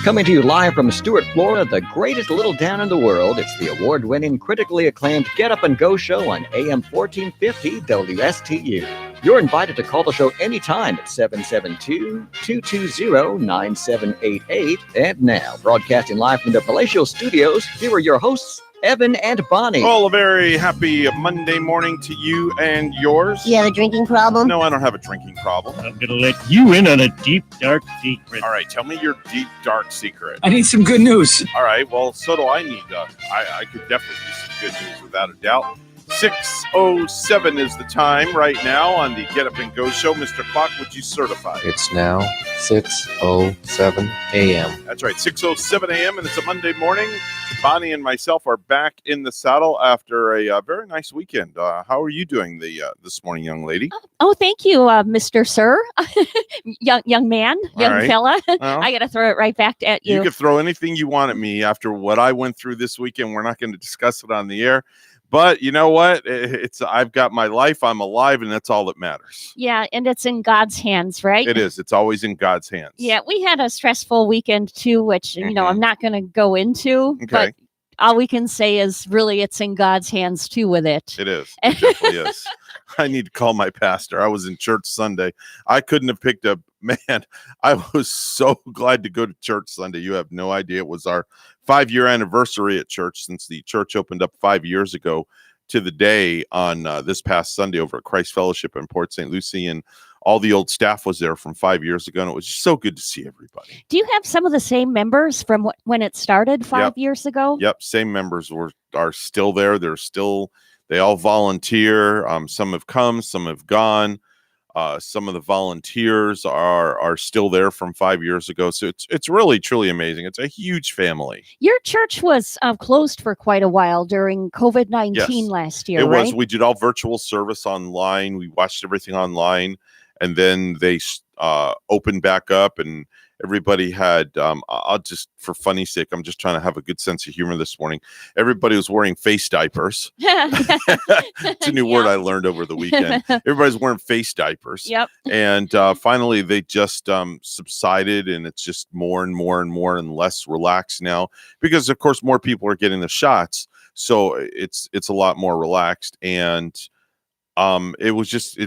Coming to you live from Stuart, Florida, the greatest little town in the world, it's the award-winning, critically acclaimed Get Up and Go show on AM 1450 WSTU. You're invited to call the show anytime at 772-220-9788. And now, broadcasting live from the Palatial Studios, here are your hosts, Evan and Bonnie. Well, a very happy Monday morning to you and yours. You have a drinking problem? No, I don't have a drinking problem. I'm going to let you in on a deep, dark secret. All right, tell me your deep, dark secret. I need some good news. All right, well, so do I need I could definitely use some good news without a doubt. 6:07 is the time right now on the Get Up and Go show. Mr. Clock, would you certify? It's now 6:07 a.m. That's right, 6:07 a.m. and it's a Monday morning. Bonnie and myself are back in the saddle after a very nice weekend. How are you doing this morning, young lady? Oh, thank you, Mr. Sir, young man, young right. fella. Well, I got to throw it right back at you. You could throw anything you want at me after what I went through this weekend. We're not going to discuss it on the air. But you know what? I've got my life. I'm alive, and that's all that matters. Yeah, and it's in God's hands, right? It is. It's always in God's hands. Yeah, we had a stressful weekend too, which I'm not going to go into. Okay. But all we can say is really it's in God's hands too with it. It is. It definitely is. I need to call my pastor. I was in church Sunday. I couldn't have picked up. Man, I was so glad to go to church Sunday. You have no idea. It was our 5-year anniversary at church since the church opened up 5 years ago to the day on this past Sunday over at Christ Fellowship in Port St. Lucie. And all the old staff was there from 5 years ago. And it was just so good to see everybody. Do you have some of the same members from when it started 5 years ago? Yep. Same members are still there. They all volunteer. Some have come, some have gone. Some of the volunteers are still there from 5 years ago. So it's really, truly amazing. It's a huge family. Your church was closed for quite a while during COVID-19 last year, right? We did all virtual service online. We watched everything online. And then they opened back up and everybody had, I'll just, for funny's sake, I'm just trying to have a good sense of humor this morning. Everybody was wearing face diapers. It's a new word I learned over the weekend. Everybody's wearing face diapers. Yep. And finally, they just subsided, and it's just more and more and more and less relaxed now because, of course, more people are getting the shots. So it's a lot more relaxed. And it's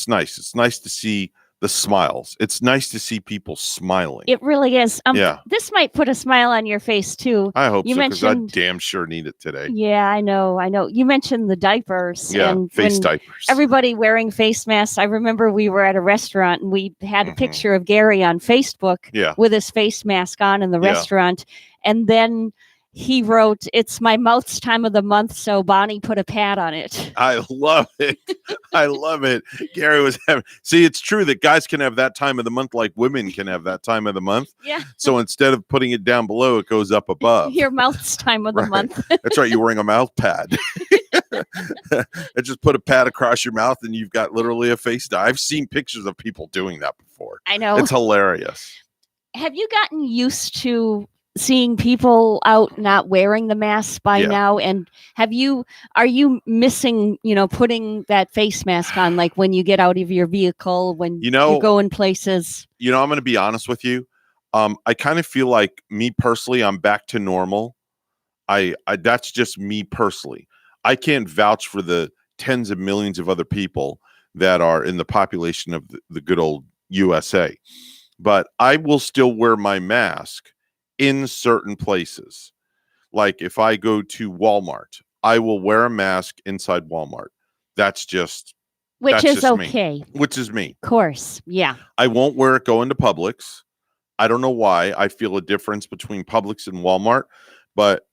nice. It's nice to see the smiles. It's nice to see people smiling. It really is. Yeah. This might put a smile on your face too. I hope you so, because I mentioned- damn sure need it today. Yeah, I know. You mentioned the diapers. Yeah, and face diapers. Everybody wearing face masks. I remember we were at a restaurant and we had a picture of Gary on Facebook with his face mask on in the restaurant. And then he wrote, "It's my mouth's time of the month, so Bonnie put a pad on it." I love it. I love it. Gary was having. See, it's true that guys can have that time of the month like women can have that time of the month. Yeah. So instead of putting it down below, it goes up above. Your mouth's time of the month. That's right. You're wearing a mouth pad. And just put a pad across your mouth and you've got literally a face dye. I've seen pictures of people doing that before. I know. It's hilarious. Have you gotten used to seeing people out not wearing the mask by now? And are you missing, putting that face mask on, like when you get out of your vehicle, when you go in places? I'm going to be honest with you. I kind of feel like, me personally, I'm back to normal. That's just me personally. I can't vouch for the tens of millions of other people that are in the population of the good old USA, but I will still wear my mask in certain places. Like if I go to Walmart, I will wear a mask inside Walmart. That's okay. Which is me. Of course. Yeah. I won't wear it going to Publix. I don't know why. I feel a difference between Publix and Walmart, but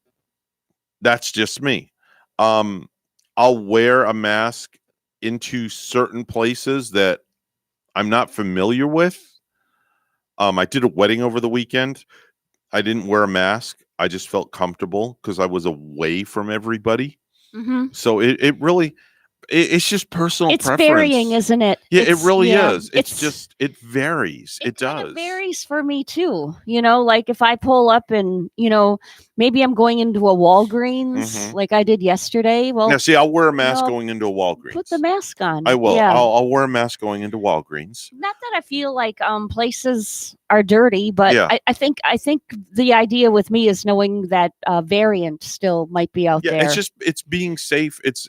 that's just me. I'll wear a mask into certain places that I'm not familiar with. I did a wedding over the weekend. I didn't wear a mask. I just felt comfortable because I was away from everybody. Mm-hmm. So it really, it's just personal preference. It's varying, isn't it? Yeah, it really is. It varies. It does. It varies for me too. Like if I pull up and, maybe I'm going into a Walgreens like I did yesterday. Well, now see, I'll wear a mask going into a Walgreens. Put the mask on. I will. Yeah. I'll wear a mask going into Walgreens. Not that kind of feel like places are dirty, but Yeah. I think the idea with me is knowing that variant still might be out Yeah, there. it's being safe. It's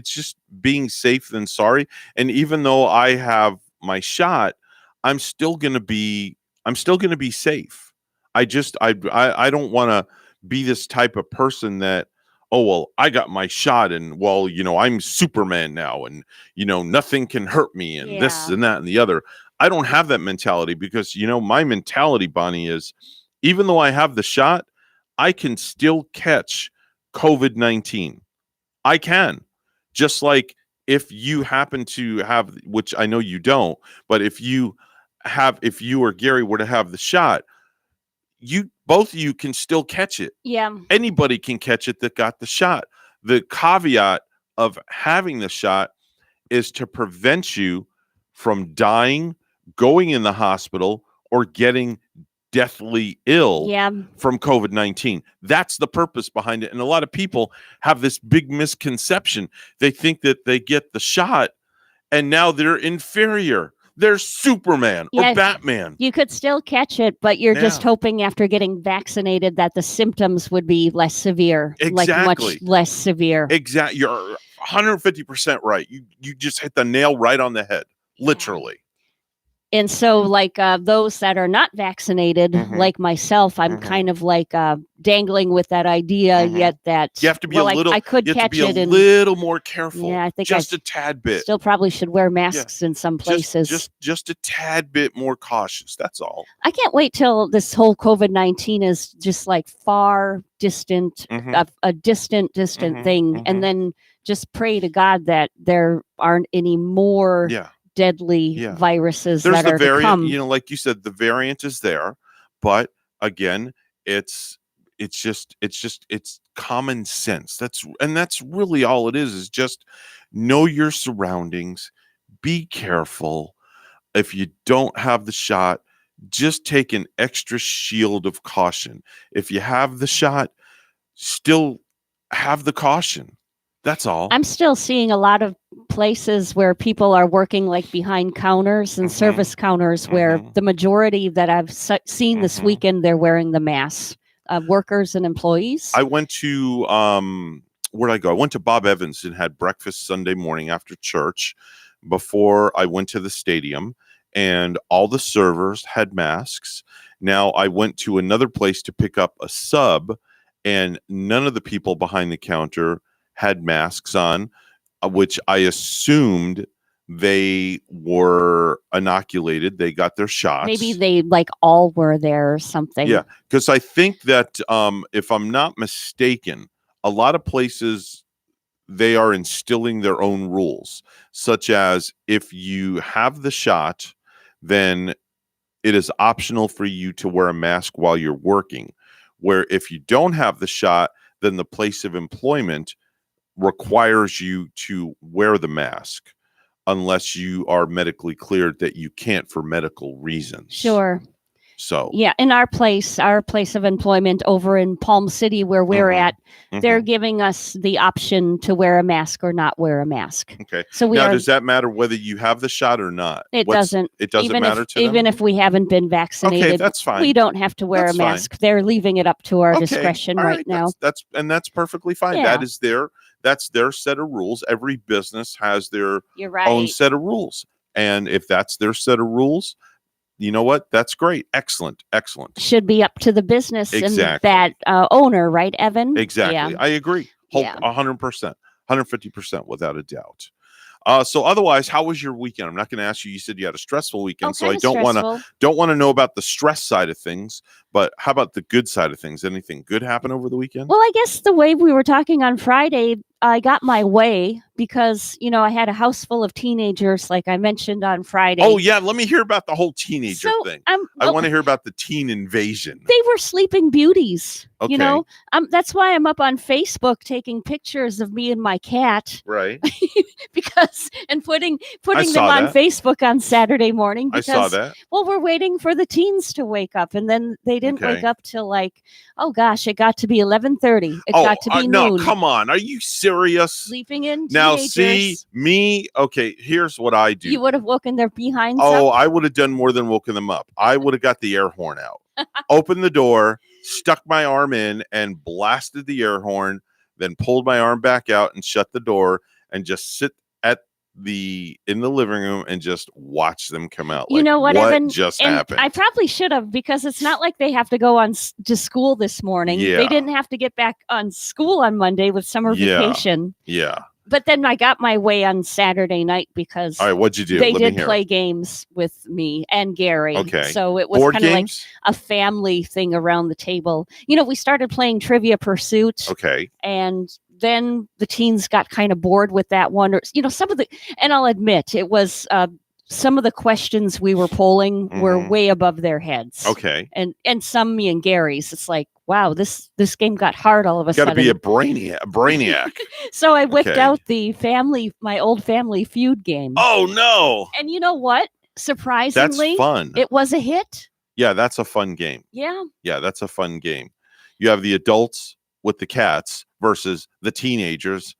just being safe than sorry. And even though I have my shot, I'm still gonna be safe. I don't want to be this type of person that, oh well, I got my shot and well, I'm Superman now and nothing can hurt me and this Yeah. and that and the other. I don't have that mentality because my mentality, Bonnie, is even though I have the shot, I can still catch COVID-19. I can. Just like if you happen to have, which I know you don't, but if you or Gary were to have the shot, both of you can still catch it. Yeah. Anybody can catch it that got the shot. The caveat of having the shot is to prevent you from dying, going in the hospital, or getting deathly ill Yeah. from COVID-19. That's the purpose behind it. And a lot of people have this big misconception. They think that they get the shot and now they're inferior. They're Superman or Yeah. Batman. You could still catch it, but you're just Yeah. hoping after getting vaccinated that the symptoms would be less severe, like Exactly. much less severe. Exactly. You're 150% right. You just hit the nail right on the head, literally. And so, like those that are not vaccinated, Mhm. like myself, I'm Mhm. kind of like dangling with that idea. Mhm. Yet that You have to be well, a little. I could You have to catch be a it, and little more careful. yeah, I think just I a tad bit. still probably should wear masks in some places. Just a tad bit more cautious. That's all. I can't wait till this whole COVID-19 is just like far distant, Mhm. a distant Mhm. thing, Mhm. and then just pray to God that there aren't any more Yeah. deadly Yeah. viruses There's that the are to variant. come. Like you said, the variant is there, but again, it's common sense. That's really all it is just know your surroundings, be careful. If you don't have the shot, just take an extra shield of caution. If you have the shot, still have the caution. That's all. I'm still seeing a lot of places where people are working like behind counters and Mhm. service counters where Mhm. the majority that I've seen this Mhm. weekend, they're wearing the masks, workers and employees. I went to where'd I go? I went to Bob Evans and had breakfast Sunday morning after church before I went to the stadium, and all the servers had masks. Now I went to another place to pick up a sub, and none of the people behind the counter had masks on, which I assumed they were inoculated. They got their shots. Maybe they like all were there or something. Yeah, because I think that if I'm not mistaken, a lot of places they are instilling their own rules, such as if you have the shot, then it is optional for you to wear a mask while you're working. Where if you don't have the shot, then the place of employment requires you to wear the mask unless you are medically cleared that you can't for medical reasons. Sure. So Yeah, in our place of employment over in Palm City where we're Mhm. at, they're Mhm. giving us the option to wear a mask or not wear a mask. Okay. So we Now, are does that matter whether you have the shot or not? it doesn't. It doesn't even matter if, to them? even if we haven't been vaccinated, that's fine. we don't have to wear That's a fine. mask. They're leaving it up to our Okay, discretion all right now. That's perfectly fine. Yeah. That's their set of rules. Every business has their You're right. own set of rules. And if that's their set of rules, you know what? That's great. Excellent. Should be up to the business Exactly. and that owner, right, Evan? Exactly. Yeah. I agree. Yeah. 100%, 150% without a doubt. So otherwise, how was your weekend? I'm not going to ask you. You said you had a stressful weekend, so I kinda don't want stressful. to know about the stress side of things. But how about the good side of things? Anything good happen over the weekend? Well, I guess the way we were talking on Friday, I got my way because, I had a house full of teenagers, like I mentioned on Friday. Oh yeah, let me hear about the whole teenager So, thing. I I want to hear about the teen invasion. They were sleeping beauties. Okay. You know, that's why I'm up on Facebook taking pictures of me and my cat Right. because and putting them saw on that. Facebook on Saturday morning I because saw that. well, we're waiting for the teens to wake up, and then they didn't Okay. wake up till like, oh gosh, it got to be 11:30. It Oh, got to be no, noon. come on. Are you serious? Sleeping in Now, teenagers. see, me, okay, here's what I do. You would have woken their behinds Oh, up. I would have done more than woken them up. I would have got the air horn out, opened the door, stuck my arm in, and blasted the air horn, then pulled my arm back out and shut the door and just sit in the living room and just watch them come out. You know what, Evan? Just And happened? I probably should have because it's not like they have to go on to school this morning. Yeah. They didn't have to get back on school on Monday with summer Yeah. vacation. Yeah. But then I got my way on Saturday night because All right. What'd you do? they Let me did hear. play games with me and Gary. Okay. So it was Board kind of like games? a family thing around the table. You know, we started playing Trivia Pursuit. Okay. And then the teens got kind of bored with that one. Or, you know, some of the, and I'll admit, it was some of the questions we were polling were Mhm. way above their heads. Okay. And some me and Gary's. It's like, wow, this game got hard all of a Got to sudden. be a brainiac. So I whipped Okay. out my old Family Feud game. Oh no. And you know what? That's Surprisingly, fun. it was a hit. Yeah, that's a fun game. Yeah. Yeah, that's a fun game. You have the adults with the cats versus the teenagers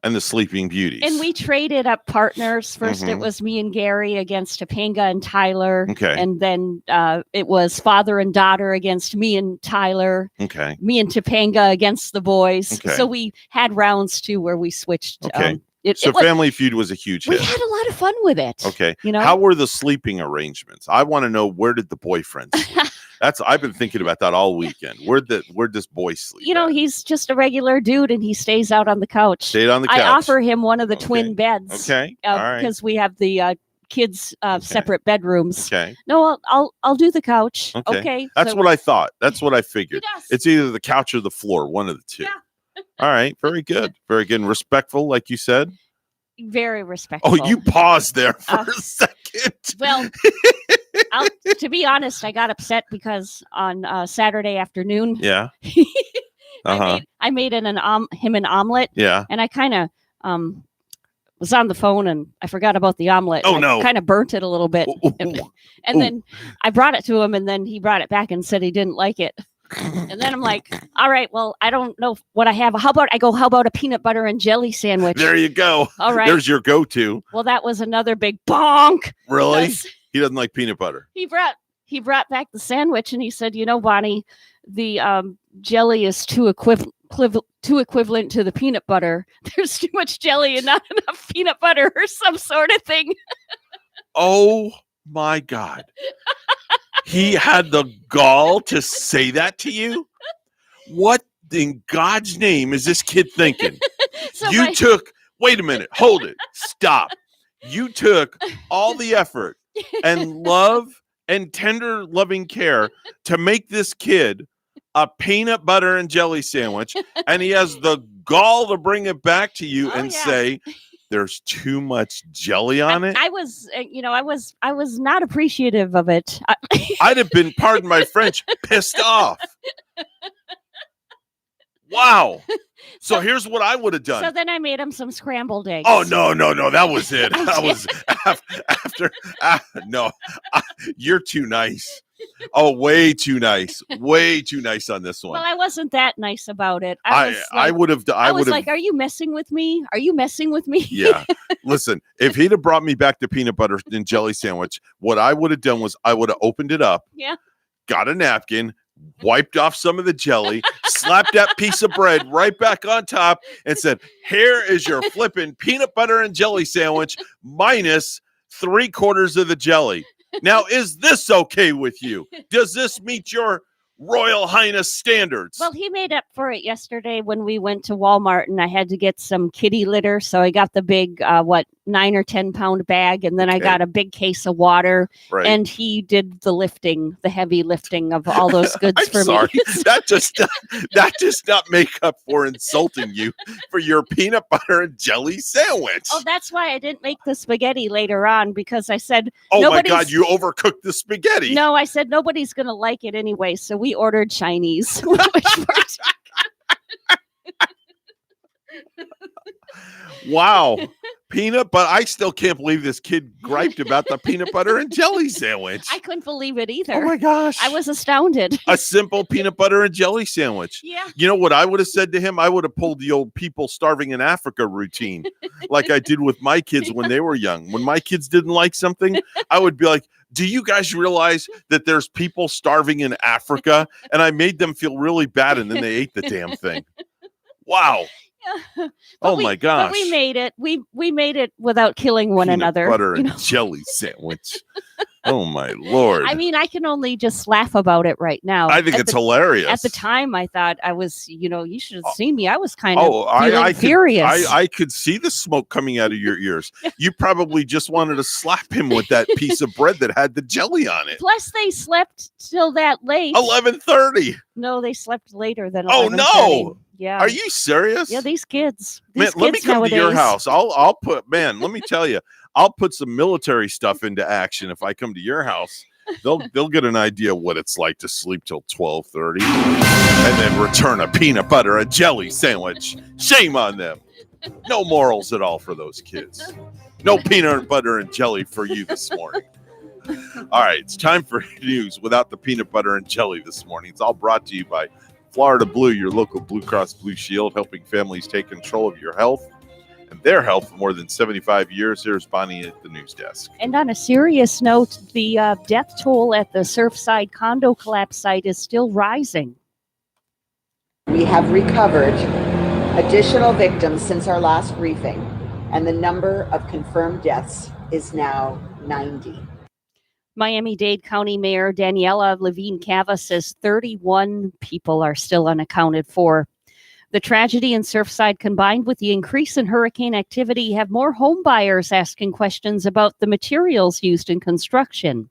and the Sleeping Beauties. And we traded up partners. First, it Mhm. was me and Gary against Topanga and Tyler. Okay. And then it was father and daughter against me and Tyler, Okay. me and Topanga against the boys. Okay. So we had rounds too where we switched. Okay. It So was- Family Feud was a huge we hit. had a lot of fun with it. Okay. You know, How were the sleeping arrangements? I want to know, where did the boyfriend sleep? I've been thinking about that all weekend. Where'd this boy sleep? you know, at? he's just a regular dude and he stays out on the couch. Stayed on the couch. I offer him one of the Okay. twin beds. Okay. All right. Because we have the kids' separate bedrooms. Okay. No, I'll do the couch. Okay. Okay. That's so- what I thought. That's what I He figured. does. It's either the couch or the floor, one of the two. Yeah. All right. Very good. Very good. And respectful, like you said. Very respectful. Oh, you paused there for Uh, a second. Well, to be honest, I got upset because on Saturday afternoon, Yeah. Uh-huh. I made him an omelet, Yeah. and I kind of was on the phone and I forgot about the omelet. Oh, and I no. kind of burnt it a little bit, Ooh, and ooh. then I brought it to him, and then he brought it back and said he didn't like it. And then I'm like, all right, well, I don't know what I have. How about a peanut butter and jelly sandwich? There you go. All right. There's your go-to. Well, that was another big bonk. Really? because He doesn't like peanut butter. He brought back the sandwich and he said, you know, Bonnie, the jelly is too equivalent to the peanut butter. There's too much jelly and not enough peanut butter or some sort of thing. Oh my God. He had the gall to say that to you? What in God's name is this kid thinking? So You took, wait a minute, hold it, stop. You took all the effort and love and tender loving care to make this kid a peanut butter and jelly sandwich, and he has the gall to bring it back to you Oh, and yeah. say there's too much jelly on it. I was, I was not appreciative of it. I'd have been, pardon my French, pissed off. Wow. So here's what I would have done. So then I made him some scrambled eggs. Oh no, that was it. I That did. was after. No, you're too nice. Oh, way too nice. Way too nice on this Well, one. I wasn't that nice about it. I I would have. I I would was have. like, "Are you messing with me? Are you messing with me?" Yeah. Listen, if he'd have brought me back the peanut butter and jelly sandwich, what I would have done was I would have opened it up. Yeah. Got a napkin, wiped off some of the jelly, slapped that piece of bread right back on top, and said, "Here is your flippin' peanut butter and jelly sandwich minus 3/4 of the jelly. Now, is this okay with you? Does this meet your Royal Highness standards?" Well, he made up for it yesterday when we went to Walmart and I had to get some kitty litter. So I got the big, 9 or 10 pound bag, and then I Okay. got a big case of water, Right. and he did the lifting, the heavy lifting of all those goods I'm for sorry. me. that does not make up for insulting you for your peanut butter and jelly sandwich. Oh, that's why I didn't make the spaghetti later on, because I said, Oh my nobody's- God, you overcooked the spaghetti. no, I said nobody's going to like it anyway, so we ordered Chinese. which worked. Wow. Peanut butter. I still can't believe this kid griped about the peanut butter and jelly sandwich. I couldn't believe it either. Oh my gosh. I was astounded. a simple peanut butter and jelly sandwich. Yeah. You know what I would have said to him? I would have pulled the old people starving in Africa routine like I did with my kids when they were young. When my kids didn't like something, I would be like, do you guys realize that there's people starving in Africa? And I made them feel really bad, and then they ate the damn thing. Wow. Oh my gosh. But we made it. We made it without killing one Peanut another. butter you and know? jelly sandwich. Oh my Lord. I mean, I can only just laugh about it right now. I think At it's the- hilarious. At the time, I thought I was, you should have seen me. I was kind of feeling I furious. I could see the smoke coming out of your ears. You probably just wanted to slap him with that piece of bread that had the jelly on it. Plus, they slept till that late. 11:30. No, they slept later than. Oh, 11:30. no. Yeah. Are you serious? Yeah, these kids. Man, These let me kids come to your nowadays. house. I'll put let me tell you, I'll put some military stuff into action if I come to your house. They'll get an idea what it's like to sleep till 12:30 and then return a peanut butter and jelly sandwich. Shame on them. No morals at all for those kids. No peanut butter and jelly for you this morning. All right, it's time for news without the peanut butter and jelly this morning. It's all brought to you by Florida Blue, your local Blue Cross Blue Shield, helping families take control of your health and their health for more than 75 years. Here's Bonnie at the news desk. And on a serious note, the death toll at the Surfside condo collapse site is still rising. We have recovered additional victims since our last briefing, and the number of confirmed deaths is now 90. Miami-Dade County Mayor Daniela Levine Cava says 31 people are still unaccounted for. The tragedy in Surfside, combined with the increase in hurricane activity, have more home buyers asking questions about the materials used in construction.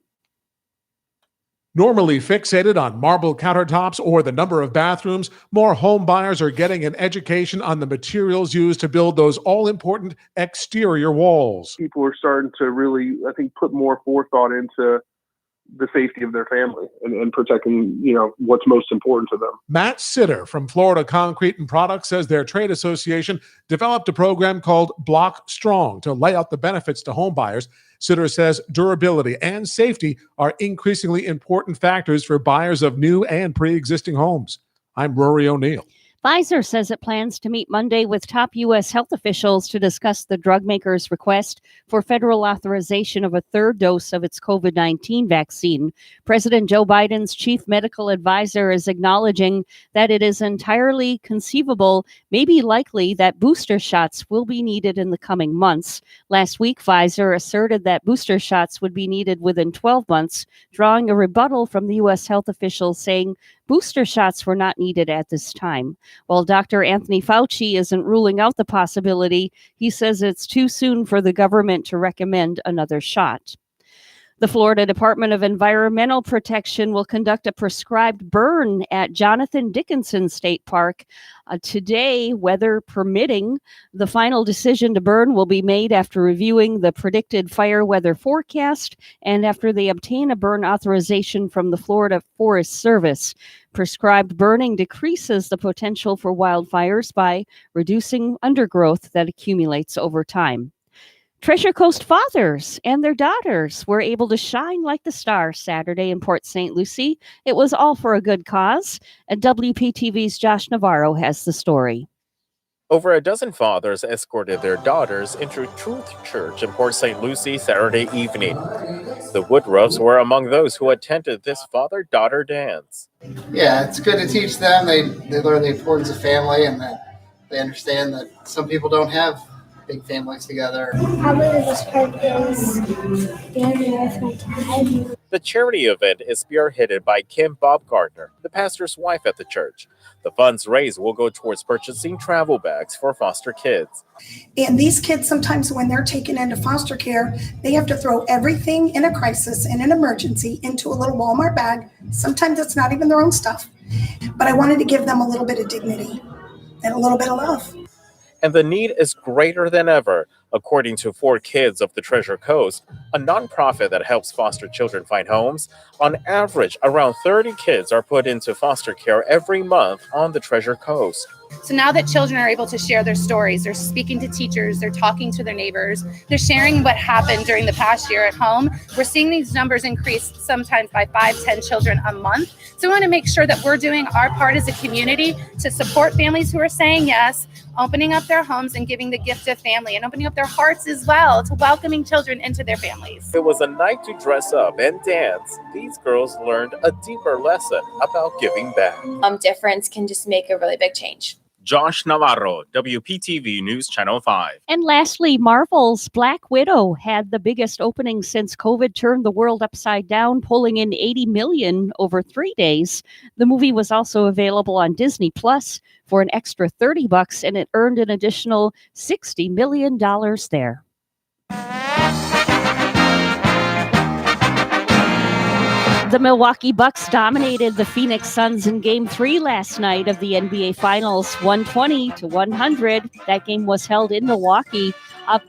Normally fixated on marble countertops or the number of bathrooms, more home buyers are getting an education on the materials used to build those all-important exterior walls. People are starting to really, I think, put more forethought into the safety of their family and protecting, what's most important to them. Matt Sitter from Florida Concrete and Products says their trade association developed a program called Block Strong to lay out the benefits to home buyers. Sitter says durability and safety are increasingly important factors for buyers of new and pre-existing homes. I'm Rory O'Neill. Pfizer says it plans to meet Monday with top U.S. health officials to discuss the drug maker's request for federal authorization of a third dose of its COVID-19 vaccine. President Joe Biden's chief medical advisor is acknowledging that it is entirely conceivable, maybe likely, that booster shots will be needed in the coming months. Last week, Pfizer asserted that booster shots would be needed within 12 months, drawing a rebuttal from the U.S. health officials saying booster shots were not needed at this time. While Dr. Anthony Fauci isn't ruling out the possibility, he says it's too soon for the government to recommend another shot. The Florida Department of Environmental Protection will conduct a prescribed burn at Jonathan Dickinson State Park today, weather permitting. The final decision to burn will be made after reviewing the predicted fire weather forecast and after they obtain a burn authorization from the Florida Forest Service. Prescribed burning decreases the potential for wildfires by reducing undergrowth that accumulates over time. Treasure Coast fathers and their daughters were able to shine like the stars Saturday in Port St. Lucie. It was all for a good cause, and WPTV's Josh Navarro has the story. Over a dozen fathers escorted their daughters into Truth Church in Port St. Lucie Saturday evening. The Woodruffs were among those who attended this father-daughter dance. Yeah, it's good to teach them. They learn the importance of family and that they understand that some people don't have big families together. Probably the best part is being there with my dad. The charity event is spearheaded by Kim Bob Gardner, the pastor's wife at the church. The funds raised will go towards purchasing travel bags for foster kids. And these kids, sometimes when they're taken into foster care, they have to throw everything in a crisis, in an emergency, into a little Walmart bag. Sometimes it's not even their own stuff. But I wanted to give them a little bit of dignity and a little bit of love. And the need is greater than ever. According to 4Kids of the Treasure Coast, a nonprofit that helps foster children find homes, on average, around 30 kids are put into foster care every month on the Treasure Coast. So now that children are able to share their stories, they're speaking to teachers, they're talking to their neighbors, they're sharing what happened during the past year at home. We're seeing these numbers increase sometimes by 5, 10 children a month. So we want to make sure that we're doing our part as a community to support families who are saying yes, opening up their homes and giving the gift of family, and opening up their hearts as well to welcoming children into their families. It was a night to dress up and dance. These girls learned a deeper lesson about giving back. Difference can just make a really big change. Josh Navarro, WPTV News Channel 5. And lastly, Marvel's Black Widow had the biggest opening since COVID turned the world upside down, pulling in $80 million over 3 days. The movie was also available on Disney Plus for an extra $30, and it earned an additional $60 million there. The Milwaukee Bucks dominated the Phoenix Suns in Game 3 last night of the NBA Finals, 120-100. That game was held in Milwaukee.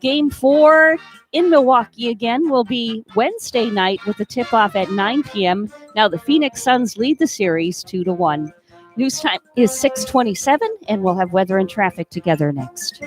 Game 4 in Milwaukee again will be Wednesday night with the tip-off at 9 p.m. Now the Phoenix Suns lead the series 2-1. News time is 6:27, and we'll have weather and traffic together next.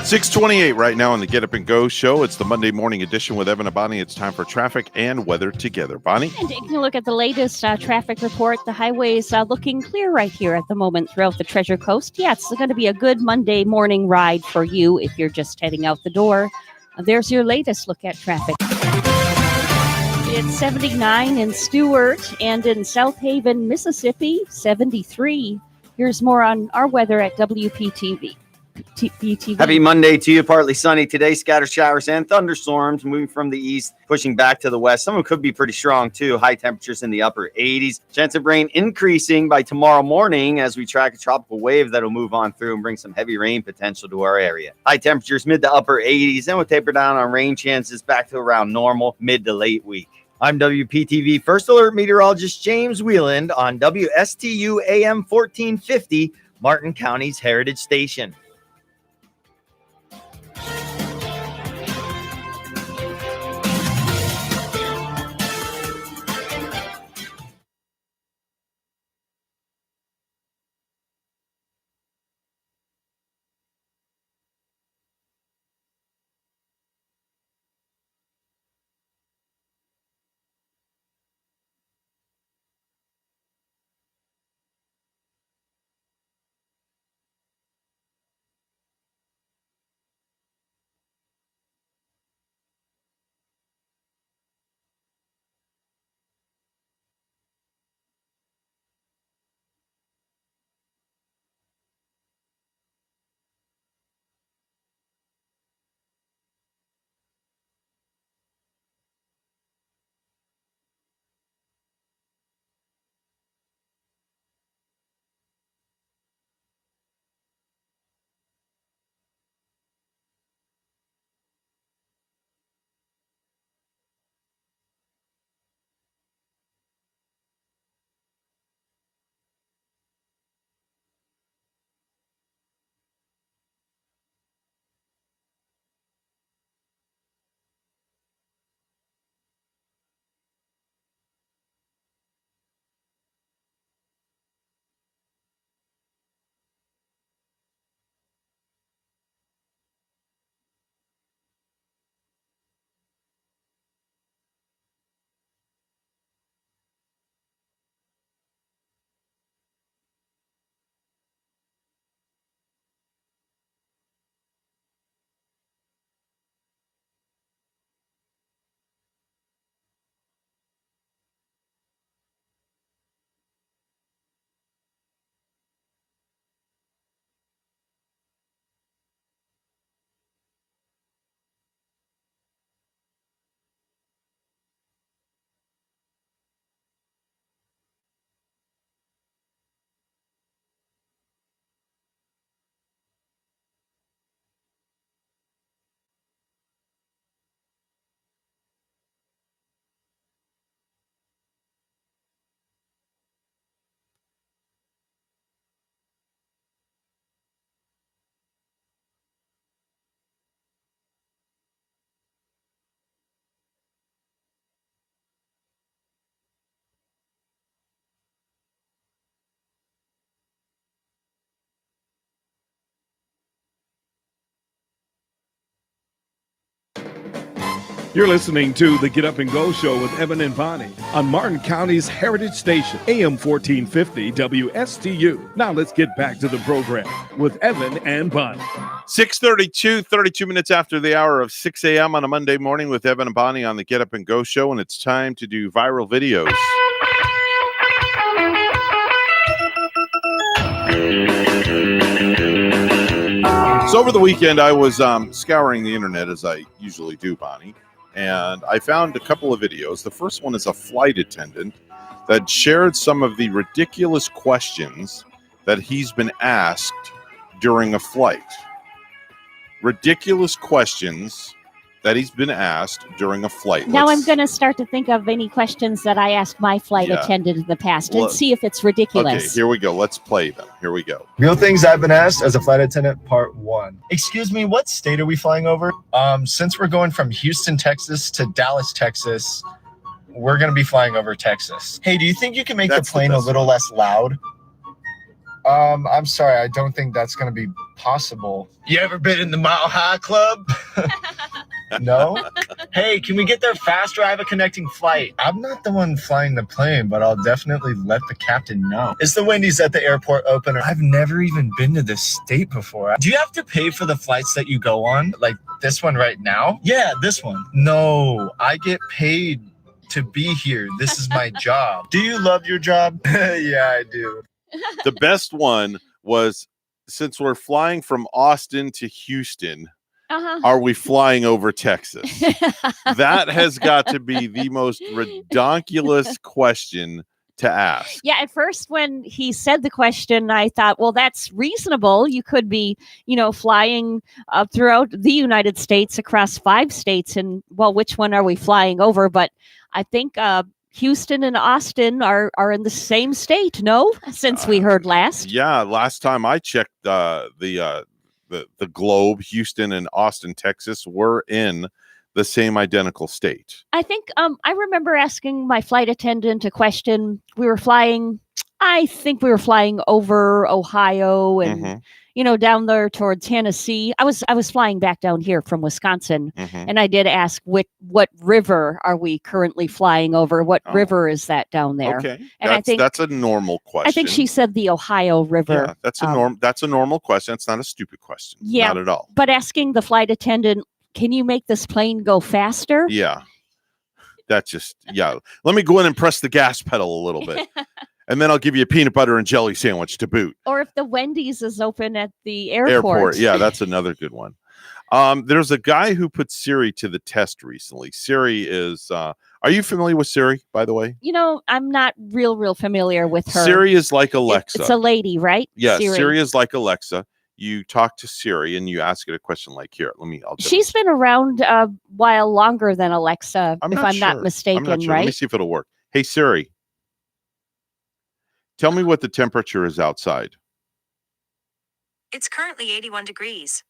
$6:28 right now on the Get Up and Go show. It's the Monday morning edition with Evan and Bonnie. It's time for traffic and weather together. Bonnie? And taking a look at the latest traffic report, the highways looking clear right here at the moment throughout the Treasure Coast. Yeah, it's going to be a good Monday morning ride for you if you're just heading out the door. There's your latest look at traffic. It's 79 in Stewart, and in South Haven, Mississippi, 73. Here's more on our weather at WPTV. Happy Monday to you. Partly sunny today. Scattered showers and thunderstorms moving from the east, pushing back to the west. Some of them could be pretty strong too. High temperatures in the upper 80s. Chance of rain increasing by tomorrow morning as we track a tropical wave that'll move on through and bring some heavy rain potential to our area. High temperatures mid to upper 80s, and we'll taper down on rain chances back to around normal mid to late week. I'm WPTV First Alert Meteorologist James Wheeland on WSTU AM 1450, Martin County's Heritage Station. You're listening to the Get Up and Go Show with Evan and Bonnie on Martin County's Heritage Station, AM 1450 WSTU. Now let's get back to the program with Evan and Bonnie. 6:32, 32 minutes after the hour of 6 a.m. on a Monday morning with Evan and Bonnie on the Get Up and Go Show, and it's time to do viral videos. So over the weekend, I was scouring the internet, as I usually do, Bonnie, and I found a couple of videos. The first one is a flight attendant that shared some of the ridiculous questions that he's been asked during a flight. Ridiculous questions that he's been asked during a flight. Now I'm going to start to think of any questions that I asked my flight attendant in the past and see if it's ridiculous. Okay, here we go. Let's play them. Here we go. Real things I've been asked as a flight attendant, part 1. Excuse me, what state are we flying over? Since we're going from Houston, Texas to Dallas, Texas, we're going to be flying over Texas. Hey, do you think you can make the plane a little less loud? I'm sorry, I don't think that's going to be possible. You ever been in the Mile High Club? No? Hey, can we get there faster? I have a connecting flight. I'm not the one flying the plane, but I'll definitely let the captain know. Is the Wendy's at the airport open? I've never even been to this state before. Do you have to pay for the flights that you go on? Like this one right now? Yeah, this one. No, I get paid to be here. This is my job. Do you love your job? Yeah, I do. The best one was, since we're flying from Austin to Houston, are we flying over Texas? That has got to be the most redonkulous question to ask. Yeah, at first when he said the question, I thought, well, that's reasonable. You could be, flying throughout the United States across 5 states. And, well, which one are we flying over? But I think Houston and Austin are in the same state, no? Since we heard last. Yeah, last time I checked the globe, Houston and Austin, Texas were in the same identical state. I think I remember asking my flight attendant a question. I think we were flying over Ohio and down there toward Tennessee. I was flying back down here from Wisconsin, and I did ask what river are we currently flying over? What river is that down there? Okay, and that's a normal question. I think she said the Ohio River. Yeah, that's a normal question. It's not a stupid question. Yeah, not at all. But asking the flight attendant, can you make this plane go faster? Yeah, that's just Let me go in and press the gas pedal a little bit. And then I'll give you a peanut butter and jelly sandwich to boot. Or if the Wendy's is open at the airport. Yeah, that's another good one. There's a guy who put Siri to the test recently. Siri is, are you familiar with Siri, by the way? I'm not real familiar with her. Siri is like Alexa. It's a lady, right? Yeah, Siri is like Alexa. You talk to Siri and you ask it a question like, here, She's been around a while longer than Alexa, if I'm not mistaken, right? Let me see if it'll work. Hey, Siri. Tell me what the temperature is outside. It's currently 81 degrees.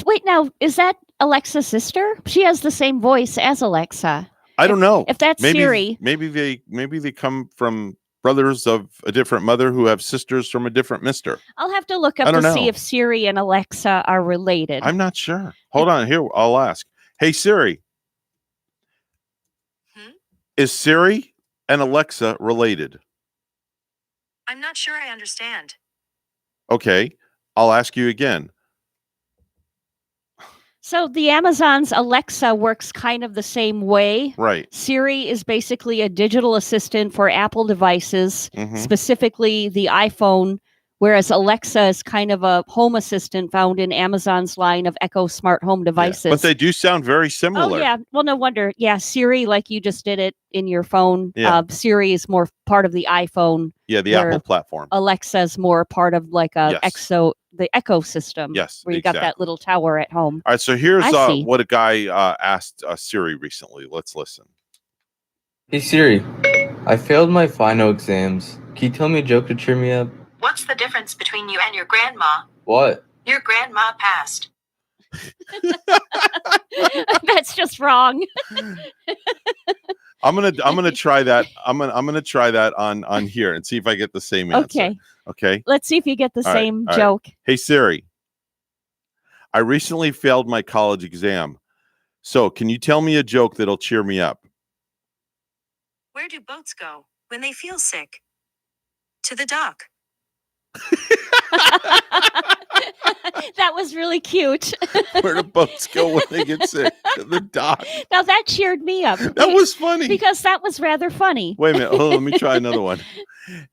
Wait, now, is that Alexa's sister? She has the same voice as Alexa. I don't know. If that's Siri. Maybe they come from brothers of a different mother who have sisters from a different mister. I'll have to look up to see if Siri and Alexa are related. I'm not sure. Hold on. Here, I'll ask. Hey, Siri. Is Siri and Alexa related? I'm not sure I understand. Okay, I'll ask you again. So the Amazon's Alexa works kind of the same way. Right. Siri is basically a digital assistant for Apple devices, specifically the iPhone, whereas Alexa is kind of a home assistant found in Amazon's line of Echo smart home devices. But they do sound very similar. Oh, yeah. Well, no wonder. Yeah, Siri, like you just did it in your phone. Yeah. Siri is more part of the iPhone. Yeah, the Apple platform. Alexa is more part of like the Echo system. Yes, where you got that little tower at home. All right, so here's what a guy asked Siri recently. Let's listen. Hey Siri, I failed my final exams. Can you tell me a joke to cheer me up? What's the difference between you and your grandma? What? Your grandma passed. That's just wrong. I'm gonna try that. I'm gonna try that on here and see if I get the same answer. Okay. Let's see if you get the same joke. Hey Siri, I recently failed my college exam. So, can you tell me a joke that'll cheer me up? Where do boats go when they feel sick? To the dock. That was really cute. Where do boats go when they get sick? To the dock. Now that cheered me up. That was funny. Because that was rather funny. Wait a minute. Hold on, let me try another one.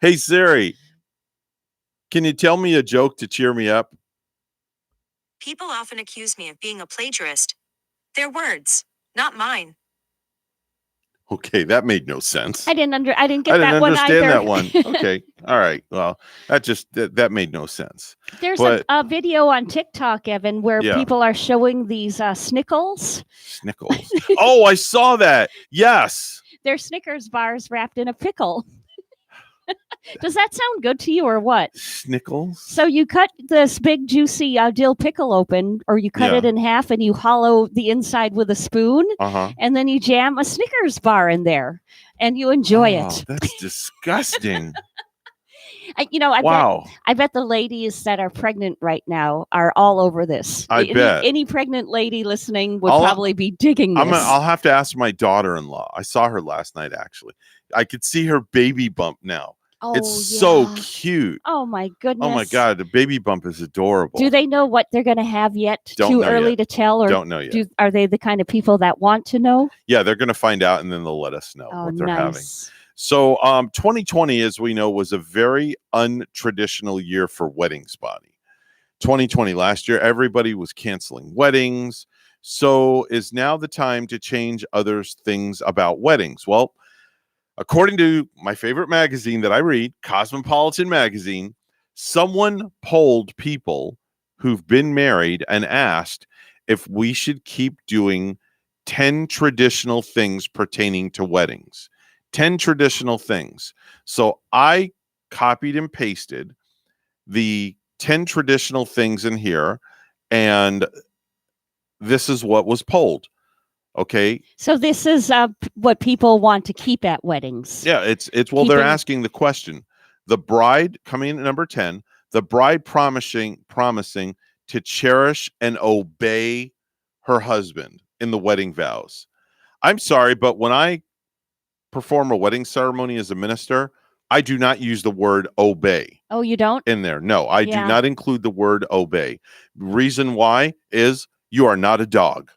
Hey, Siri, can you tell me a joke to cheer me up? People often accuse me of being a plagiarist. Their words, not mine. Okay, that made no sense. I didn't get I that didn't one understand either. that one. Okay. All right. Well, that made no sense. There's But a video on TikTok, Evan, where Yeah. people are showing these Snickles. Snickles. Oh, I saw that. Yes. They're Snickers bars wrapped in a pickle. Does that sound good to you or what? Snickles. So you cut this big juicy dill pickle open, or you cut Yeah. it in half and you hollow the inside with a spoon, Uh-huh. and then you jam a Snickers bar in there and you enjoy Oh, it. that's disgusting. I Wow. bet the ladies that are pregnant right now are all over this. I bet. Any pregnant lady listening would I'll- probably be digging this. I'll have to ask my daughter-in-law. I saw her last night, actually. I could see her baby bump now. It's so yeah. cute. Oh my goodness. Oh my God, the baby bump is adorable. Do they know what they're going to have yet? Don't Too know early yet. to tell, or Don't know yet. Are they the kind of people that want to know? Yeah, they're going to find out and then they'll let us know Oh, what they're having. nice. So, 2020, as we know, was a very untraditional year for weddings, Bonnie. 2020, last year, everybody was canceling weddings. So, is now the time to change others' things about weddings? Well, according to my favorite magazine that I read, Cosmopolitan Magazine, someone polled people who've been married and asked if we should keep doing 10 traditional things pertaining to weddings. 10 traditional things. So I copied and pasted the 10 traditional things in here, and this is what was polled. Okay. So this is what people want to keep at weddings. Yeah, it's well, they're Keeping- asking the question. The bride, coming in at number 10, the bride promising to cherish and obey her husband in the wedding vows. I'm sorry, but when I perform a wedding ceremony as a minister, I do not use the word obey Oh, you don't? in there. No, I Yeah. do not include the word obey. Reason why is you are not a dog.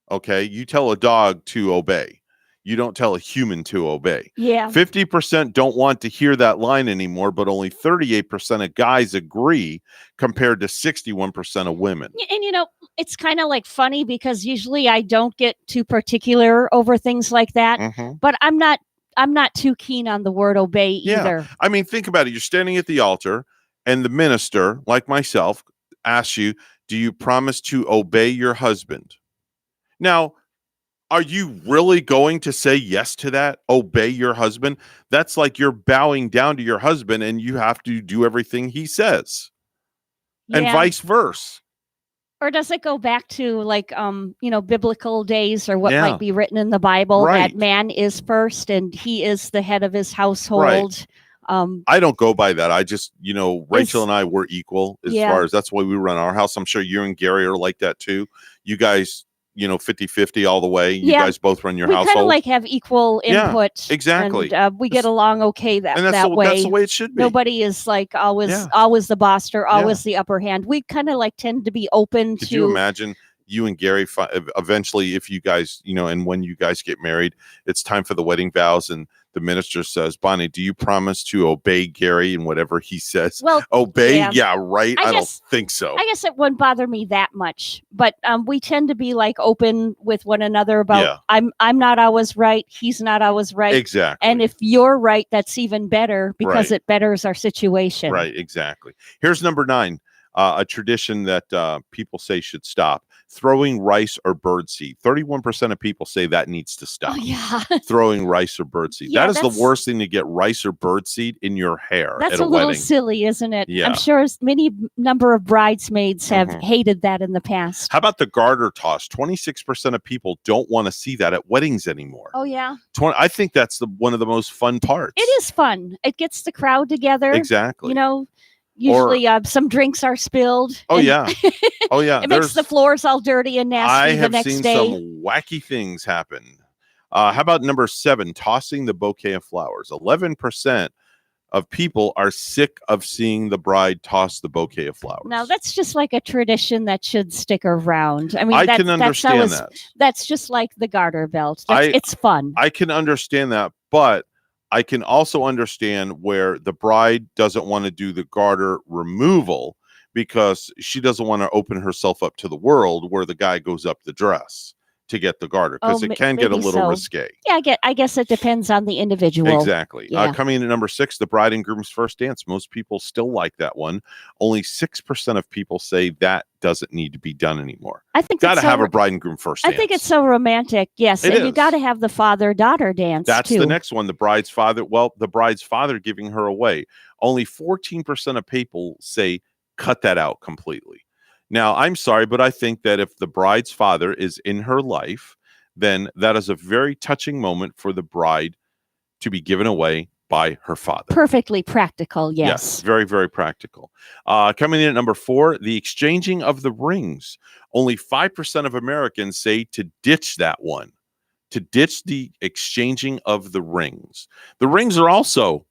Okay, you tell a dog to obey. You don't tell a human to obey. Yeah. 50% don't want to hear that line anymore, but only 38% of guys agree compared to 61% of women. And it's kind of like funny because usually I don't get too particular over things like that, Mhm. but I'm not too keen on the word obey either. I mean, think about it. You're standing at the altar, and the minister, like myself, asks you, do you promise to obey your husband? Now, are you really going to say yes to that? Obey your husband? That's like you're bowing down to your husband and you have to do everything he says. And Yeah. vice versa. Or does it go back to like biblical days or what Yeah. might be written in the Bible Right. that man is first and he is the head of his household? I don't go by that. I just, Rachel and I were equal as Yeah. far as that's why we run our house. I'm sure you and Gary are like that too. You guys, 50-50 all the way. You Yeah. guys both run your We kind household. of like have equal Yeah, input. exactly. And we get along okay that and that's way. that's the way it should be. Nobody is like always Yeah. always the boss or always the upper hand. We kind of like tend to be open Could to you imagine you and Gary eventually, if you guys, and when you guys get married, it's time for the wedding vows, and the minister says, Bonnie, do you promise to obey Gary and whatever he says? Well, obey? yeah. Yeah, right. I don't guess- think so. I guess it wouldn't bother me that much, but we tend to be like open with one another about Yeah. I'm not always right, he's not always right. Exactly. And if you're right, that's even better because Right. it betters our situation. Right, exactly. Here's number 9, a tradition that people say should stop: throwing rice or birdseed. 31% of people say that needs to stop. Oh, yeah. Throwing rice or birdseed. Yeah, that is the that's- worst thing to get rice or birdseed in your hair That's at a a little wedding. silly, isn't it? Yeah. I'm sure many number of bridesmaids have Mhm. hated that in the past. How about the garter toss? 26% of people don't want to see that at weddings anymore. Oh yeah. I think that's one of the most fun parts. It is fun. It gets the crowd together. Exactly. Usually, some drinks are spilled. Oh and yeah, oh yeah. it makes the floors all dirty and nasty I the have next seen day. some wacky things happen. How about number 7? Tossing the bouquet of flowers. 11% of people are sick of seeing the bride toss the bouquet of flowers. Now that's just like a tradition that should stick around. I mean, I that, can understand that. That's just like the garter belt. It's fun. I can understand that, but I can also understand where the bride doesn't want to do the garter removal because she doesn't want to open herself up to the world where the guy goes up the dress to get the garter because it can get a maybe little so. risque. Yeah, I guess it depends on the individual. Exactly. Yeah. Coming in at number 6, the bride and groom's first dance. Most people still like that one. Only 6% of people say that doesn't need to be done anymore. I think got to it's so have a bride and groom first dance. I think it's so romantic. Yes, It and you is. got to have the father-daughter dance That's too. the next one. The bride's father. Well, the bride's father giving her away. Only 14% of people say cut that out completely. Now, I'm sorry, but I think that if the bride's father is in her life, then that is a very touching moment for the bride to be given away by her father. Perfectly practical. Yes. Very, very practical. Coming in at number 4, the exchanging of the rings. Only 5% of Americans say to ditch that one, to ditch the exchanging of the rings. The rings are also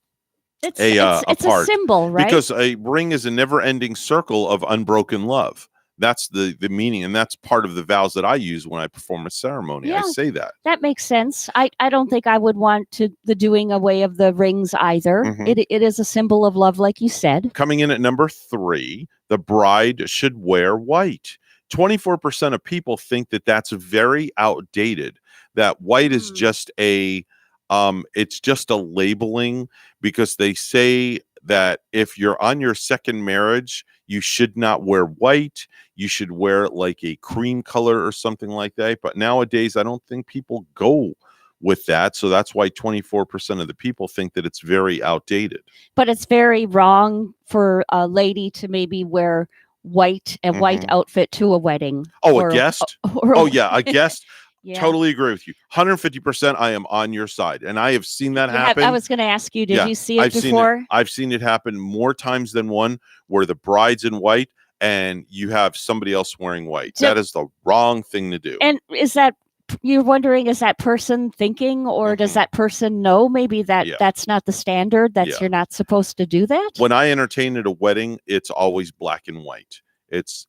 It's a part, a symbol, right? because a ring is a never-ending circle of unbroken love. That's the meaning, and that's part of the vows that I use when I perform a ceremony. Yeah. I say that. That makes sense. I don't think I would want the doing away of the rings either. Mhm. It is a symbol of love, like you said. Coming in at number 3, the bride should wear white. 24% of people think that that's very outdated. That white is just it's just a labeling, because they say that if you're on your second marriage, you should not wear white. You should wear like a cream color or something like that. But nowadays, I don't think people go with that. So that's why 24% of the people think that it's very outdated. But it's very wrong for a lady to maybe wear white outfit to a wedding. Oh, or- a guest? or- Oh, yeah, a guest. Yeah. Totally agree with you. 150%. I am on your side. And I have seen that You have- happen. I was going to ask you, did Yeah, you see it I've before? I've seen it happen more times than one, where the bride's in white and you have somebody else wearing white. So- That is the wrong thing to do. And is that, you're wondering, is that person thinking, or does that person know maybe that Yeah. that's not the standard, that Yeah. you're not supposed to do that? When I entertain at a wedding, it's always black and white. It's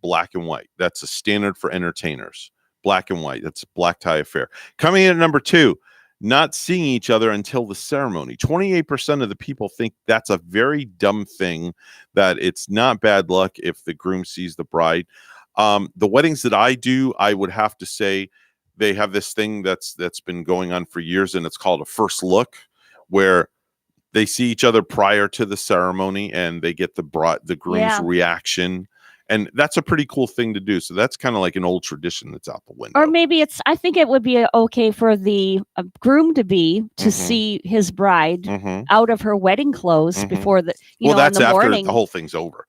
black and white. That's a standard for entertainers. Black and white. That's a black tie affair. Coming in at number 2, not seeing each other until the ceremony. 28% of the people think that's a very dumb thing, that it's not bad luck if the groom sees the bride. The weddings that I do, I would have to say they have this thing that's been going on for years, and it's called a first look, where they see each other prior to the ceremony and they get the groom's Yeah. reaction. And that's a pretty cool thing to do. So that's kind of like an old tradition that's out the window. Or maybe I think it would be okay for the groom to see his bride Mhm. out of her wedding clothes Mhm. before the, That's in the after morning. the whole thing's over.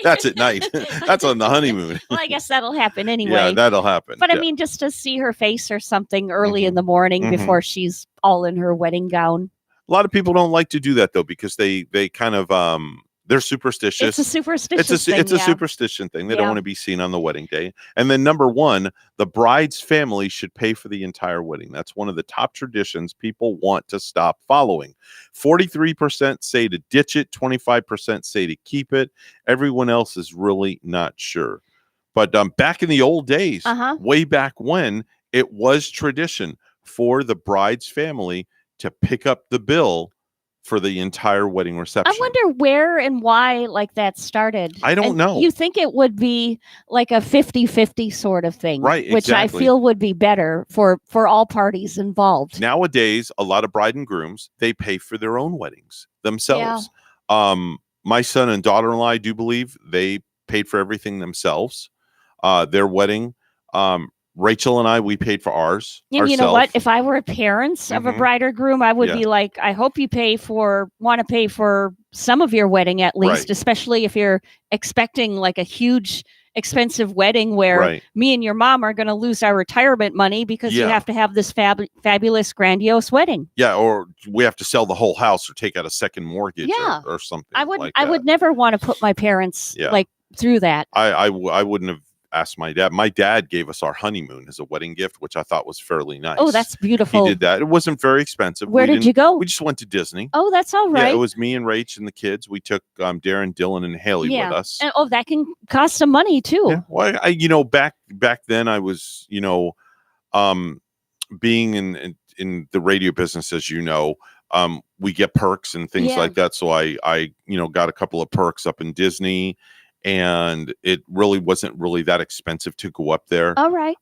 That's at night. That's on the honeymoon. Well, I guess that'll happen anyway. Yeah, that'll happen. But Yeah. I mean, just to see her face or something early in the morning Mhm. before she's all in her wedding gown. A lot of people don't like to do that though, because they kind of they're superstitious. It's a superstitious It's thing, a yeah. superstition thing. They don't Yeah. want to be seen on the wedding day. And then number 1, the bride's family should pay for the entire wedding. That's one of the top traditions people want to stop following. 43% say to ditch it. 25% say to keep it. Everyone else is really not sure. But back in the old days, way back when, it was tradition for the bride's family to pick up the bill for the entire wedding reception. I wonder where and why like that started. I don't And know. You think it would be like a 50-50 sort of thing, Right, which I exactly. feel would be better for all parties involved. Nowadays, a lot of bride and grooms, they pay for their own weddings themselves. My son and daughter-in-law, I do believe, they paid for everything themselves. Their wedding, Rachel and I, we paid for ours. And you know what? If I were parents of a Mhm. bride or groom, I would Yeah. be like, I hope you want to pay for some of your wedding at least, Right. especially if you're expecting like a huge expensive wedding where Right. me and your mom are going to lose our retirement money because you Yeah. have to have this fabulous, grandiose wedding. Yeah, or we have to sell the whole house or take out a second mortgage Yeah. or something. I would like I that. would never want to put my parents Yeah. like through that. I wouldn't have asked my dad. My dad gave us our honeymoon as a wedding gift, which I thought was fairly nice. Oh, that's beautiful. He did that. It wasn't very expensive. Where We did you didn't- go? We just went to Disney. Oh, that's all right. Yeah, it was me and Rach and the kids. We took Darren, Dylan, and Haley with us. And that can cost some money too. Yeah. Well, back then I was, being in the radio business, as you know, we get perks and things Yeah. like that. So I got a couple of perks up in Disney, and it really wasn't really that expensive to go up there. All right.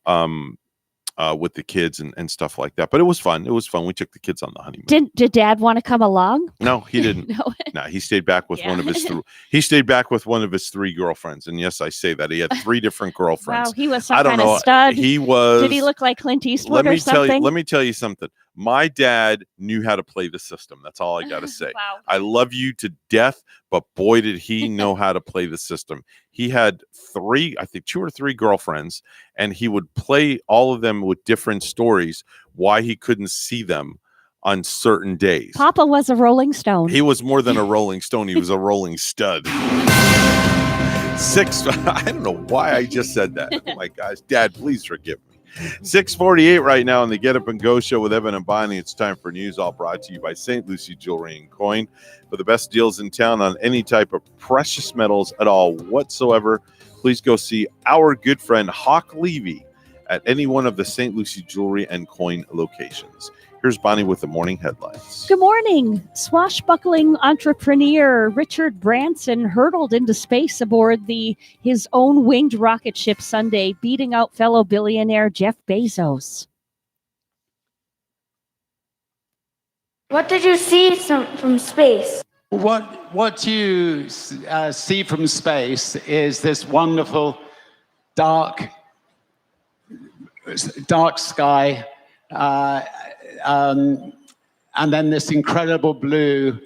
With the kids and stuff like that. But it was fun. It was fun. We took the kids on the honeymoon. Did Dad want to come along? No, he didn't. No. No, he stayed back with Yeah. one of his he stayed back with one of his 3 girlfriends. And yes, I say that he had 3 different girlfriends. Wow, he was I some don't kind know. of stud. He was. Did he look like Clint Eastwood or Let something? me tell you something. My dad knew how to play the system. That's all I got to say. Wow. I love you to death, but boy, did he know how to play the system. He had 2 or 3 girlfriends, and he would play all of them with different stories why he couldn't see them on certain days. Papa was a Rolling Stone. He was more than a Rolling Stone. He was a Rolling Stud. I don't know why I just said that. Oh my gosh. Dad, please forgive me. 6:48 right now on the Get Up and Go show with Evan and Bonnie. It's time for news, all brought to you by St. Lucie Jewelry and Coin. For the best deals in town on any type of precious metals at all whatsoever, please go see our good friend Hawk Levy at any one of the St. Lucie Jewelry and Coin locations. Here's Bonnie with the morning headlines. Good morning. Swashbuckling entrepreneur Richard Branson hurtled into space aboard his own winged rocket ship Sunday, beating out fellow billionaire Jeff Bezos. What did you see from space? What you see from space is this wonderful dark sky, and then this incredible blue.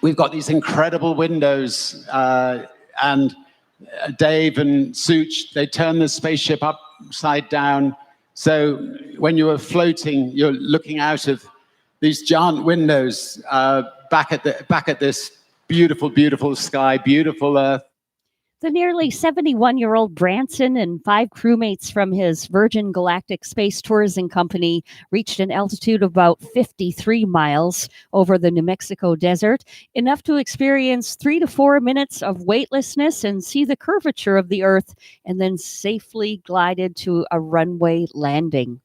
We've got these incredible windows, and Dave and Such, they turn the spaceship upside down. So when you are floating, you're looking out of these giant windows back at this beautiful, beautiful sky, beautiful Earth. The nearly 71-year-old Branson and 5 crewmates from his Virgin Galactic Space Tourism Company reached an altitude of about 53 miles over the New Mexico desert, enough to experience 3 to 4 minutes of weightlessness and see the curvature of the Earth, and then safely glided to a runway landing.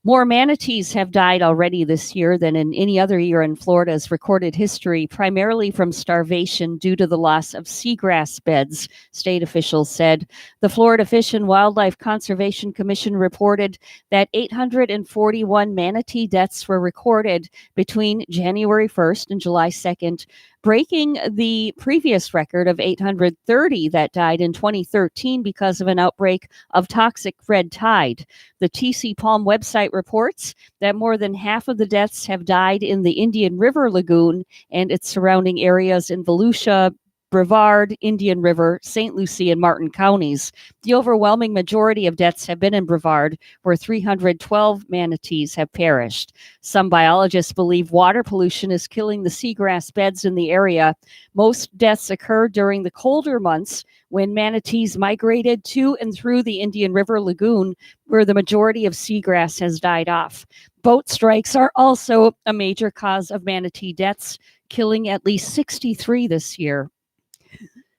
More manatees have died already this year than in any other year in Florida's recorded history, primarily from starvation due to the loss of seagrass beds, state officials said. The Florida Fish and Wildlife Conservation Commission reported that 841 manatee deaths were recorded between January 1st and July 2nd, breaking the previous record of 830 that died in 2013 because of an outbreak of toxic red tide. The TC Palm website reports that more than half of the deaths have died in the Indian River Lagoon and its surrounding areas in Volusia, Brevard, Indian River, St. Lucie, and Martin counties. The overwhelming majority of deaths have been in Brevard, where 312 manatees have perished. Some biologists believe water pollution is killing the seagrass beds in the area. Most deaths occurred during the colder months when manatees migrated to and through the Indian River Lagoon, where the majority of seagrass has died off. Boat strikes are also a major cause of manatee deaths, killing at least 63 this year.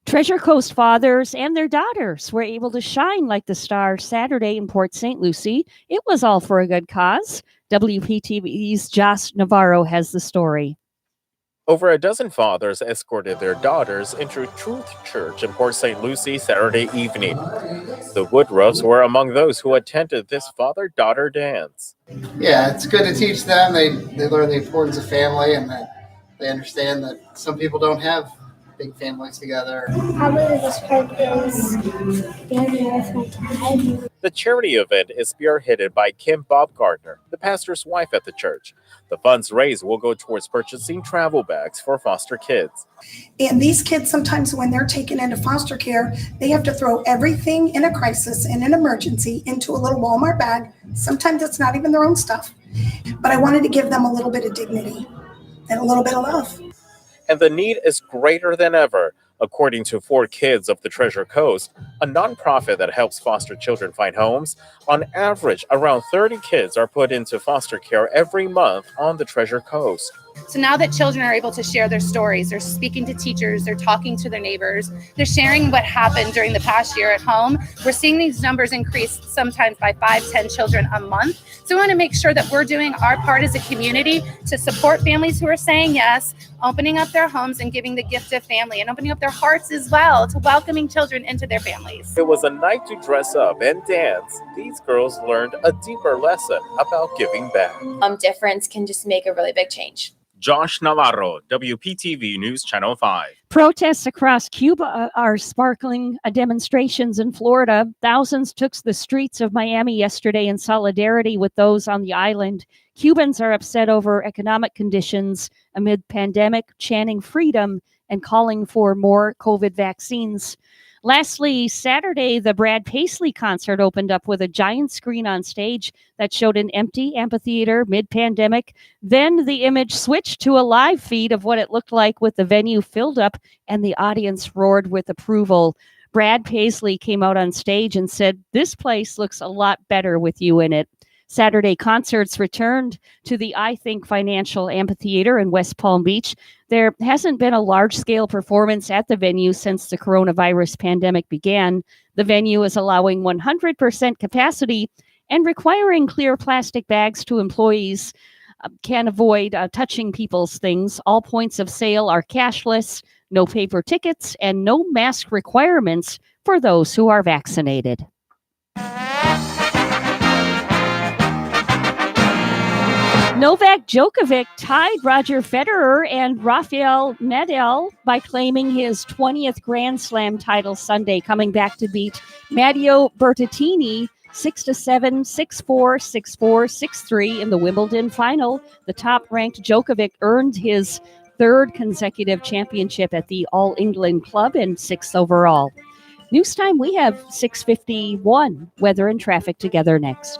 Treasure Coast fathers and their daughters were able to shine like the stars Saturday in Port St. Lucie. It was all for a good cause. WPTV's Josh Navarro has the story. Over a dozen fathers escorted their daughters into Truth Church in Port St. Lucie Saturday evening. The Woodruffs were among those who attended this father-daughter dance. Yeah, it's good to teach them. They learn the importance of family, and that they understand that some people don't have big families together? Probably the programs being with my dad. The charity event is spearheaded by Kim Bob Gardner, the pastor's wife at the church. The funds raised will go towards purchasing travel bags for foster kids. And these kids, sometimes when they're taken into foster care, they have to throw everything in a crisis, in an emergency, into a little Walmart bag. Sometimes it's not even their own stuff. But I wanted to give them a little bit of dignity and a little bit of love. And the need is greater than ever. According to 4Kids of the Treasure Coast, a nonprofit that helps foster children find homes, on average, around 30 kids are put into foster care every month on the Treasure Coast. So now that children are able to share their stories, they're speaking to teachers, they're talking to their neighbors, they're sharing what happened during the past year at home, we're seeing these numbers increase sometimes by 5-10 children a month. So we want to make sure that we're doing our part as a community to support families who are saying yes, opening up their homes and giving the gift of family, and opening up their hearts as well to welcoming children into their families. It was a night to dress up and dance. These girls learned a deeper lesson about giving back. Difference can just make a really big change. Josh Navarro, WPTV News Channel 5. Protests across Cuba are sparkling demonstrations in Florida. Thousands took the streets of Miami yesterday in solidarity with those on the island. Cubans are upset over economic conditions amid pandemic, chanting freedom and calling for more COVID vaccines. Lastly, Saturday, the Brad Paisley concert opened up with a giant screen on stage that showed an empty amphitheater mid-pandemic. Then the image switched to a live feed of what it looked like with the venue filled up and the audience roared with approval. Brad Paisley came out on stage and said, "This place looks a lot better with you in it." Saturday concerts returned to the I Think Financial Amphitheater in West Palm Beach. There hasn't been a large-scale performance at the venue since the coronavirus pandemic began. The venue is allowing 100% capacity and requiring clear plastic bags to employees can avoid touching people's things. All points of sale are cashless, no paper tickets, and no mask requirements for those who are vaccinated. Novak Djokovic tied Roger Federer and Rafael Nadal by claiming his 20th Grand Slam title Sunday, coming back to beat Matteo Berrettini 6-7, 6-4, 6-4, 6-3 in the Wimbledon final. The top-ranked Djokovic earned his third consecutive championship at the All England Club and sixth overall. News time, we have 6:51. Weather and traffic together next.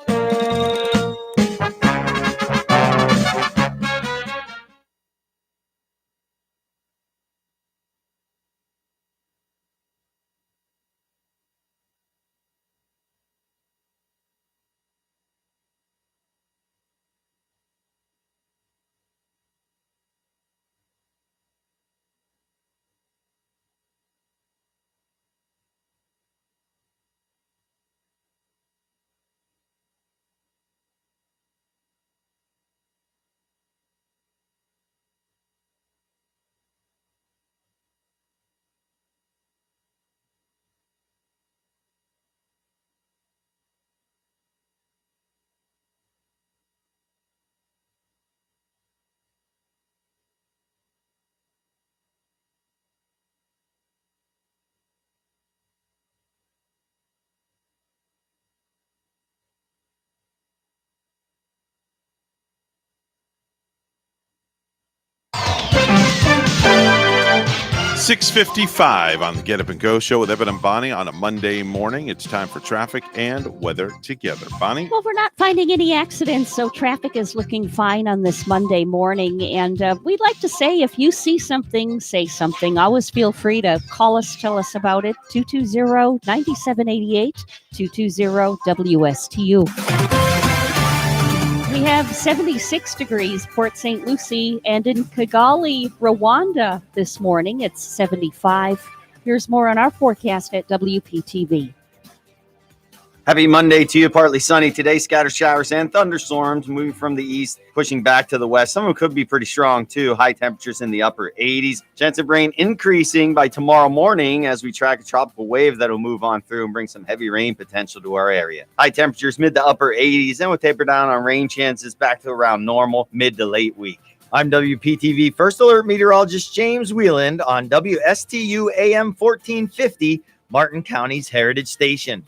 $6:55 on the Get Up and Go show with Evan and Bonnie on a Monday morning. It's time for traffic and weather together. Bonnie? Well, we're not finding any accidents, so traffic is looking fine on this Monday morning. And we'd like to say, if you see something, say something. Always feel free to call us, tell us about it. 220-9788, 220-WSTU. We have 76 degrees, Port St. Lucie, and in Kigali, Rwanda this morning, it's 75. Here's more on our forecast at WPTV. Happy Monday to you. Partly sunny today. Scattered showers and thunderstorms moving from the east, pushing back to the west. Some of them could be pretty strong, too. High temperatures in the upper 80s. Chance of rain increasing by tomorrow morning as we track a tropical wave that will move on through and bring some heavy rain potential to our area. High temperatures mid to upper 80s, and we'll taper down on rain chances back to around normal mid to late week. I'm WPTV First Alert Meteorologist James Wheeland on WSTU AM 1450, Martin County's Heritage Station.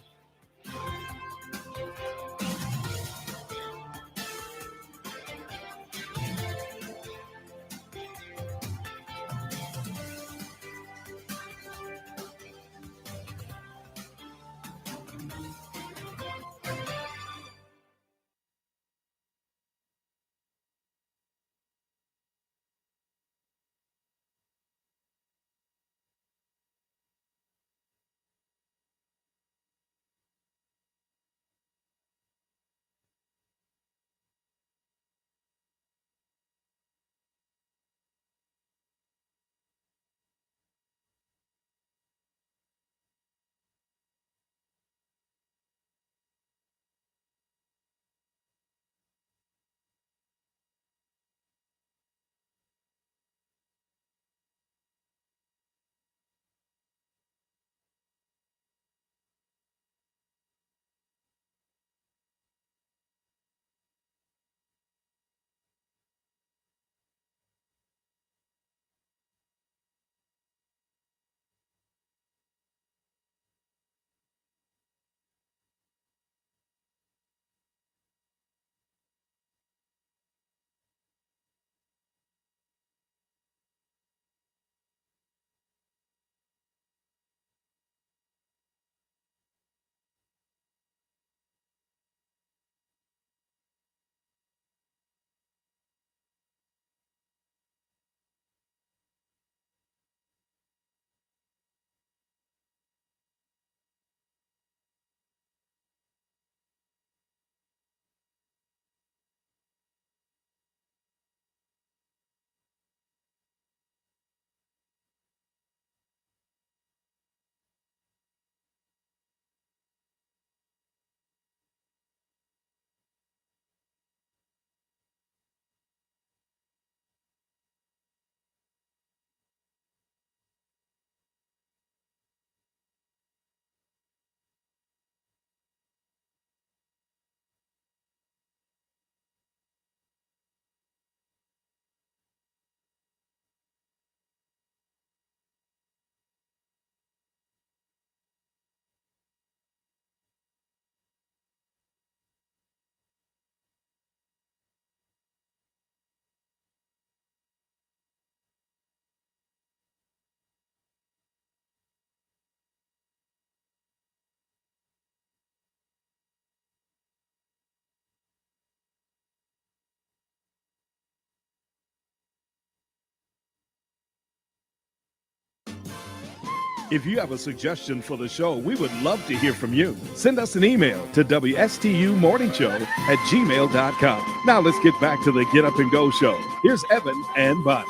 If you have a suggestion for the show, we would love to hear from you. Send us an email to WSTUmorningshow@gmail.com. Now let's get back to the Get Up and Go show. Here's Evan and Bud.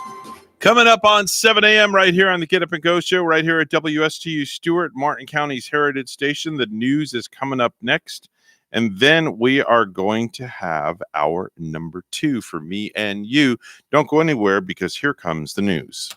Coming up on 7 a.m. right here on the Get Up and Go show, right here at WSTU Stewart, Martin County's Heritage Station. The news is coming up next. And then we are going to have our number 2 for me and you. Don't go anywhere because here comes the news.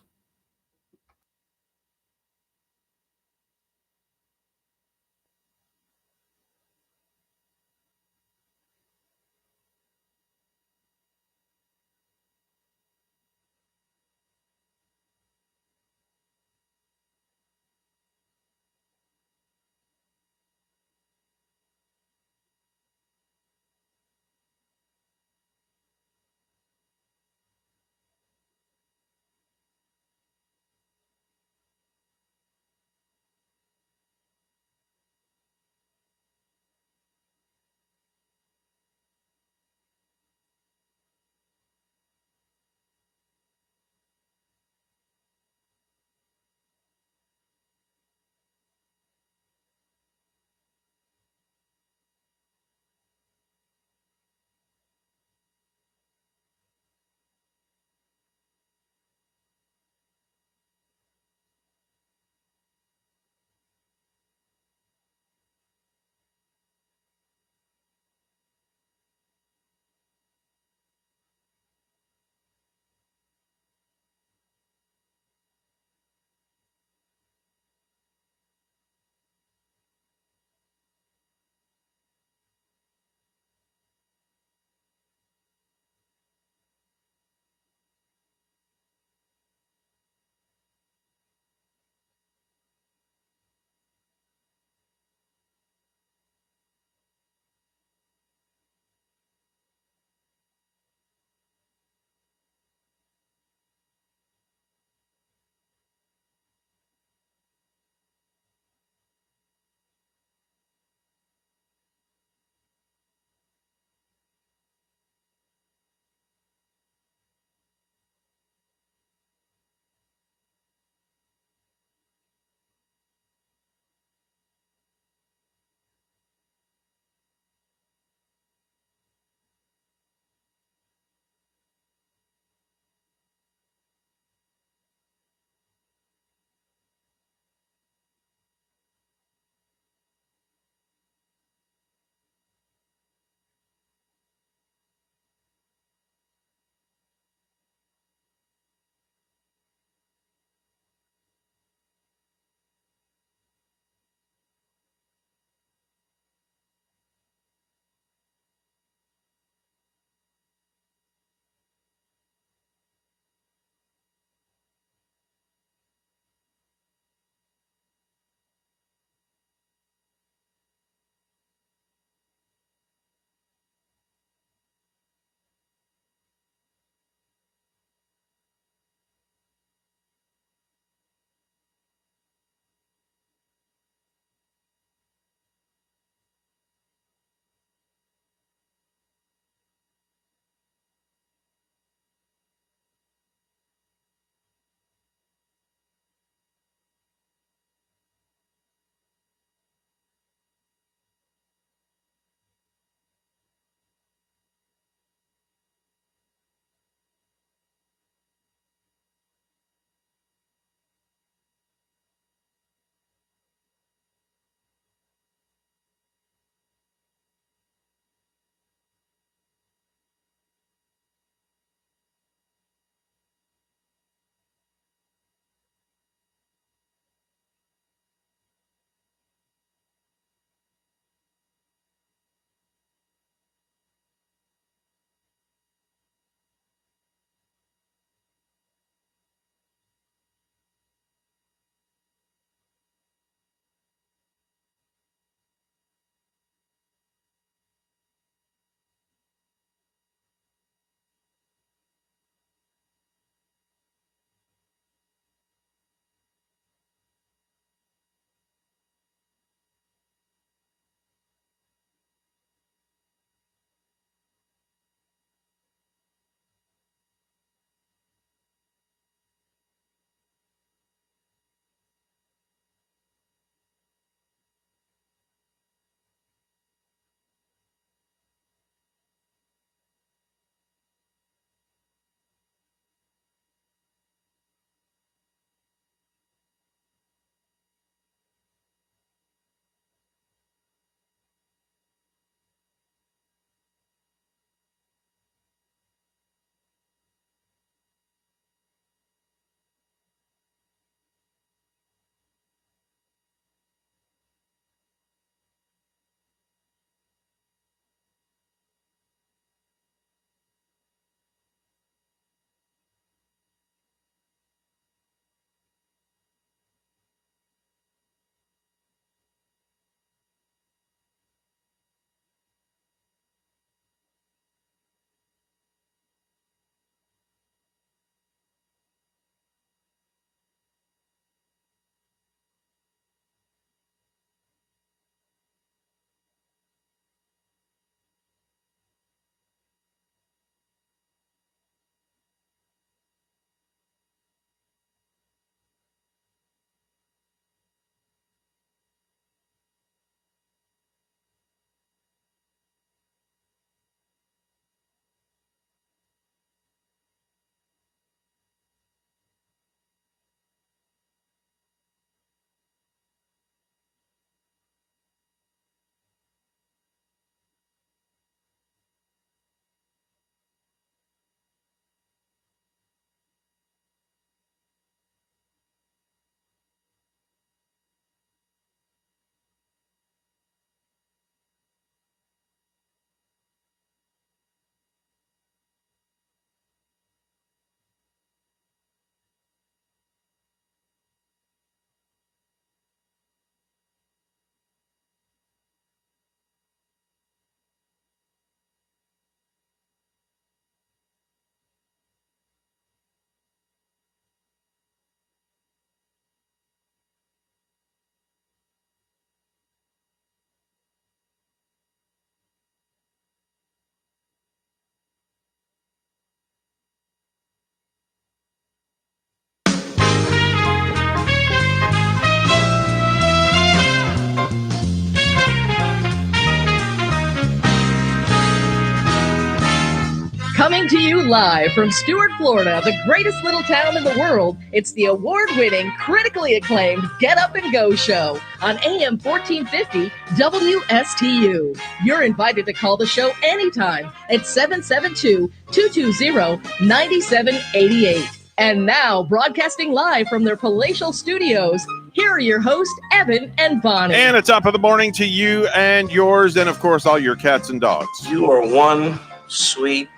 Coming to you live from Stuart, Florida, the greatest little town in the world, it's the award-winning, critically acclaimed Get Up and Go show on AM 1450 WSTU. You're invited to call the show anytime at 772-220-9788. And now, broadcasting live from their palatial studios, here are your hosts, Evan and Bonnie. And it's top of the morning to you and yours, and of course, all your cats and dogs. You are one sweet,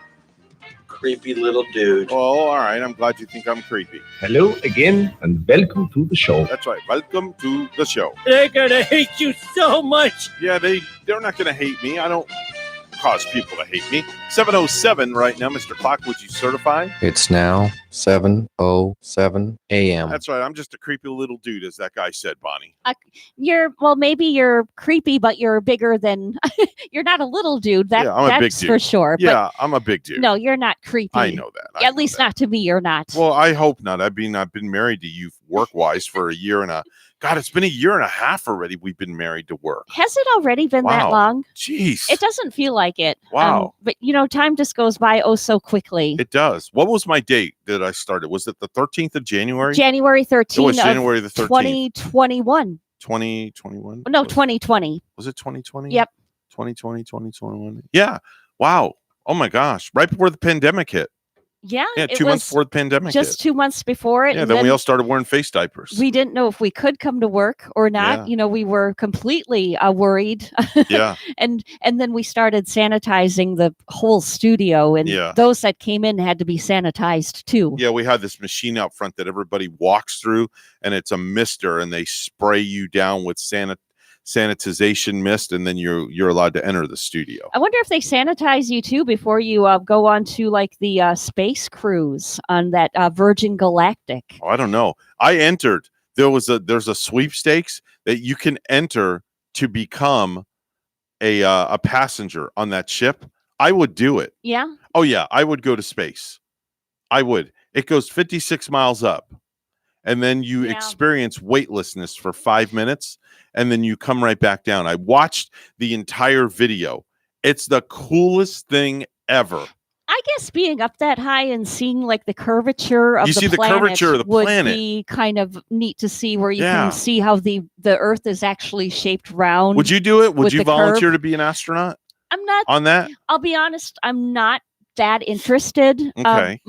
creepy little dude. Oh, all right. I'm glad you think I'm creepy. Hello again, and welcome to the show. That's right. Welcome to the show. They're gonna hate you so much. Yeah, they're not going to hate me. I don't cause people to hate me. 7:07 right now, Mr. Clock. Would you certify? It's now 7:07 a.m. That's right. I'm just a creepy little dude, as that guy said, Bonnie. Maybe you're creepy, but you're bigger than. You're not a little dude. Yeah, I'm a big that's dude. for sure. Yeah, I'm a big dude. No, you're not creepy. I know that. At least not to me. You're not. Well, I hope not. I've been married to you work-wise for a year and a. God, it's been a year and a half already. We've been married to work. Has it already been that long? Jeez. It doesn't feel like it. Wow. But time just goes by so quickly. It does. What was my date that I started? Was it the 13th of January? January 13th. It was January the 13th. 2021. 2021? No, 2020. Was it 2020? Yep. 2020, 2021. Yeah. Wow. Oh my gosh. Right before the pandemic hit. Yeah. Yeah, 2 months before the pandemic just hit. 2 months before it. Yeah, and then we all started wearing face diapers. We didn't know if we could come to work or not. Yeah. We were completely worried. Yeah. and then we started sanitizing the whole studio, and Yeah. those that came in had to be sanitized too. Yeah, we had this machine out front that everybody walks through, and it's a mister, and they spray you down with sanitization mist, and then you're allowed to enter the studio. I wonder if they sanitize you too before you go on to like the space cruise on that Virgin Galactic. Oh, I don't know. I entered. There's a sweepstakes that you can enter to become a passenger on that ship. I would do it. Yeah. Oh yeah, I would go to space. I would. It goes 56 miles up, and then you experience weightlessness for 5 minutes, and then you come right back down. I watched the entire video. It's the coolest thing ever. I guess being up that high and seeing like the curvature of You see the curvature of the would planet. be kind of neat to see, where you Yeah. can see how the Earth is actually shaped round. Would you do it? Would with you the volunteer curve. to be an astronaut I'm not on that? I'll be honest, I'm not that interested. Okay.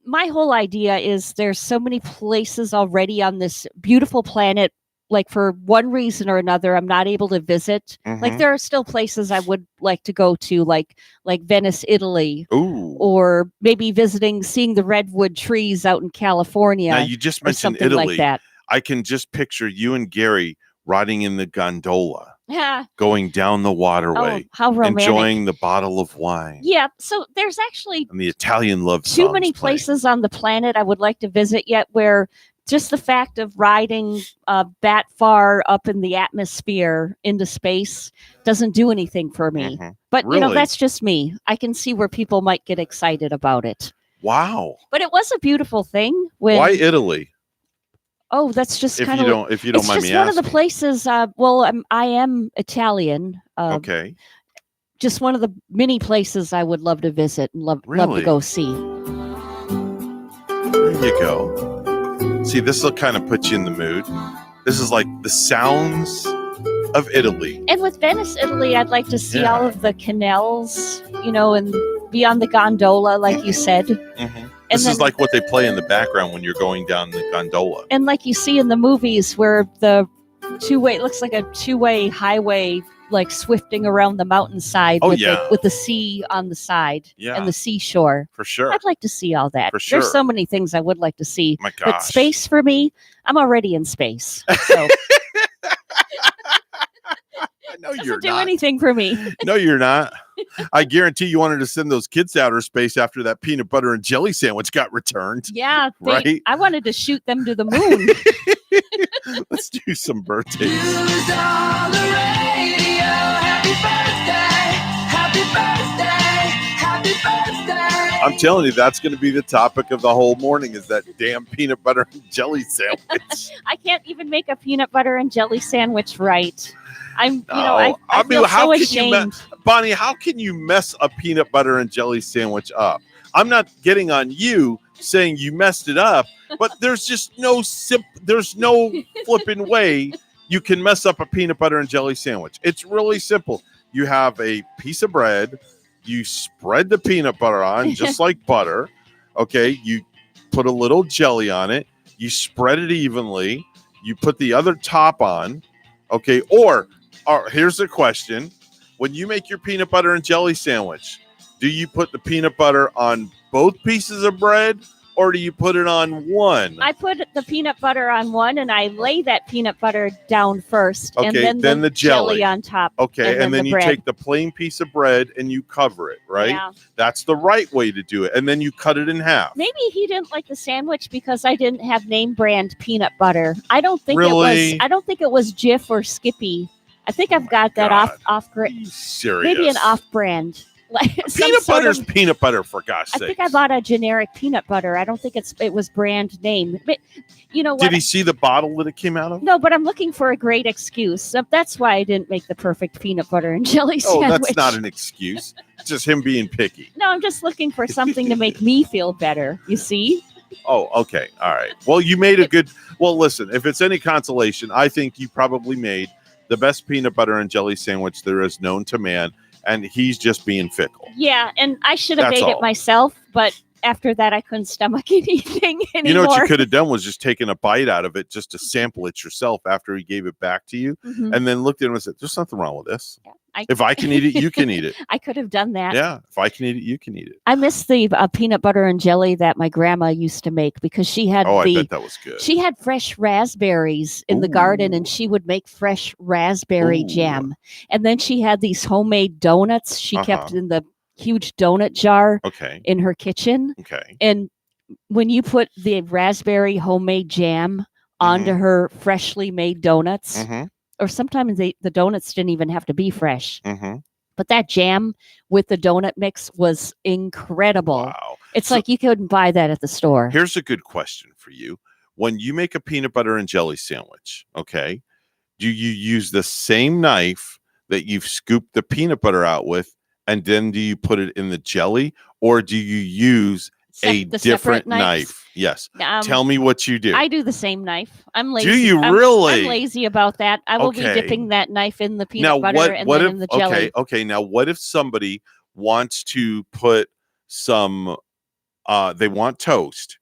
My whole idea is there's so many places already on this beautiful planet, like for one reason or another, I'm not able to visit. Like Mhm. there are still places I would like to go to, like Venice, Italy. Ooh. Or maybe seeing the redwood trees out in California. Now you just or mentioned something Italy. like that. I can just picture you and Gary riding in the gondola, Yeah. going down the waterway, how romantic. enjoying the bottle of wine Yeah. So there's actually and the Italian love too songs many playing. places on the planet I would like to visit yet, where just the fact of riding that far up in the atmosphere into space doesn't do anything for me. But Really? that's just me. I can see where people might get excited about it. Wow. But it was a beautiful thing when Why Italy? Oh, that's just If kind you of don't- if you don't it's mind just me one of the asking. places. I am Italian. Okay. Just one of the many places I would love to visit and love Really? to go see. There you go. See, this will kind of put you in the mood. This is like the sounds of Italy. And with Venice, Italy, I'd like to see Yeah. all of the canals, and be on the gondola, like you said. This then- is like what they play in the background when you're going down the gondola. And like you see in the movies where the it looks like a two-way highway, like swifting around the mountainside Oh, with, yeah. with the sea on the side Yeah. and the seashore. For sure. I'd like to see all that. For There's sure. so many things I would like to see. My But gosh. space for me, I'm already in space. So No, doesn't you're do not. anything for me. No, you're not. I guarantee you wanted to send those kids to outer space after that peanut butter and jelly sandwich got returned. Yeah, Right? I wanted to shoot them to the moon. Let's do some birthdays. I'm telling you, that's going to be the topic of the whole morning is that damn peanut butter and jelly sandwich. I can't even make a peanut butter and jelly sandwich right. I No, feel so how can you ashamed. Bonnie, how can you mess a peanut butter and jelly sandwich up? I'm not getting on you saying you messed it up, but there's just there's no flipping way you can mess up a peanut butter and jelly sandwich. It's really simple. You have a piece of bread, you spread the peanut butter on just like butter. Okay, you put a little jelly on it, you spread it evenly, you put the other top on. Okay, or here's the question. When you make your peanut butter and jelly sandwich, do you put the peanut butter on both pieces of bread or do you put it on one? I put the peanut butter on one and I lay that peanut butter down first. Okay, and then the jelly on top. Okay, and then the you bread. take the plain piece of bread and you cover it, right? Yeah. That's the right way to do it. And then you cut it in half. Maybe he didn't like the sandwich because I didn't have name brand peanut butter. I don't think Really? I don't think it was Jif or Skippy. I think I've got that off grid. Serious. Maybe an off brand. Like Peanut butter's peanut butter, for gosh I sake. think I bought a generic peanut butter. I don't think it was brand name. But you know what? Did he see the bottle that it came out of? No, but I'm looking for a great excuse. So that's why I didn't make the perfect peanut butter and jelly Oh, sandwich. that's not an excuse. It's just him being picky. No, I'm just looking for something to make me feel better. You see? Oh, okay. All right. Well, you made a good. Well, listen, if it's any consolation, I think you probably made the best peanut butter and jelly sandwich there is known to man, and he's just being fickle. Yeah, and I should have That's made all. it myself, but after that, I couldn't stomach anything anymore. You know what you could have done was just taken a bite out of it just to sample it yourself after he gave it back to you, Mhm. and then looked at him and said, "There's nothing wrong with this. I- If I can eat it, you can eat it." I could have done that. Yeah, if I can eat it, you can eat it. I miss the peanut butter and jelly that my grandma used to make because she had Oh, I bet that was good. She had fresh raspberries in the garden and she would make fresh raspberry jam. And then she had these homemade donuts she kept Uh-huh. in the huge donut jar Okay. in her kitchen. Okay. And when you put the raspberry homemade jam onto her freshly made donuts, Mhm. or sometimes the donuts didn't even have to be fresh. Mm-hmm. But that jam with the donut mix was incredible. Wow. It's like you couldn't buy that at the store. Here's a good question for you. When you make a peanut butter and jelly sandwich, okay, do you use the same knife that you've scooped the peanut butter out with, and then do you put it in the jelly, or do you use a The separate different knives? knife? Yes. Um, Tell me what you do. I do the same knife. I'm lazy. Do you I'm really? lazy about that. I will Okay. be dipping that knife in the peanut Now, butter and what then if in the jelly. okay, now what if somebody wants to put some they want toast,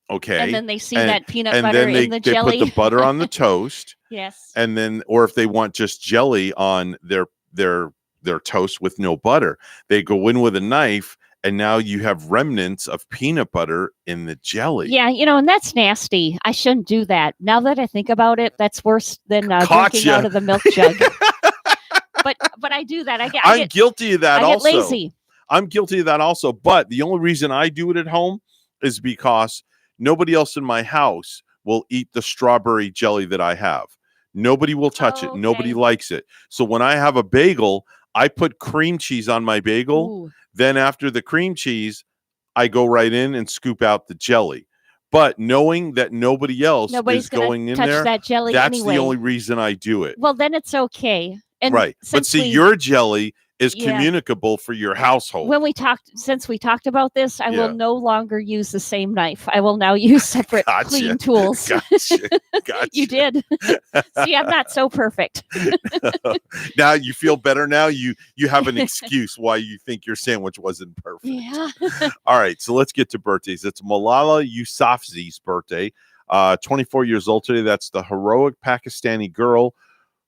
okay, And then they see that peanut and butter then they, in the they jelly. put the butter on the toast, Yes. and then, or if they want just jelly on their toast with no butter, they go in with a knife, and now you have remnants of peanut butter in the jelly. Yeah, and that's nasty. I shouldn't do that. Now that I think about it, that's worse than drinking Gotcha. out of the milk jug. but I do that. I'm get guilty of that I get also. lazy. I'm guilty of that also. But the only reason I do it at home is because nobody else in my house will eat the strawberry jelly that I have. Nobody will touch it. Nobody likes it. So when I have a bagel, I put cream cheese on my bagel. Then after the cream cheese, I go right in and scoop out the jelly. But knowing that nobody else Nobody's is gonna going in touch there, that jelly that's anyway. the only reason I do it. Well, then it's okay. And Right. But since see, we- your jelly is Yeah. communicable for your household. since we talked about this, I Yeah. will no longer use the same knife. I will now use separate Gotcha. clean tools. Gotcha. You did. See, I'm not so perfect. Now you feel better now. You have an excuse why you think your sandwich wasn't perfect. Yeah. All right, so let's get to birthdays. It's Malala Yousafzai's birthday. 24 years old today. That's the heroic Pakistani girl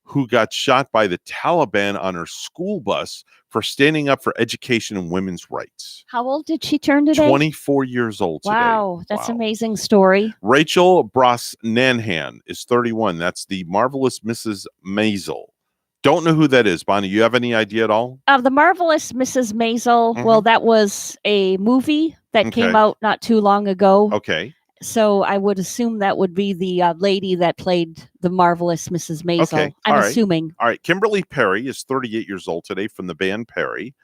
who got shot by the Taliban on her school bus for standing up for education and women's rights. How old did she turn today? 24 years old today. Wow, that's an amazing story. Rachel Brosnahan is 31. That's the marvelous Mrs. Maisel. Don't know who that is, Bonnie. You have any idea at all? The Marvelous Mrs. Maisel. Well, that was a movie that came Okay. out not too long ago. Okay. So I would assume that would be the lady that played the Marvelous Mrs. Maisel. Okay. I'm All right. assuming. All right. Kimberly Perry is 38 years old today from the band Perry.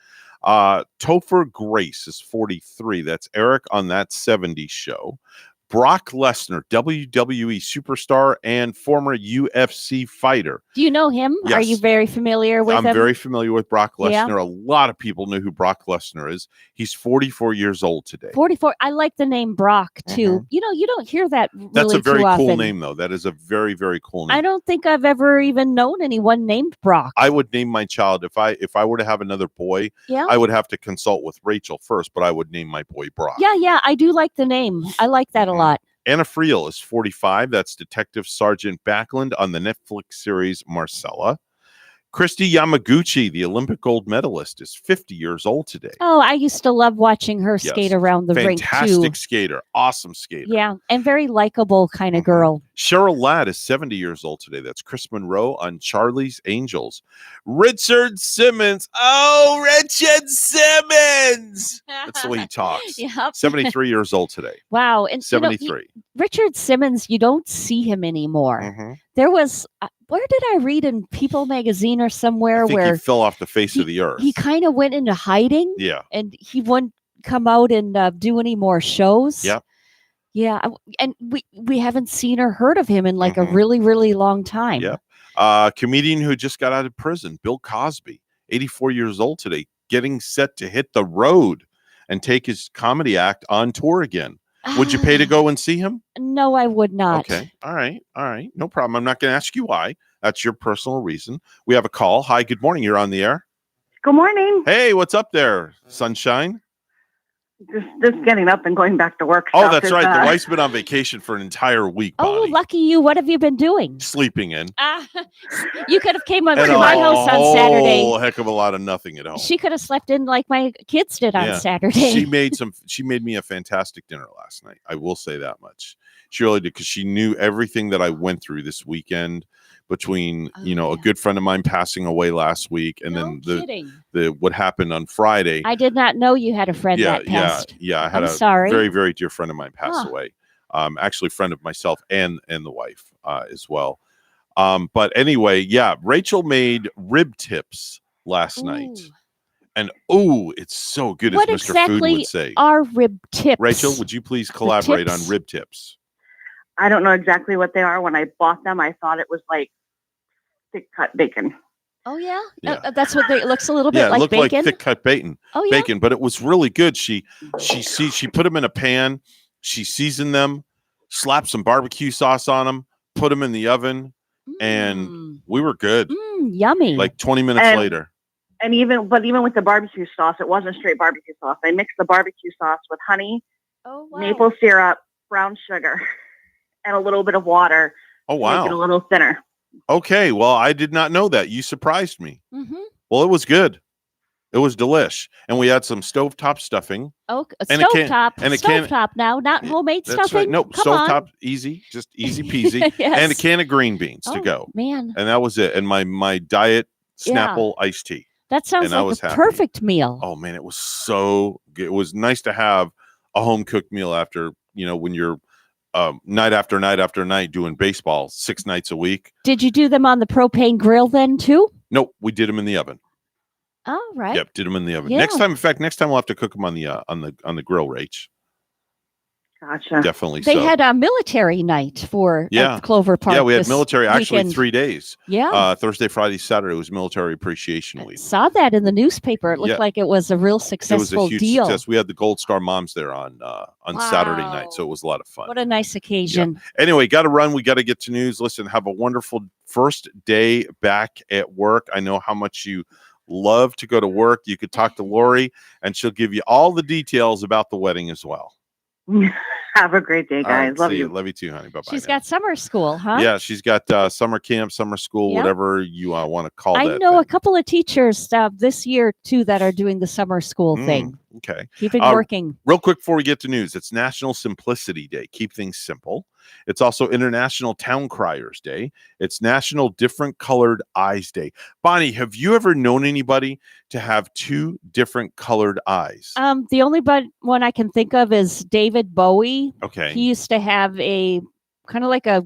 Topher Grace is 43. That's Eric on That 70s Show. Brock Lesnar, WWE superstar and former UFC fighter. Do you know him? Yes. Are you very familiar with I'm him? very familiar with Brock Yeah. Lesnar. A lot of people know who Brock Lesnar is. He's 44 years old today. 44. I like the name Brock too. You know, you don't hear that really That's a very too cool often. name, though. That is a very, very cool name. I don't think I've ever even known anyone named Brock. I would name my child if I were to have another boy. Yeah. I would have to consult with Rachel first, but I would name my boy Brock. Yeah, I do like the name. I like that a lot. Anna Friel is 45. That's Detective Sergeant Backlund on the Netflix series Marcella. Christy Yamaguchi, the Olympic gold medalist, is 50 years old today. Oh, I used to love watching her Yes. skate around the rink too. Fantastic skater. Awesome skater. Yeah, and very likable kind of girl. Cheryl Ladd is 70 years old today. That's Chris Monroe on Charlie's Angels. Richard Simmons. Oh, Richard Simmons. That's the way he talks. Yep. 73 years old today. Wow, and 73. Richard Simmons, you don't see him anymore. Mm-hmm. There was where did I read in People magazine or somewhere I think where he fell off the face of the earth. he kind of went into hiding? Yeah. And he wouldn't come out and do any more shows. Yep. Yeah, and we haven't seen or heard of him in like a really, really long time. Yep. Comedian who just got out of prison, Bill Cosby, 84 years old today, getting set to hit the road and take his comedy act on tour again. Would you pay to go and see him? No, I would not. Okay. All right. No problem. I'm not going to ask you why. That's your personal reason. We have a call. Hi, good morning. You're on the air. Good morning. Hey, what's up there, sunshine? Just getting up and going back to work. Oh, stuff that's is, right. The wife's been on vacation for an entire week. Oh, lucky you. What have you been doing? Sleeping in. You could have came over And to my house on Saturday. Oh, heck of a lot of nothing at home. She could have slept in like my kids did on Yeah. Saturday. She made me a fantastic dinner last night. I will say that much. She really did, because she knew everything that I went through this weekend between, a good friend of mine passing away last week and then the what happened on Friday. I did not know you had a friend that passed. Yeah. I had I'm a sorry. very, very dear friend of mine pass Huh. away. Actually, a friend of myself and the wife as well. But anyway, yeah, Rachel made rib tips last night. And it's so good, What as Mr. Food exactly would say. are rib tips? Rachel, would you please collaborate on tips? rib tips? I don't know exactly what they are. When I bought them, I thought it was like thick cut bacon. Oh yeah, that's what it looks a little bit Yeah, it like looked bacon. like thick cut bacon. Oh, yeah? Bacon, but it was really good. She put them in a pan, she seasoned them, slapped some barbecue sauce on them, put them in the oven, and we were good. Yummy. Like 20 minutes And- later. And even with the barbecue sauce, it wasn't straight barbecue sauce. I mixed the barbecue sauce with honey, maple syrup, brown sugar, and a little bit of water. Oh, to wow. Make it a little thinner. Okay, well, I did not know that. You surprised me. Mm-hmm. Well, it was good. It was delish. And we had some stovetop stuffing. Oh, And a can- stovetop. and a can- Stovetop now, not homemade That's stuffing. right. No, Come on. stovetop, easy, just easy peasy. Yes. And a can of green beans to Oh, go. man. And that was it. And my diet Yeah. Snapple iced tea. That sounds And I like was a happy. perfect meal. Oh man, it was so good. It was nice to have a home cooked meal after, when you're night after night after night doing baseball 6 nights a week. Did you do them on the propane grill then too? Nope, we did them in the oven. All right. Yep, did them in the oven. Yeah. Next time we'll have to cook them on the grill, Rach. Gotcha. Definitely. They so. had a military night for at Clover Park. Yeah, we had this military actually weekend. 3 days. Yeah. Thursday, Friday, Saturday was Military Appreciation Week. Saw that in the newspaper. It looked Yeah. like it was a real It was a successful huge deal. success. We had the Gold Star moms there on Saturday night, so it was a lot of fun. What a nice occasion. Anyway, got to run. We got to get to news. Listen, have a wonderful first day back at work. I know how much you love to go to work. You could talk to Lori, and she'll give you all the details about the wedding as well. Have a great day, All guys. right, Love see you. Love you too, honey. Bye bye. She's got summer school, huh? Yeah, she's got summer camp, summer school, Yeah. whatever you want to call I that. know a couple of teachers this year too that are doing the summer school thing. Okay. Keeping working. Real quick before we get to news, it's National Simplicity Day. Keep things simple. It's also International Town Criers Day. It's National Different Colored Eyes Day. Bonnie, have you ever known anybody to have 2 different colored eyes? The only one I can think of is David Bowie. Okay. He used to have a kind of like a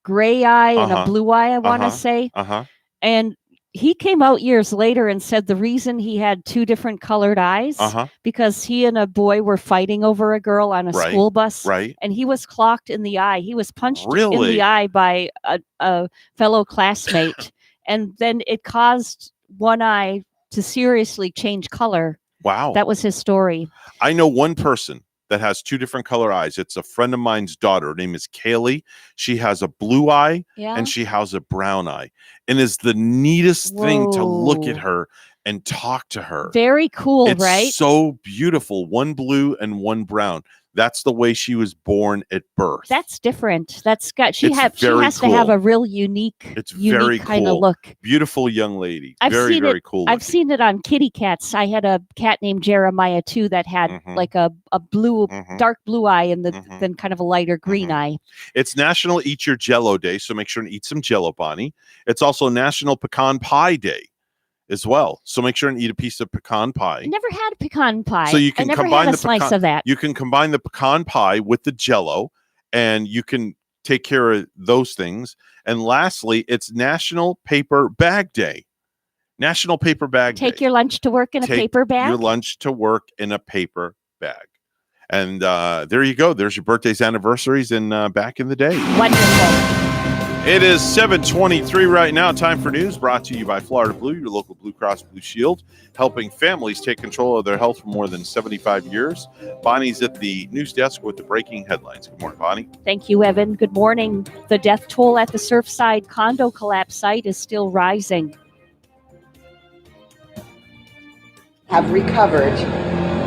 gray eye and a Uh-huh. blue eye, I want to Uh-huh. say. Uh-huh. And he came out years later and said the reason he had two different colored eyes because he and a boy were fighting over a girl on a school bus, and he was clocked in the eye. He was punched in the eye by a fellow classmate, and then it caused one eye to seriously change color. Wow. That was his story. I know one person that has two different color eyes. It's a friend of mine's daughter. Her name is Kaylee. She has a blue eye and she has a brown eye. And is the neatest thing to look at her and talk to her. Very cool, it's right? So beautiful. One blue and one brown. That's the way she was born at birth. That's different. That's got she has cool. to have a real unique, very kind cool. of look. Beautiful young lady. I've very, seen very it, cool. I've seen it on kitty cats. I had a cat named Jeremiah too that had like a blue, dark blue eye and then kind of a lighter green eye. It's National Eat Your Jell-O Day, so make sure and eat some Jell-O, Bonnie. It's also National Pecan Pie Day as well, so make sure and eat a piece of pecan pie. I never had pecan pie. So you can I never combine had a the slice pecan, of that. You can combine the pecan pie with the Jell-O, and you can take care of those things. And lastly, it's National Paper Bag Day. National Paper Bag Day. Take your lunch to work in a paper bag. Your lunch to work in a paper bag. And there you go. There's your birthdays, anniversaries, and back in the day. Wonderful. It is 7:23 right now. Time for news brought to you by Florida Blue, your local Blue Cross Blue Shield, helping families take control of their health for more than 75 years. Bonnie's at the news desk with the breaking headlines. Good morning, Bonnie. Thank you, Evan. Good morning. The death toll at the Surfside condo collapse site is still rising. Have recovered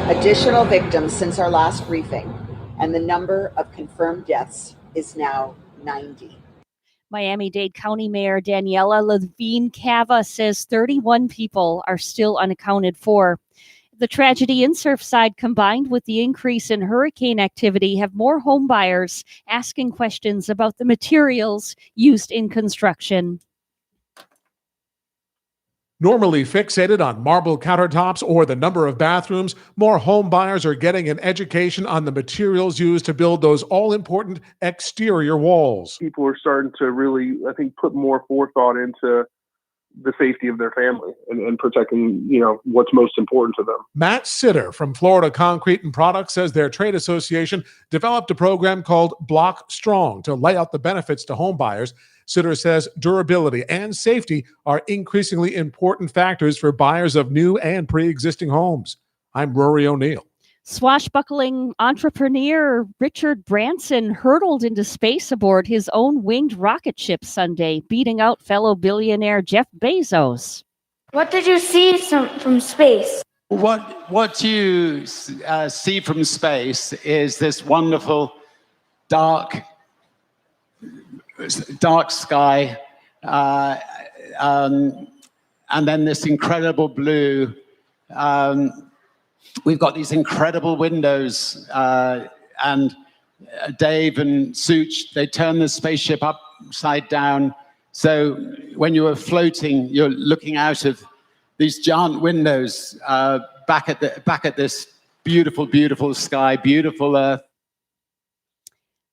additional victims since our last briefing, and the number of confirmed deaths is now 90. Miami-Dade County Mayor Daniela Levine Cava says 31 people are still unaccounted for. The tragedy in Surfside, combined with the increase in hurricane activity, have more home buyers asking questions about the materials used in construction. Normally fixated on marble countertops or the number of bathrooms, more home buyers are getting an education on the materials used to build those all-important exterior walls. People are starting to really, I think, put more forethought into the safety of their family and protecting, what's most important to them. Matt Sitter from Florida Concrete and Products says their trade association developed a program called Block Strong to lay out the benefits to home buyers. Sitter says durability and safety are increasingly important factors for buyers of new and pre-existing homes. I'm Rory O'Neill. Swashbuckling entrepreneur Richard Branson hurtled into space aboard his own winged rocket ship Sunday, beating out fellow billionaire Jeff Bezos. What did you see from space? What you see from space is this wonderful dark sky, and then this incredible blue. We've got these incredible windows, and Dave and Such, they turn the spaceship upside down. So when you are floating, you're looking out of these giant windows back at this beautiful, beautiful sky, beautiful Earth.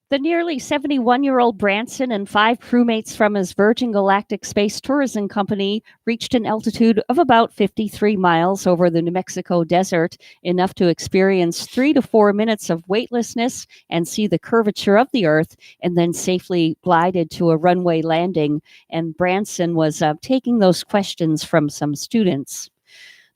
The nearly 71-year-old Branson and 5 crewmates from his Virgin Galactic Space Tourism Company reached an altitude of about 53 miles over the New Mexico desert, enough to experience 3 to 4 minutes of weightlessness and see the curvature of the Earth, and then safely glided to a runway landing. And Branson was taking those questions from some students.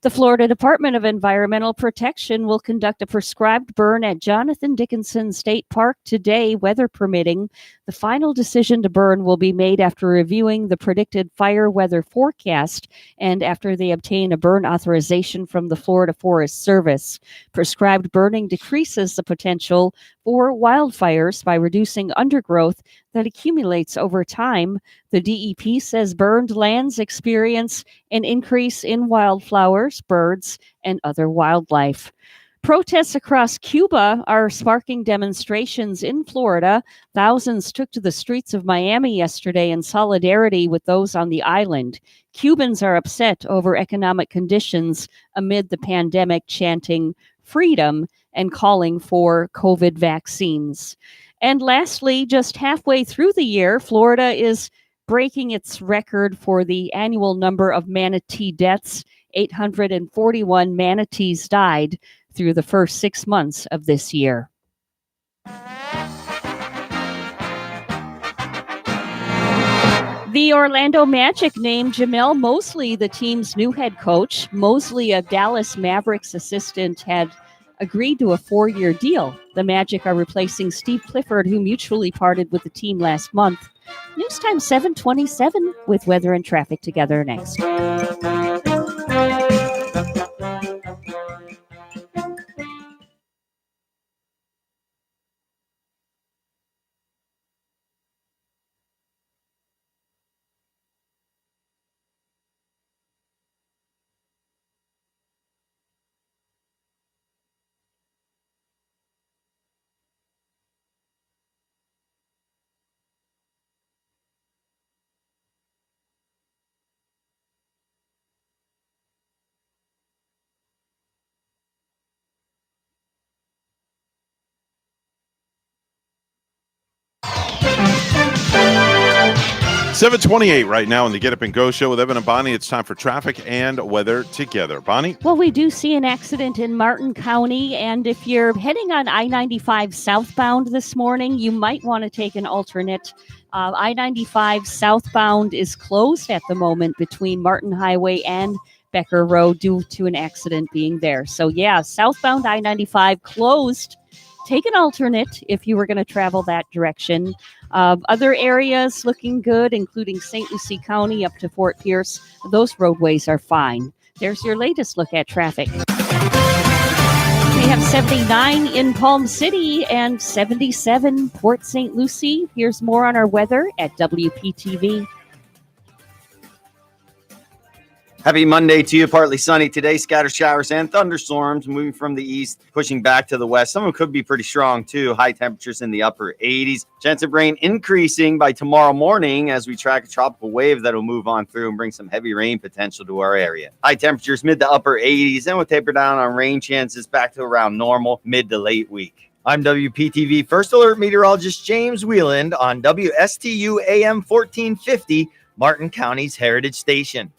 The Florida Department of Environmental Protection will conduct a prescribed burn at Jonathan Dickinson State Park today, weather permitting. The final decision to burn will be made after reviewing the predicted fire weather forecast and after they obtain a burn authorization from the Florida Forest Service. Prescribed burning decreases the potential for wildfires by reducing undergrowth that accumulates over time. The DEP says burned lands experience an increase in wildflowers, birds, and other wildlife. Protests across Cuba are sparking demonstrations in Florida. Thousands took to the streets of Miami yesterday in solidarity with those on the island. Cubans are upset over economic conditions amid the pandemic, chanting freedom and calling for COVID vaccines. And lastly, just halfway through the year, Florida is breaking its record for the annual number of manatee deaths. 841 manatees died through the first 6 months of this year. The Orlando Magic named Jamel Mosley the team's new head coach. Mosley, a Dallas Mavericks assistant, had agreed to a 4-year deal. The Magic are replacing Steve Clifford, who mutually parted with the team last month. News time 7:27 with weather and traffic together next. 7:28 right now in the Get Up and Go show with Evan and Bonnie. It's time for traffic and weather together. Bonnie? Well, we do see an accident in Martin County, and if you're heading on I-95 southbound this morning, you might want to take an alternate. I-95 southbound is closed at the moment between Martin Highway and Becker Road due to an accident being there. So yeah, southbound I-95 closed. Take an alternate if you were going to travel that direction. Other areas looking good, including St. Lucie County up to Fort Pierce. Those roadways are fine. There's your latest look at traffic. We have 79 in Palm City and 77 Port St. Lucie. Here's more on our weather at WPTV. Happy Monday to you. Partly sunny today. Scattered showers and thunderstorms moving from the east, pushing back to the west. Some of them could be pretty strong too. High temperatures in the upper 80s. Chance of rain increasing by tomorrow morning as we track a tropical wave that will move on through and bring some heavy rain potential to our area. High temperatures mid to upper 80s, and we'll taper down on rain chances back to around normal mid to late week. I'm WPTV First Alert Meteorologist James Wheeland on WSTU AM 1450, Martin County's Heritage Station.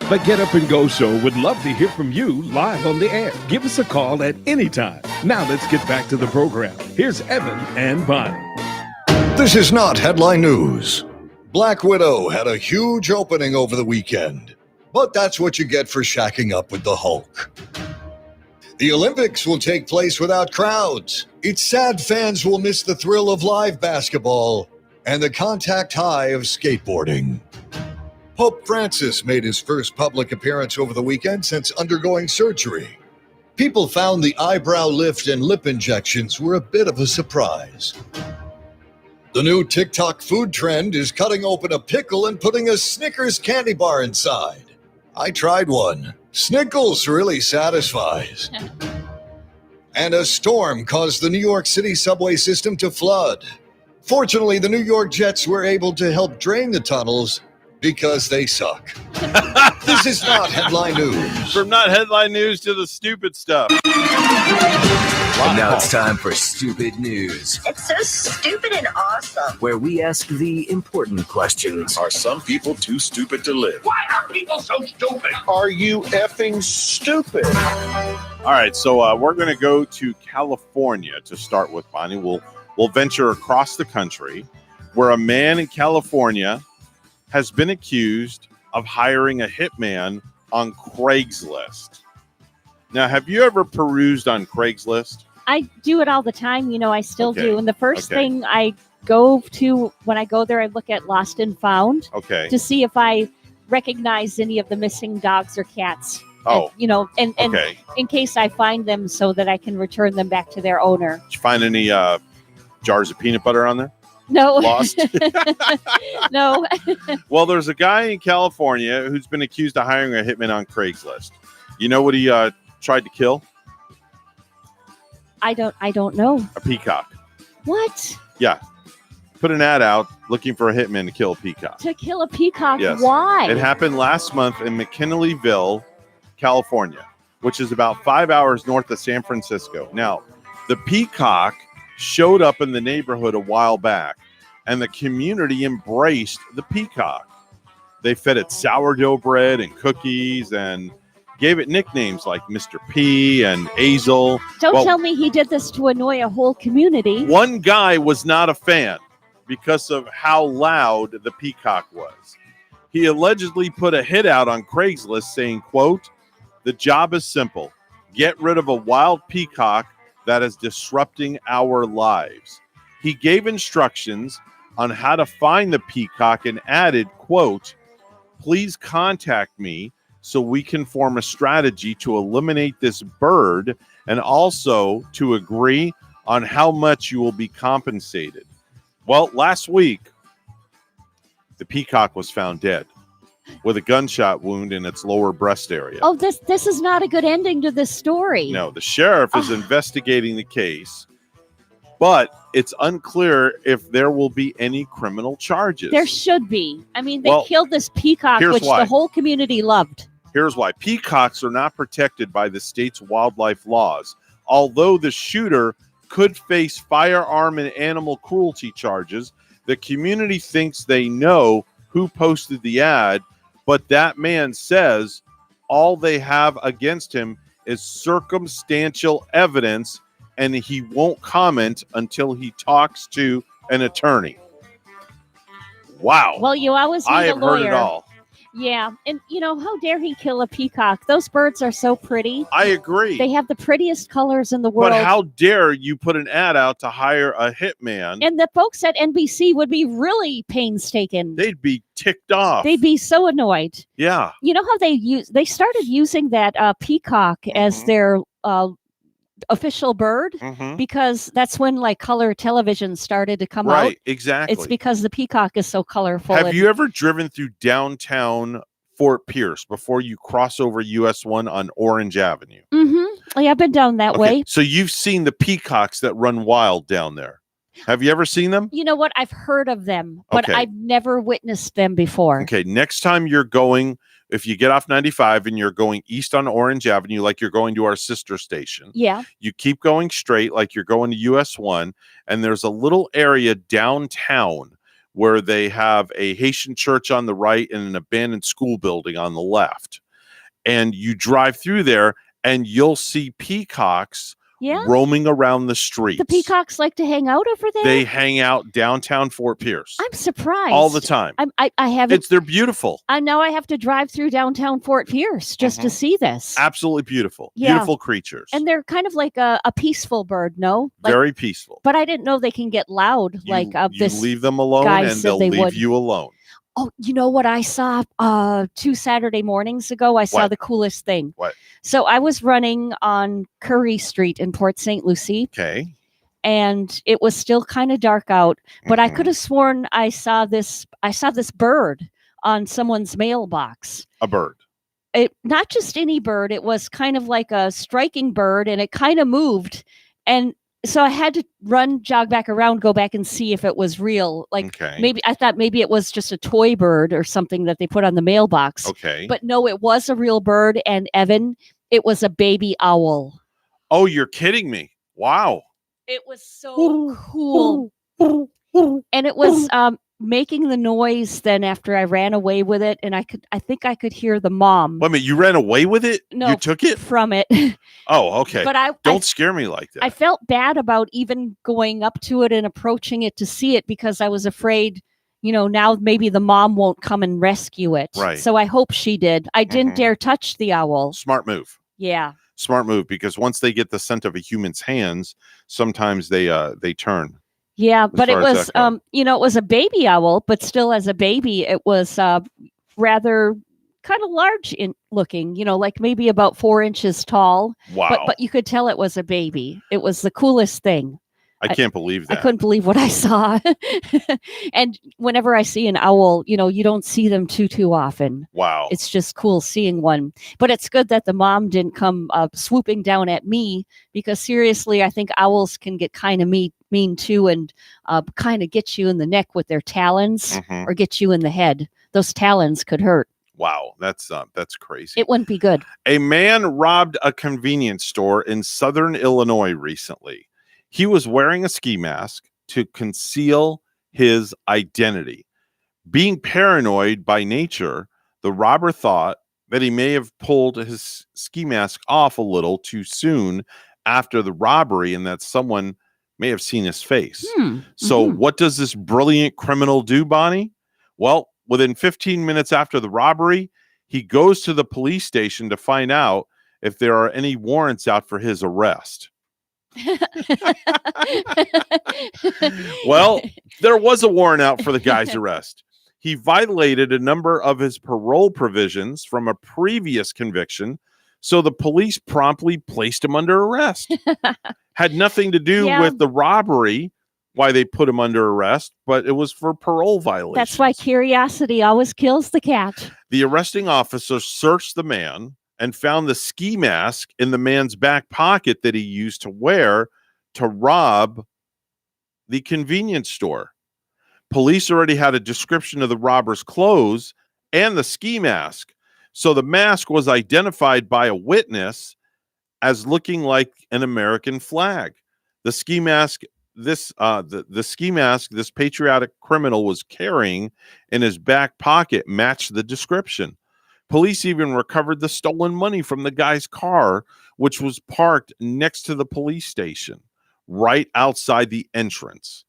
The Get Up and Go Show would love to hear from you live on the air. Give us a call at any time. Now let's get back to the program. Here's Evan and Bonnie. This is not headline news. Black Widow had a huge opening over the weekend, but that's what you get for shacking up with the Hulk. The Olympics will take place without crowds. It's sad fans will miss the thrill of live basketball and the contact high of skateboarding. Pope Francis made his first public appearance over the weekend since undergoing surgery. People found the eyebrow lift and lip injections were a bit of a surprise. The new TikTok food trend is cutting open a pickle and putting a Snickers candy bar inside. I tried one. Snickles really satisfies. And a storm caused the New York City subway system to flood. Fortunately, the New York Jets were able to help drain the tunnels because they suck. This is not headline news. From not headline news to the stupid stuff. And now it's time for Stupid News, It's so stupid and awesome. where we ask the important questions. Are some people too stupid to live? Why are people so stupid? Are you effing stupid? All right, so we're going to go to California to start with, Bonnie. We'll venture across the country where a man in California has been accused of hiring a hitman on Craigslist. Now, have you ever perused on Craigslist? I do it all the time. I still Okay. do. And the first Okay. thing I go to when I go there, I look at Lost and Found Okay. to see if I recognize any of the missing dogs or cats. Oh. And Okay. in case I find them so that I can return them back to their owner. Did you find any jars of peanut butter on there? No. Lost? No. Well, there's a guy in California who's been accused of hiring a hitman on Craigslist. You know what he tried to kill? I don't know. A peacock. What? Yeah. Put an ad out looking for a hitman to kill a peacock. To kill a peacock? Yes. Why? It happened last month in McKinleyville, California, which is about 5 hours north of San Francisco. Now, the peacock showed up in the neighborhood a while back, and the community embraced the peacock. They fed it sourdough bread and cookies and gave it nicknames like Mr. P and Azel. Don't tell me he did this to annoy a whole community. One guy was not a fan because of how loud the peacock was. He allegedly put a hit out on Craigslist saying, quote, "The job is simple. Get rid of a wild peacock that is disrupting our lives." He gave instructions on how to find the peacock and added, quote, "Please contact me so we can form a strategy to eliminate this bird and also to agree on how much you will be compensated." Well, last week, the peacock was found dead with a gunshot wound in its lower breast area. Oh, this is not a good ending to this story. No, the sheriff is investigating the case, but it's unclear if there will be any criminal charges. There should be. I mean, they Well, killed this peacock, here's which why. the whole community loved. Here's why. Peacocks are not protected by the state's wildlife laws. Although the shooter could face firearm and animal cruelty charges, the community thinks they know who posted the ad, but that man says all they have against him is circumstantial evidence, and he won't comment until he talks to an attorney. Wow. Well, you always need I a have lawyer. heard it all. Yeah, and how dare he kill a peacock? Those birds are so pretty. I agree. They have the prettiest colors in the world. But how dare you put an ad out to hire a hitman? And the folks at NBC would be really painstaken. They'd be ticked off. They'd be so annoyed. Yeah. You know how they started using that peacock as their official bird because that's when like color television started to come out. Right, exactly. It's because the peacock is so colorful. Have and- you ever driven through downtown Fort Pierce before you cross over US 1 on Orange Avenue? Mm-hmm. Yeah, I've been down that way. So you've seen the peacocks that run wild down there. Have you ever seen them? You know what? I've heard of them, but Okay. I've never witnessed them before. Okay, next time you're going, if you get off 95 and you're going east on Orange Avenue, like you're going to our sister station, Yeah. you keep going straight like you're going to US 1, and there's a little area downtown where they have a Haitian church on the right and an abandoned school building on the left. And you drive through there and you'll see peacocks roaming around the streets. The peacocks like to hang out over there? They hang out downtown Fort Pierce. I'm surprised. All the time. I haven't. They're beautiful. Now I have to drive through downtown Fort Pierce just to see this. Absolutely beautiful. Yeah. Beautiful creatures. And they're kind of like a peaceful bird, no? Like, very peaceful. But I didn't know they can get loud. You This leave them alone guy and said they'll they leave would. you alone. Oh, you know what I saw 2 Saturday mornings ago? I saw What? the coolest thing. What? So I was running on Curry Street in Port St. Lucie. Okay. And it was still kind of dark out, but I could have sworn I saw this bird on someone's mailbox. A bird. It not just any bird, it was kind of like a striking bird, and it kind of moved. And so I had to jog back around, go back and see if it was real. Maybe I thought maybe it was just a toy bird or something that they put on the mailbox. Okay. But no, it was a real bird. And Evan, it was a baby owl. Oh, you're kidding me. Wow. It was so cool. And it was making the noise then after I ran away with it. And I think I could hear the mom. Wait a minute, you ran away with it? No, you took it? From it. Oh, okay. But Don't scare me like that. I felt bad about even going up to it and approaching it to see it because I was afraid, now maybe the mom won't come and rescue it. Right. So I hope she did. I didn't dare touch the owl. Smart move. Yeah. Smart move, because once they get the scent of a human's hands, sometimes they turn. Yeah, but it far as was, that goes. it was a baby owl, but still as a baby, it was rather kind of large in looking, like maybe about 4 inches tall. Wow. But you could tell it was a baby. It was the coolest thing. I can't believe that. I couldn't believe what I saw. And whenever I see an owl, you don't see them too often. Wow. It's just cool seeing one. But it's good that the mom didn't come swooping down at me, because seriously, I think owls can get kind of mean too, and kind of get you in the neck with their talons or get you in the head. Those talons could hurt. Wow, that's crazy. It wouldn't be good. A man robbed a convenience store in southern Illinois recently. He was wearing a ski mask to conceal his identity. Being paranoid by nature, the robber thought that he may have pulled his ski mask off a little too soon after the robbery and that someone may have seen his face. So what does this brilliant criminal do, Bonnie? Well, within 15 minutes after the robbery, he goes to the police station to find out if there are any warrants out for his arrest. Well, there was a warrant out for the guy's arrest. He violated a number of his parole provisions from a previous conviction, so the police promptly placed him under arrest. Had nothing to do with the robbery, why they put him under arrest, but it was for parole violation. That's why curiosity always kills the cat. The arresting officer searched the man and found the ski mask in the man's back pocket that he used to wear to rob the convenience store. Police already had a description of the robber's clothes and the ski mask. So the mask was identified by a witness as looking like an American flag. The ski mask, the ski mask this patriotic criminal was carrying in his back pocket matched the description. Police even recovered the stolen money from the guy's car, which was parked next to the police station, right outside the entrance.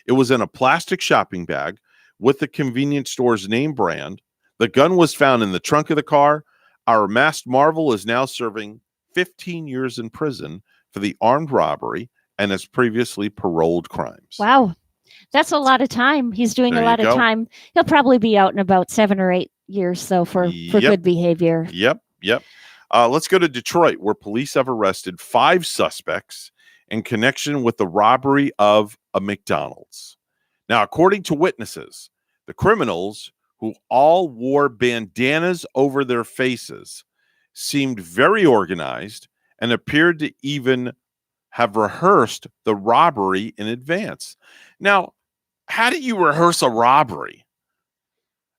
It was in a plastic shopping bag with the convenience store's name brand. The gun was found in the trunk of the car. Our masked marvel is now serving 15 years in prison for the armed robbery and has previously paroled crimes. Wow. That's a lot of time. He's doing There a you lot of go. time. He'll probably be out in about 7 or 8 years, though, for good behavior. Yep. Let's go to Detroit, where police have arrested 5 suspects in connection with the robbery of a McDonald's. Now, according to witnesses, the criminals, who all wore bandanas over their faces, seemed very organized and appeared to even have rehearsed the robbery in advance. Now, how do you rehearse a robbery?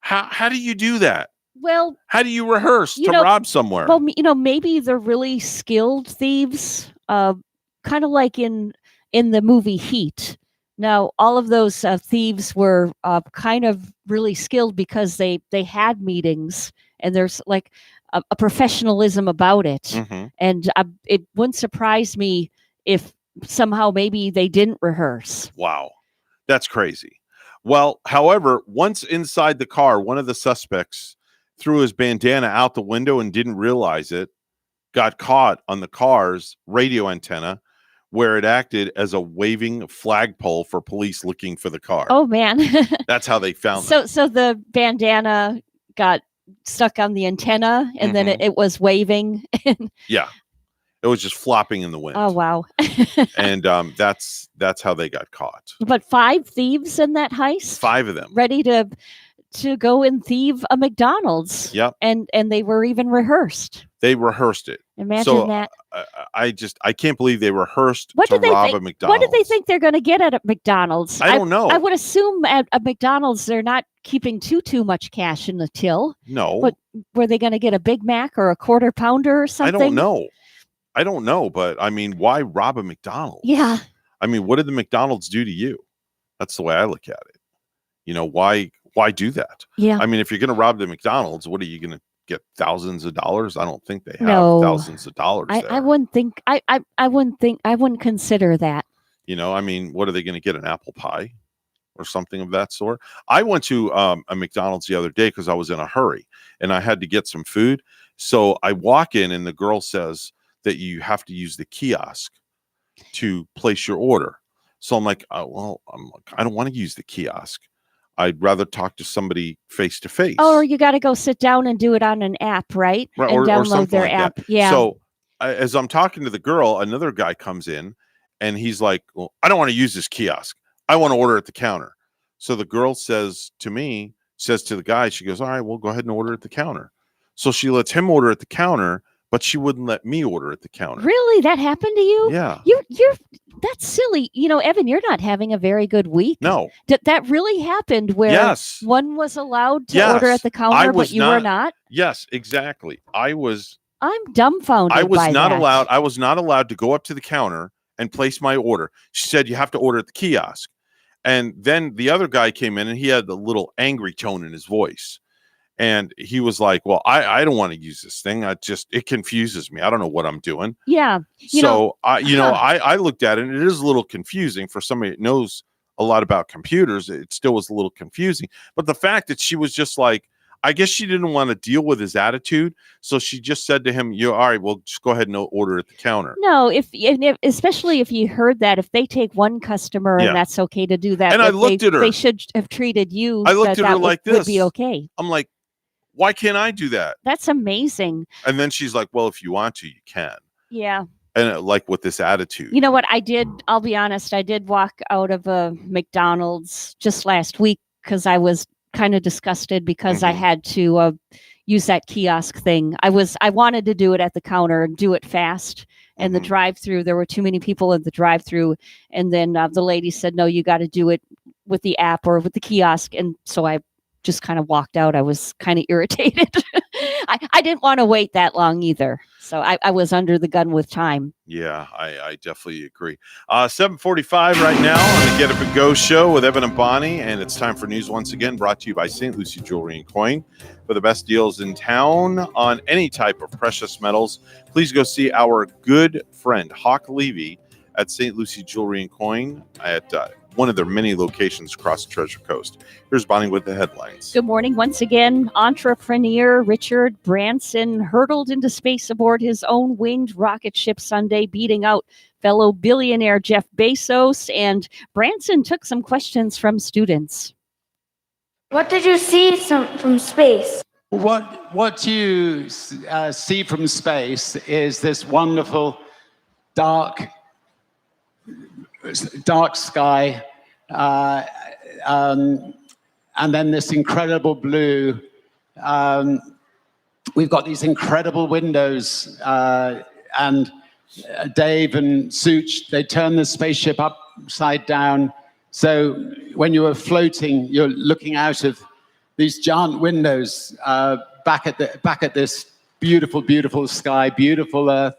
How do you do that? Well, how do you rehearse to rob somewhere? Well, maybe they're really skilled thieves, kind of like in the movie Heat. Now, all of those thieves were kind of really skilled because they had meetings, and there's like a professionalism about it. Mm-hmm. And it wouldn't surprise me if somehow maybe they didn't rehearse. Wow. That's crazy. Well, however, once inside the car, one of the suspects threw his bandana out the window and didn't realize it, got caught on the car's radio antenna, where it acted as a waving flagpole for police looking for the car. Oh, man. That's how they found them. So the bandana got stuck on the antenna, and then it was waving. Yeah. It was just flopping in the wind. Oh, wow. And that's how they got caught. But 5 thieves in that heist? 5 of them. Ready to go and thieve a McDonald's. Yep. And they were even rehearsed. They rehearsed it. Imagine that. I can't believe they rehearsed What to do they rob think, a McDonald's. What do they think they're going to get at a McDonald's? I don't know. I would assume at a McDonald's they're not keeping too much cash in the till. No. But were they going to get a Big Mac or a quarter pounder or something? I don't know, but I mean, why rob a McDonald's? Yeah. I mean, what did the McDonald's do to you? That's the way I look at it. You know, why do that? Yeah. I mean, if you're going to rob the McDonald's, what are you going to get? Thousands of dollars? I don't think they have thousands of dollars there. I wouldn't think. I wouldn't consider that. You know, I mean, what are they going to get? An apple pie or something of that sort? I went to a McDonald's the other day because I was in a hurry and I had to get some food. So I walk in and the girl says that you have to use the kiosk to place your order. So I'm like, I don't want to use the kiosk. I'd rather talk to somebody face to face. Oh, or you got to go sit down and do it on an app, right? Right, and or download something their like app. that. Yeah. So as I'm talking to the girl, another guy comes in and he's like, well, I don't want to use this kiosk. I want to order at the counter. So the girl says to the guy, she goes, all right, well, go ahead and order at the counter. So she lets him order at the counter, but she wouldn't let me order at the counter. Really? That happened to you? Yeah. You're that's silly. You know, Evan, you're not having a very good week. No. That really happened where one was allowed to order at the counter, but you were not? Yes, exactly. I'm dumbfounded. I was by not that. allowed. I was not allowed to go up to the counter and place my order. She said, you have to order at the kiosk. And then the other guy came in and he had a little angry tone in his voice. And he was like, well, I don't want to use this thing. It confuses me. I don't know what I'm doing. Yeah. I looked at it and it is a little confusing for somebody that knows a lot about computers. It still was a little confusing. But the fact that she was just like, I guess she didn't want to deal with his attitude. So she just said to him, all right, well, just go ahead and order at the counter. No, especially if you heard that, if they take one customer and that's okay to do that. And I looked at her. They should have treated you. I looked at her like this. Would be okay. I'm like, why can't I do that? That's amazing. And then she's like, well, if you want to, you can. Yeah. And like with this attitude. You know what I did? I'll be honest. I did walk out of a McDonald's just last week because I was kind of disgusted because I had to use that kiosk thing. I wanted to do it at the counter and do it fast. And the drive-through, there were too many people in the drive-through. And then the lady said, no, you got to do it with the app or with the kiosk. And so I just kind of walked out. I was kind of irritated. I didn't want to wait that long either. So I was under the gun with time. Yeah, I definitely agree. 7:45 right now on the Get Up and Go show with Evan and Bonnie. And it's time for news once again, brought to you by St. Lucie Jewelry and Coin. For the best deals in town on any type of precious metals, please go see our good friend, Hawk Levy, at St. Lucie Jewelry and Coin at one of their many locations across the Treasure Coast. Here's Bonnie with the headlines. Good morning. Once again, entrepreneur Richard Branson hurtled into space aboard his own winged rocket ship Sunday, beating out fellow billionaire Jeff Bezos. And Branson took some questions from students. What did you see from space? What you see from space is this wonderful dark sky, and then this incredible blue. We've got these incredible windows, and Dave and Such, they turn the spaceship upside down. So when you were floating, you're looking out of these giant windows back at this beautiful, beautiful sky, beautiful Earth.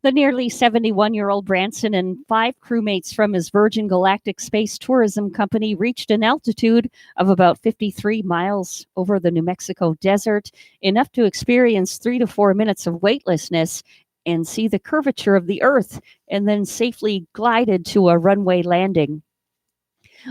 The nearly 71-year-old Branson and 5 crewmates from his Virgin Galactic Space Tourism Company reached an altitude of about 53 miles over the New Mexico desert, enough to experience 3 to 4 minutes of weightlessness and see the curvature of the Earth, and then safely glided to a runway landing.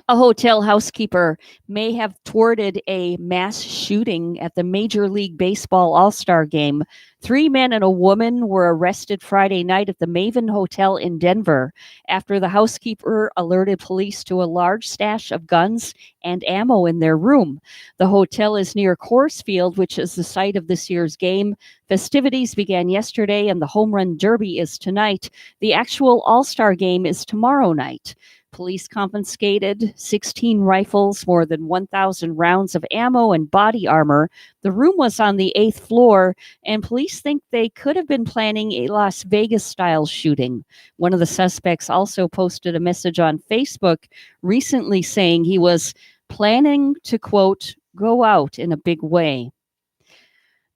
A hotel housekeeper may have thwarted a mass shooting at the Major League Baseball All-Star Game. 3 men and a woman were arrested Friday night at the Maven Hotel in Denver after the housekeeper alerted police to a large stash of guns and ammo in their room. The hotel is near Coors Field, which is the site of this year's game. Festivities began yesterday and the Home Run Derby is tonight. The actual All-Star Game is tomorrow night. Police confiscated 16 rifles, more than 1,000 rounds of ammo, and body armor. The room was on the 8th floor, and police think they could have been planning a Las Vegas-style shooting. One of the suspects also posted a message on Facebook recently saying he was planning to, quote, go out in a big way.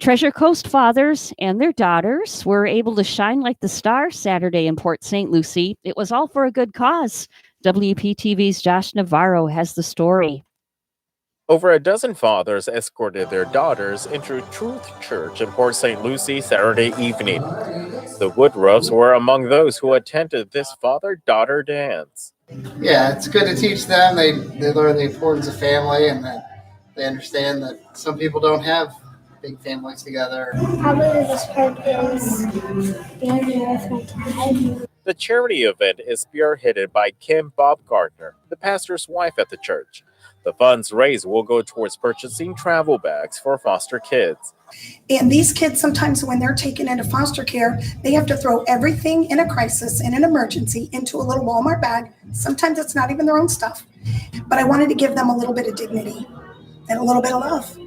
Treasure Coast fathers and their daughters were able to shine like the stars Saturday in Port St. Lucie. It was all for a good cause. WPTV's Josh Navarro has the story. Over a dozen fathers escorted their daughters into Truth Church in Port St. Lucie Saturday evening. The Woodruffs were among those who attended this father-daughter dance. Yeah, it's good to teach them. They learn the importance of family, and that they understand that some people don't have big families together. Probably the best part is being here with my dad. The charity event is spearheaded by Kim Bob Gardner, the pastor's wife at the church. The funds raised will go towards purchasing travel bags for foster kids. And these kids, sometimes when they're taken into foster care, they have to throw everything in a crisis, in an emergency, into a little Walmart bag. Sometimes it's not even their own stuff. But I wanted to give them a little bit of dignity and a little bit of love.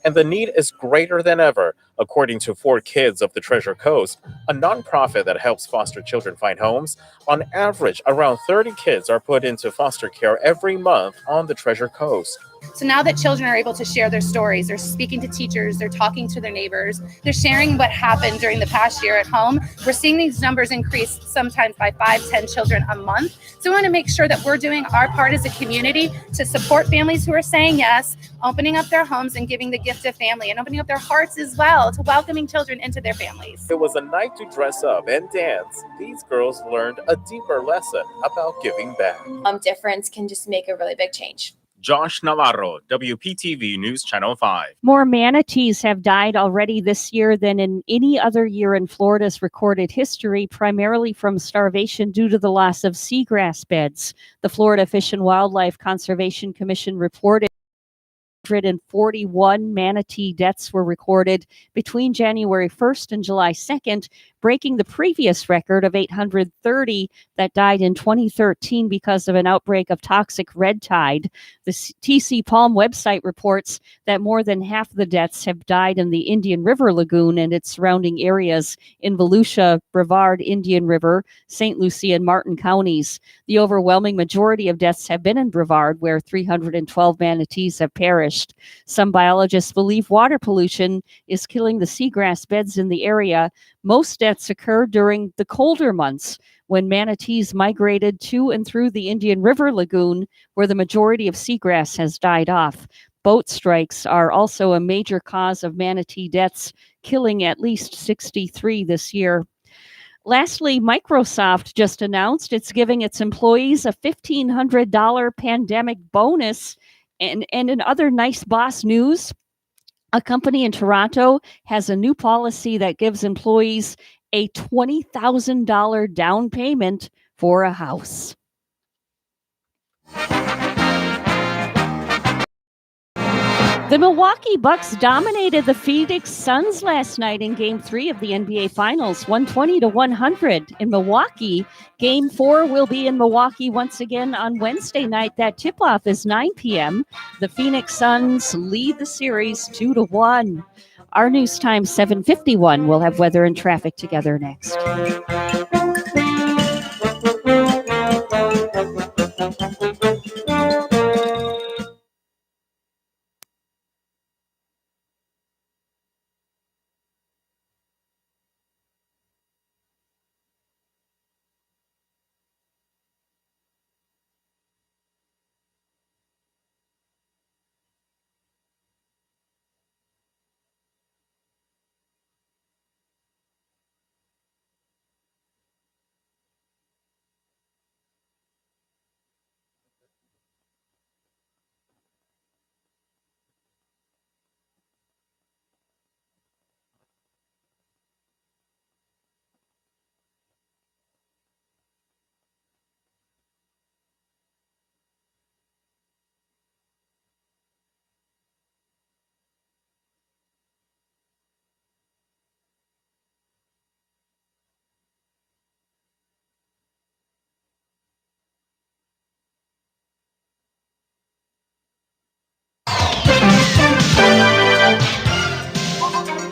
And the need is greater than ever, according to 4 Kids of the Treasure Coast, a nonprofit that helps foster children find homes. On average, around 30 kids are put into foster care every month on the Treasure Coast. So now that children are able to share their stories, they're speaking to teachers, they're talking to their neighbors, they're sharing what happened during the past year at home, we're seeing these numbers increase sometimes by 5-10 children a month. So we want to make sure that we're doing our part as a community to support families who are saying yes, opening up their homes and giving the gift of family, and opening up their hearts as well to welcoming children into their families. It was a night to dress up and dance. These girls learned a deeper lesson about giving back. Difference can just make a really big change. Josh Navarro, WPTV News Channel 5. More manatees have died already this year than in any other year in Florida's recorded history, primarily from starvation due to the loss of seagrass beds. The Florida Fish and Wildlife Conservation Commission reported 141 manatee deaths were recorded between January 1st and July 2nd, breaking the previous record of 830 that died in 2013 because of an outbreak of toxic red tide. The TC Palm website reports that more than half the deaths have died in the Indian River Lagoon and its surrounding areas in Volusia, Brevard, Indian River, St. Lucie, and Martin counties. The overwhelming majority of deaths have been in Brevard, where 312 manatees have perished. Some biologists believe water pollution is killing the seagrass beds in the area. Most deaths occur during the colder months, when manatees migrated to and through the Indian River Lagoon, where the majority of seagrass has died off. Boat strikes are also a major cause of manatee deaths, killing at least 63 this year. Lastly, Microsoft just announced it's giving its employees a $1,500 pandemic bonus. And in other nice boss news, a company in Toronto has a new policy that gives employees a $20,000 down payment for a house. The Milwaukee Bucks dominated the Phoenix Suns last night in Game 3 of the NBA Finals, 120-100 in Milwaukee. Game 4 will be in Milwaukee once again on Wednesday night. That tip-off is 9 p.m. The Phoenix Suns lead the series 2-1. Our news time 7:51. We'll have weather and traffic together next.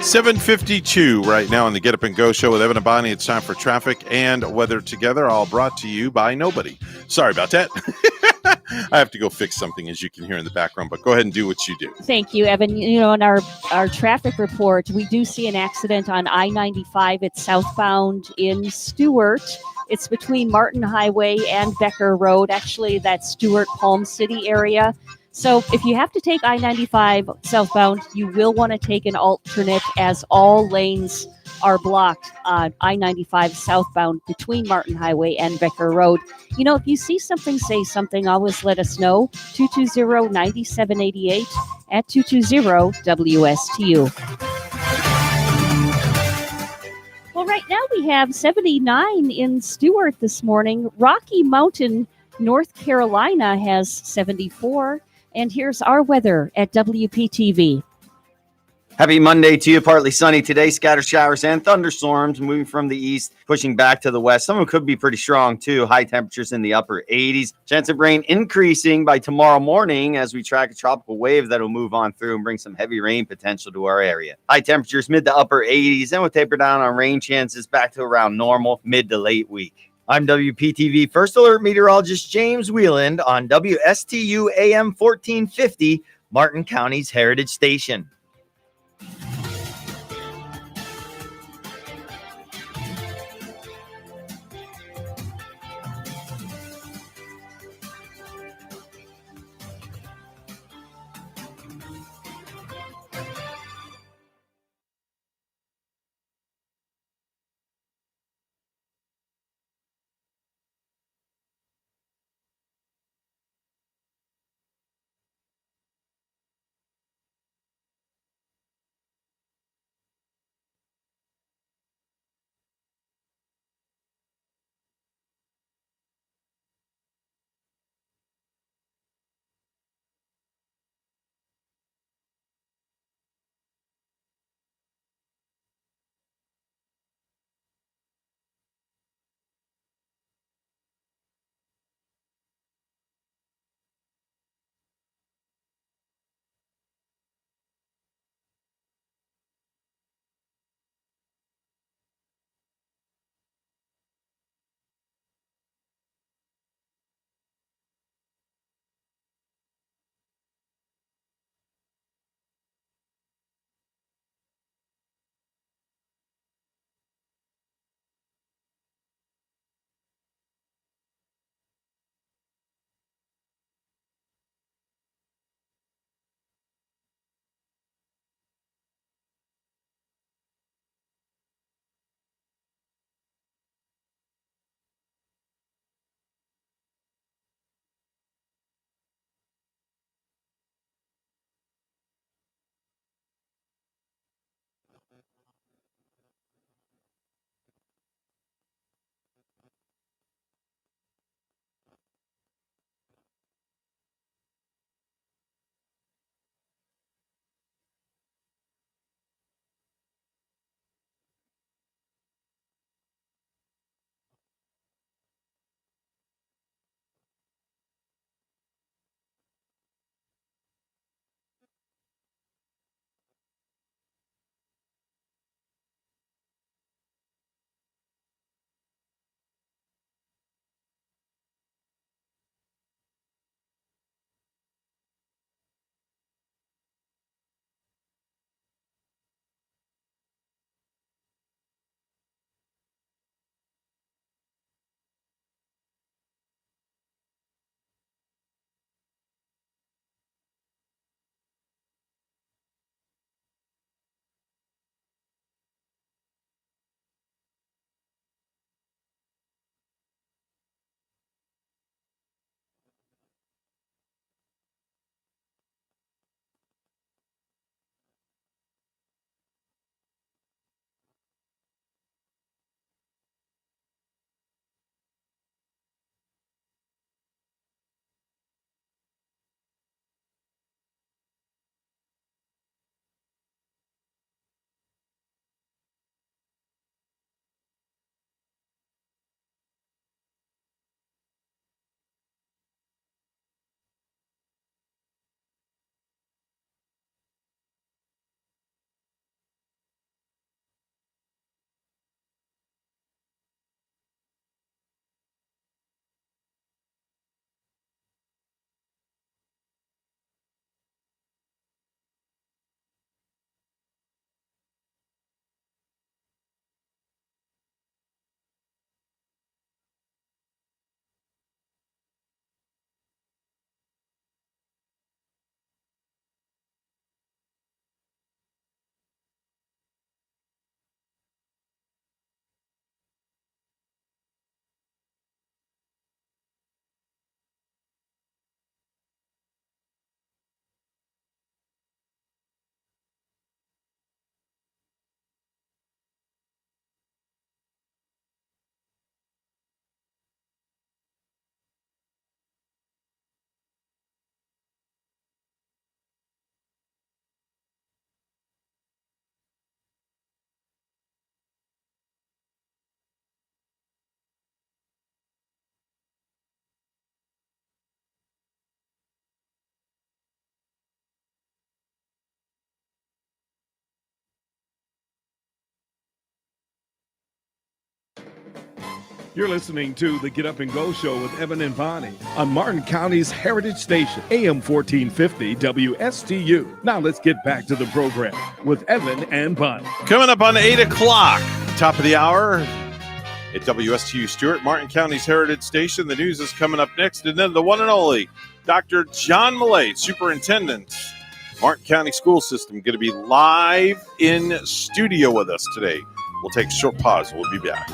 $7:52 right now on the Get Up and Go show with Evan and Bonnie. It's time for traffic and weather together, all brought to you by nobody. Sorry about that. I have to go fix something, as you can hear in the background, but go ahead and do what you do. Thank you, Evan. You know, in our traffic report, we do see an accident on I-95. It's southbound in Stewart. It's between Martin Highway and Becker Road. Actually, that's Stewart, Palm City area. So if you have to take I-95 southbound, you will want to take an alternate, as all lanes are blocked on I-95 southbound between Martin Highway and Becker Road. You know, if you see something, say something, always let us know. 220-9788 at 220-WSTU. Well, right now we have 79 in Stewart this morning. Rocky Mountain, North Carolina has 74. And here's our weather at WPTV. Happy Monday to you. Partly sunny today. Scattered showers and thunderstorms moving from the east, pushing back to the west. Some of them could be pretty strong, too. High temperatures in the upper 80s. Chance of rain increasing by tomorrow morning as we track a tropical wave that will move on through and bring some heavy rain potential to our area. High temperatures mid to upper 80s, and we'll taper down on rain chances back to around normal mid to late week. I'm WPTV First Alert Meteorologist James Wieland on WSTU AM 1450, Martin County's Heritage Station. You're listening to the Get Up and Go Show with Evan and Bonnie on Martin County's Heritage Station, AM 1450 WSTU. Now let's get back to the program with Evan and Bonnie. Coming up on 8 o'clock, top of the hour at WSTU Stewart, Martin County's Heritage Station. The news is coming up next, and then the one and only Dr. John Millay, Superintendent, Martin County School System, going to be live in studio with us today. We'll take a short pause. We'll be back.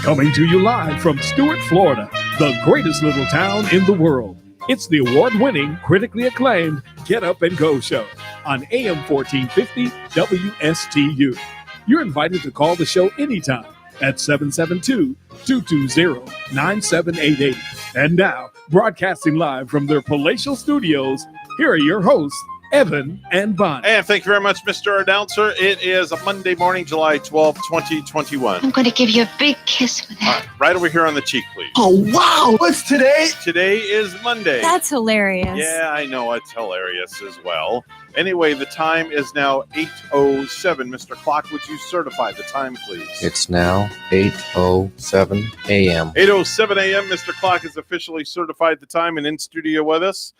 Coming to you live from Stuart, Florida, the greatest little town in the world. It's the award-winning, critically acclaimed Get Up and Go show on AM 1450 WSTU. You're invited to call the show anytime at 772-220-9788. And now, broadcasting live from their palatial studios, here are your hosts, Evan and Bonnie. And thank you very much, Mr. Announcer. It is a Monday morning, July 12th, 2021. I'm going to give you a big kiss with that. Right over here on the cheek, please. Oh, wow. What's today? Today is Monday. That's hilarious. Yeah, I know. It's hilarious as well. Anyway, the time is now 8:07. Mr. Clock, would you certify the time, please? It's now 8:07 a.m. 8:07 a.m. Mr. Clock has officially certified the time and in studio with us.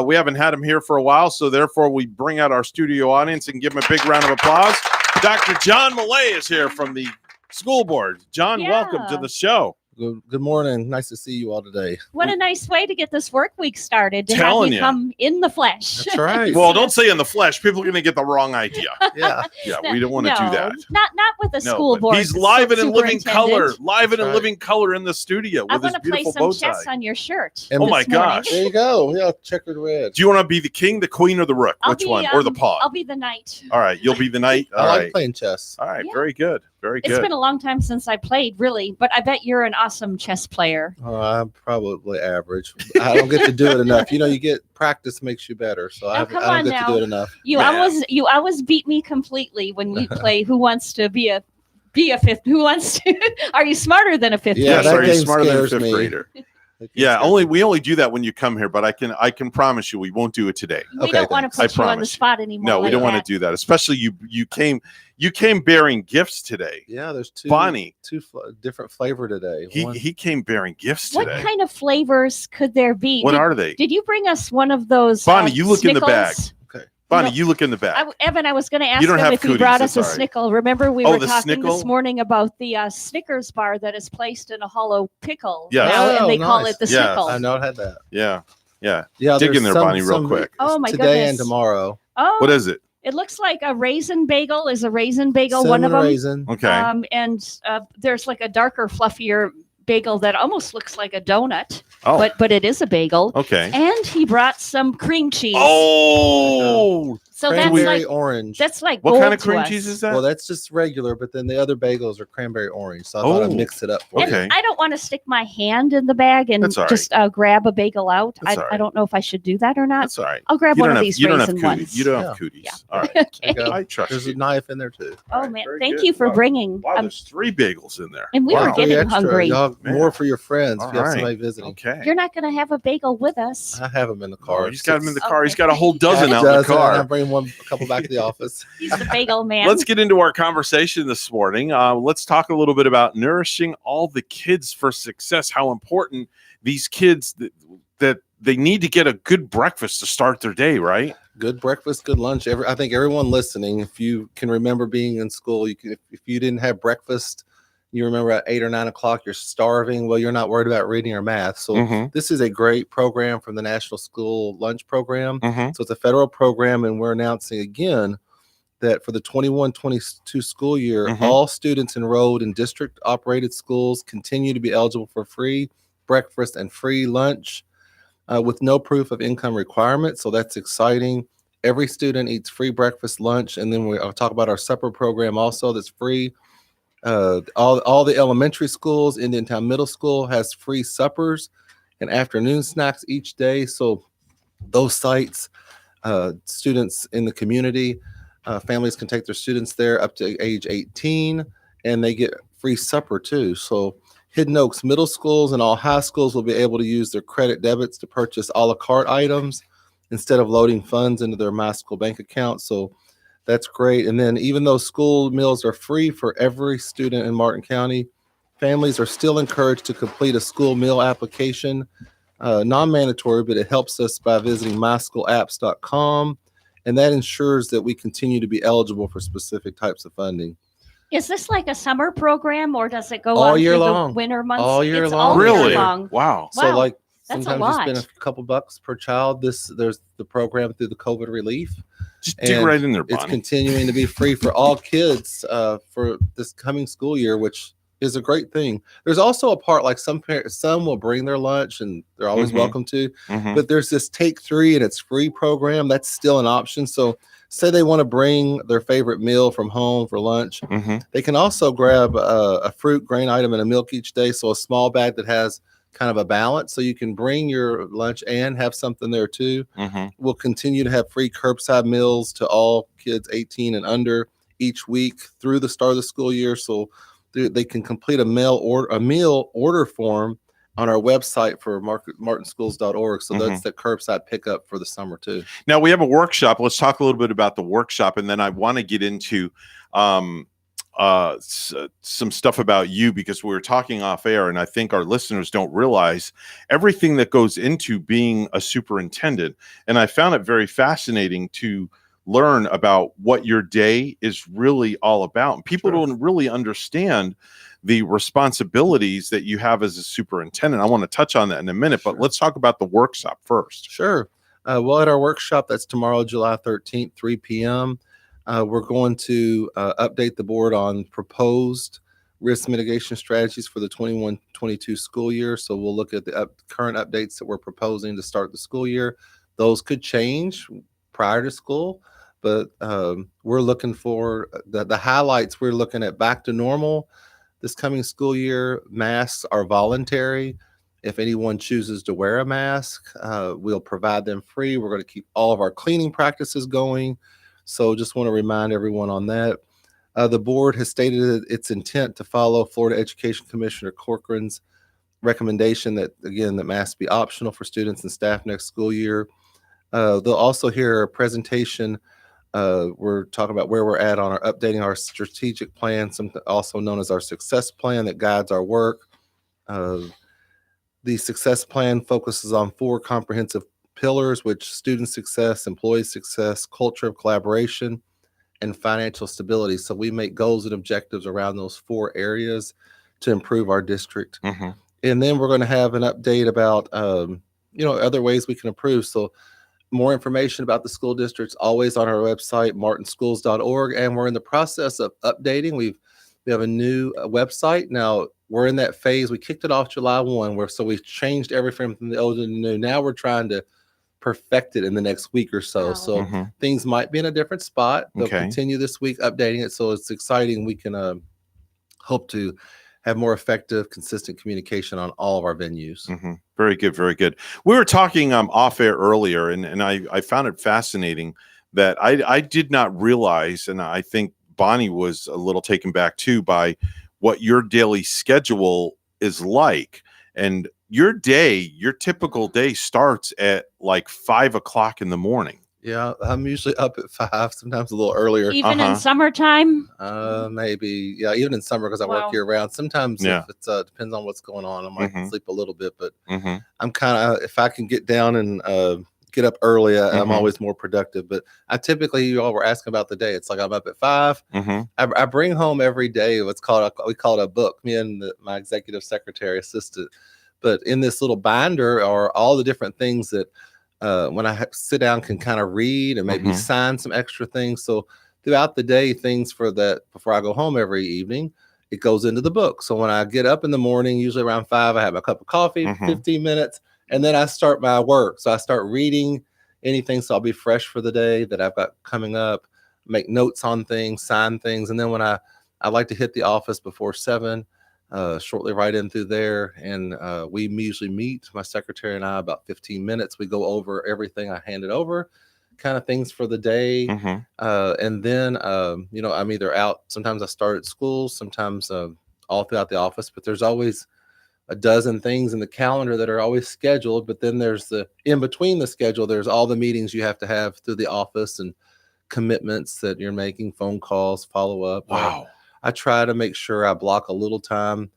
We haven't had him here for a while, so therefore we bring out our studio audience and give him a big round of applause. Dr. John Millay is here from the school board. John, welcome to the show. Good morning. Nice to see you all today. What a nice way to get this work week started, to Telling have you you. come in the flesh. That's right. Well, don't say in the flesh. People are going to get the wrong idea. Yeah. Yeah, we don't want to do that. Not with the No, school but board. he's live and in living color. superintendent. Live and in Right. living color in the studio I with his want to play beautiful some bow chess tie. on your shirt. And Oh my this morning. gosh. There you go. Yeah, checkered red. Do you want to be the king, the queen, or the rook? I'll Which be, one? Or the I'll pawn? be the knight. All right, you'll be the knight. All I like right. playing chess. All right, Yeah. very good. Very It's good. been a long time since I played, really, but I bet you're an awesome chess player. I'm probably average. I don't get to do it enough. You know, you get practice makes you better. So I come don't on get now. to do it enough. You Man. always beat me completely when we play Who Wants to Be a Fifth? Who wants to? Are you smarter than a fifth Yeah, Yes, that are you game smarter than a scares fifth me. grader? Yeah, we only do that when you come here, but I can promise you we won't do it today. We Okay, don't want to thanks. put I you on the promise you. spot anymore. No, we like don't want that. to do that. Especially you came bearing gifts today. Yeah, there's two Bonnie. different flavor today. One- He came bearing gifts What today. kind of flavors could there be? What are they? Did you bring us one of those? Bonnie, you look in the bag. Snickles? Bonnie, No. you look in the back. Evan, I was going to ask You don't him have if he cooties, brought us that's a all right. Snickle. Remember, we Oh, were the talking Snickle? this morning about the Snickers bar that is placed in a hollow pickle. Yeah. now, Oh, and they call nice. it the Yeah. Snickle. I know I had that. Yeah. Yeah, Dig there's in there, Bonnie, real quick. Oh, my today and goodness. tomorrow. Oh, What is it? it looks like a raisin bagel. Is a raisin bagel one of Cinnamon them? raisin. Okay. And there's like a darker, fluffier bagel that almost looks like a donut, Oh. but it is a bagel. Okay. And he brought some cream cheese. Oh. so that's Cranberry like orange. that's like What gold kind of to cream us. cheese is that? Well, that's just regular, but then the other bagels are cranberry orange. So I thought I'd Oh, mix it up. For And okay. you. I don't want to stick my hand in the bag and That's all right. just grab a bagel out. That's all I right. don't know if I should do that or not. That's all right. I'll grab You one don't of have- these you don't have raisin cooties. ones. You don't Yeah. have cooties. Yeah. All right. There you go. I trust There's you. a knife in there too. Oh man, Very thank good. you for Wow. bringing. Wow, there's 3 bagels in there. And we were Wow. getting Extra. hungry. Y'all, Man. more for your friends All if you have right. somebody visiting. Okay. You're not going to have a bagel with us. I have them in the Oh, car. he's got him in the Okay. car. He's got a whole dozen Half out in the dozen, and car. I'm bringing a couple back to the office. He's the bagel man. Let's get into our conversation this morning. Let's talk a little bit about nourishing all the kids for success. How important these kids that they need to get a good breakfast to start their day, right? Good breakfast, good lunch. I think everyone listening, if you can remember being in school, if you didn't have breakfast, you remember at 8 or 9 o'clock, you're starving. Well, you're not worried about reading or math. So Mhm. this is a great program from the National School Lunch Program. Mhm. So it's a federal program, and we're announcing again that for the 21-22 school year, Mhm. all students enrolled in district-operated schools continue to be eligible for free breakfast and free lunch with no proof of income requirement. So that's exciting. Every student eats free breakfast, lunch, and then I'll talk about our supper program also that's free. All the elementary schools, Indiantown Middle School has free suppers and afternoon snacks each day. So those sites, students in the community, families can take their students there up to age 18, and they get free supper too. So Hidden Oaks middle schools and all high schools will be able to use their credit debits to purchase a la carte items instead of loading funds into their My School bank account. So that's great. And then even though school meals are free for every student in Martin County, families are still encouraged to complete a school meal application, non-mandatory, but it helps us by visiting myschooapps.com. And that ensures that we continue to be eligible for specific types of funding. Is this like a summer program, or does it go All on year through long. the winter months? All year It's long. All year Really? long. Wow. So Wow, like that's a sometimes you spend lot. a couple bucks per child. There's the program through the COVID relief. Just dig And right in there, It's Bonnie. continuing to be free for all kids for this coming school year, which is a great thing. There's also a part like some parents, some will bring their lunch and they're always welcome to, but there's this Take 3 and it's free program that's still an option. So say they want to bring their favorite meal from home for lunch, they can also grab a fruit, grain item, and a milk each day. So a small bag that has kind of a balance, so you can bring your lunch and have something there too. We'll continue to have free curbside meals to all kids 18 and under each week through the start of the school year. So they can complete a meal order form on our website for martinschools.org. So that's the curbside pickup for the summer too. Now we have a workshop. Let's talk a little bit about the workshop, and then I want to get into some stuff about you, because we were talking off air, and I think our listeners don't realize everything that goes into being a superintendent. And I found it very fascinating to learn about what your day is really all about. And people don't really understand the responsibilities that you have as a superintendent. I want to touch on that in a minute, but let's talk about the workshop first. Sure. Well, at our workshop, that's tomorrow, July 13th, 3 p.m., we're going to update the board on proposed risk mitigation strategies for the 21-22 school year. So we'll look at the current updates that we're proposing to start the school year. Those could change prior to school, but we're looking for the highlights. We're looking at back to normal this coming school year. Masks are voluntary. If anyone chooses to wear a mask, we'll provide them free. We're going to keep all of our cleaning practices going. So just want to remind everyone on that. The board has stated its intent to follow Florida Education Commissioner Corcoran's recommendation that, again, that masks be optional for students and staff next school year. They'll also hear a presentation. We're talking about where we're at on updating our strategic plan, something also known as our success plan that guides our work. The success plan focuses on 4 comprehensive pillars, which student success, employee success, culture of collaboration, and financial stability. So we make goals and objectives around those 4 areas to improve our district. And then we're going to have an update about, other ways we can improve. So more information about the school districts always on our website, martinschools.org. And we're in the process of updating. We have a new website. Now we're in that phase. We kicked it off July 1, so we've changed everything from the old to the new. Now we're trying to perfect it in the next week or so. So things might be in a different spot. They'll continue this week updating it. So it's exciting. We can hope to have more effective, consistent communication on all of our venues. Very good. Very good. We were talking off air earlier, and I found it fascinating that I did not realize, and I think Bonnie was a little taken back too by what your daily schedule is like. And your typical day starts at like 5 o'clock in the morning. Yeah, I'm usually up at 5, sometimes a little earlier. Even in summertime? Maybe. Yeah, even in summer, because I work year round. Sometimes if it's depends on what's going on. I might sleep a little bit, but I'm kind of, if I can get down and get up early, I'm always more productive. But I typically, you all were asking about the day. It's like I'm up at 5. I bring home every day what's called, we call it a book, me and my executive secretary assistant. But in this little binder are all the different things that when I sit down can kind of read and maybe sign some extra things. So throughout the day, things for that before I go home every evening, it goes into the book. So when I get up in the morning, usually around 5, I have a cup of coffee, 15 minutes, and then I start my work. So I start reading anything. So I'll be fresh for the day that I've got coming up, make notes on things, sign things. And then when I like to hit the office before 7, shortly right in through there. And we usually meet, my secretary and I, about 15 minutes. We go over everything I handed over, kind of things for the day. And then, I'm either out. Sometimes I start at school, sometimes all throughout the office, but there's always a dozen things in the calendar that are always scheduled. But then there's in between the schedule, there's all the meetings you have to have through the office and commitments that you're making, phone calls, follow up. Wow. I try to make sure I block a little time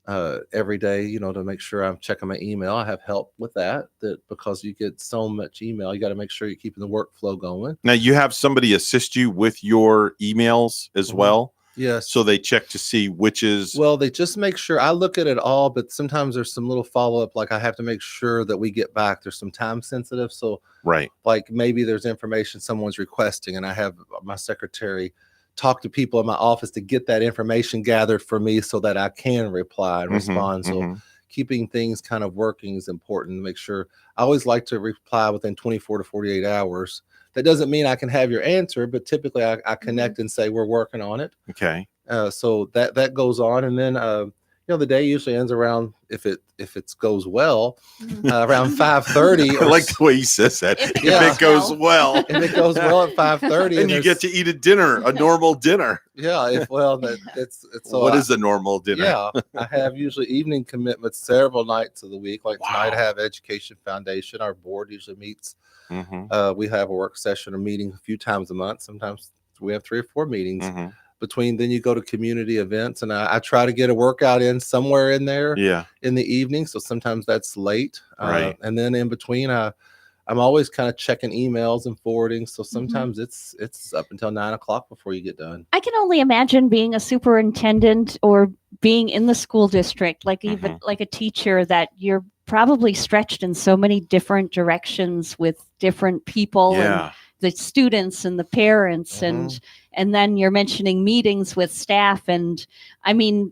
every day, to make sure I'm checking my email. I have help with that because you get so much email, you got to make sure you're keeping the workflow going. Now you have somebody assist you with your emails as well. Yes. So they check to see which is. Well, they just make sure I look at it all, but sometimes there's some little follow up. Like I have to make sure that we get back. There's some time sensitive. So right. Like maybe there's information someone's requesting and I have my secretary talk to people in my office to get that information gathered for me so that I can reply and respond. So keeping things kind of working is important to make sure. I always like to reply within 24 to 48 hours. That doesn't mean I can have your answer, but typically I connect and say we're working on it. Okay. So that goes on, and then the day usually ends around, if it goes well, around 5:30. I like the way he says that. If it goes well. If it goes well at 5:30, and you get to eat a normal dinner. Yeah. It's so what is a normal dinner? Yeah, I have usually evening commitments several nights of the week. Like tonight, I have Education Foundation. Our board usually meets. We have a work session or meeting a few times a month. Sometimes we have 3 or 4 meetings. Between then you go to community events, and I try to get a workout in somewhere in there in the evening. So sometimes that's late. Right. And then in between, I'm always kind of checking emails and forwarding. So sometimes it's up until 9 o'clock before you get done. I can only imagine being a superintendent or being in the school district, like even like a teacher, that you're probably stretched in so many different directions with different people and the students and the parents and then you're mentioning meetings with staff, and I mean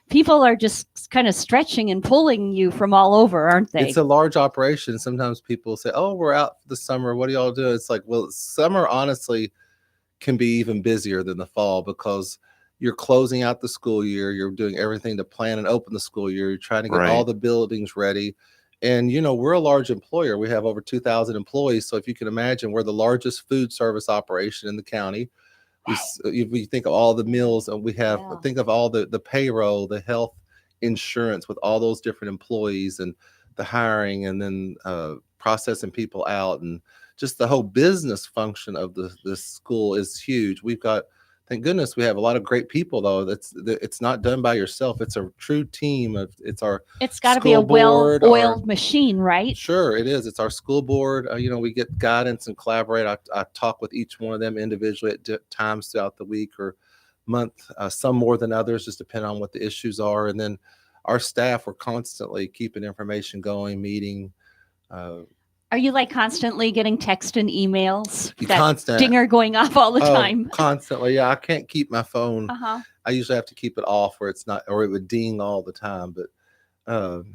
people are just kind of stretching and pulling you from all over, aren't they? It's a large operation. Sometimes people say, oh, we're out for the summer, what do y'all do? It's like, well, summer honestly can be even busier than the fall, because you're closing out the school year, you're doing everything to plan and open the school year, you're trying to get all the buildings ready. And, we're a large employer. We have over 2,000 employees. So if you can imagine, we're the largest food service operation in the county. We think of all the meals, and we have, think of all the payroll, the health insurance with all those different employees, and the hiring, and then processing people out. And just the whole business function of the school is huge. We've got, thank goodness, we have a lot of great people, though. It's not done by yourself. It's a true team. It's got to be a well-oiled machine, right? Sure, it is. It's our school board. We get guidance and collaborate. I talk with each one of them individually at times throughout the week or month. Some more than others, just depending on what the issues are. And then our staff, we're constantly keeping information going, meeting. Are you like constantly getting text and emails? That Constant dinger going off all the time? Constantly. Yeah, I can't keep my phone. I usually have to keep it off where it's not, or it would ding all the time. But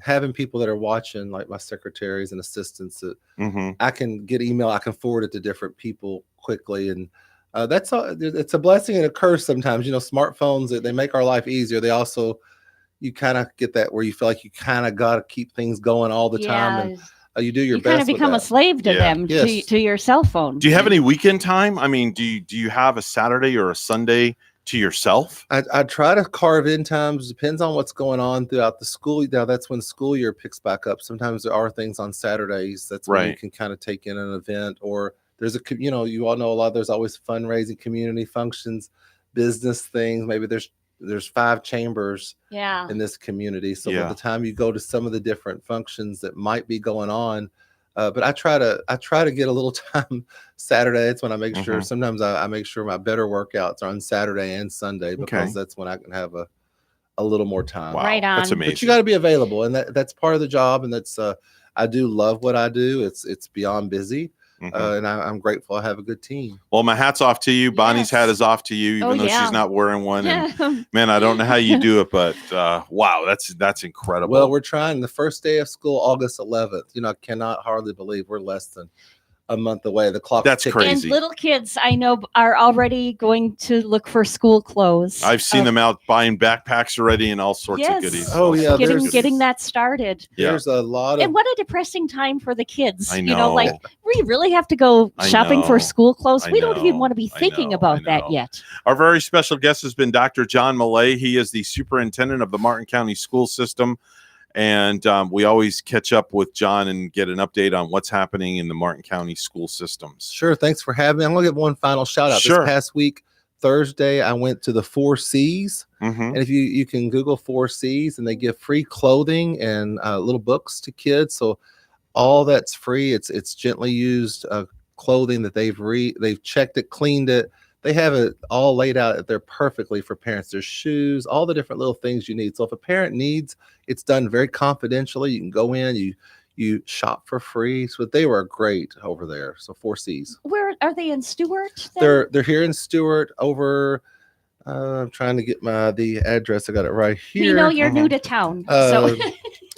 having people that are watching, like my secretaries and assistants, that I can get email, I can forward it to different people quickly. And that's all. It's a blessing and a curse sometimes. Smartphones, they make our life easier. They also, you kind of get that where you feel like you kind of got to keep things going all the time. And you do your best. You kind of become a slave to them, to your cell phone. Do you have any weekend time? I mean, do you have a Saturday or a Sunday to yourself? I try to carve in times. Depends on what's going on throughout the school. Now that's when school year picks back up. Sometimes there are things on Saturdays. That's when you can kind of take in an event, or there's you all know a lot. There's always fundraising, community functions, business things. Maybe there's 5 chambers in this community. So by the time you go to some of the different functions that might be going on, but I try to get a little time Saturday. That's when I make sure. Sometimes I make sure my better workouts are on Saturday and Sunday, because that's when I can have a little more time. Wow. Right on. That's amazing. But you got to be available, and that's part of the job. And that's I do love what I do. It's beyond busy. And I'm grateful I have a good team. Well, my hat's off to you. Bonnie's hat is off to you, even though she's not wearing one. And man, I don't know how you do it, but wow, that's incredible. Well, we're trying. The first day of school, August 11th. I cannot hardly believe we're less than a month away. The clock. That's crazy. And little kids, I know, are already going to look for school clothes. I've seen them out buying backpacks already and all sorts of goodies. Oh yeah, getting that started. There's a lot of. And what a depressing time for the kids. I know. We really have to go shopping for school clothes. We don't even want to be thinking about that yet. Our very special guest has been Dr. John Millay. He is the superintendent of the Martin County School System. And we always catch up with John and get an update on what's happening in the Martin County school systems. Sure. Thanks for having me. I'm going to give one final shout out. Sure. This past week, Thursday, I went to the 4 Cs. And if you can Google 4 Cs, and they give free clothing and little books to kids. So all that's free. It's gently used clothing that they've checked it, cleaned it. They have it all laid out there perfectly for parents. There's shoes, all the different little things you need. So if a parent needs, it's done very confidentially. You can go in, you shop for free. So they were great over there. So 4 Cs. Where are they in Stuart? Then? They're here in Stuart. Over I'm trying to get the address. I got it right here. We know you're new to town, Uh, so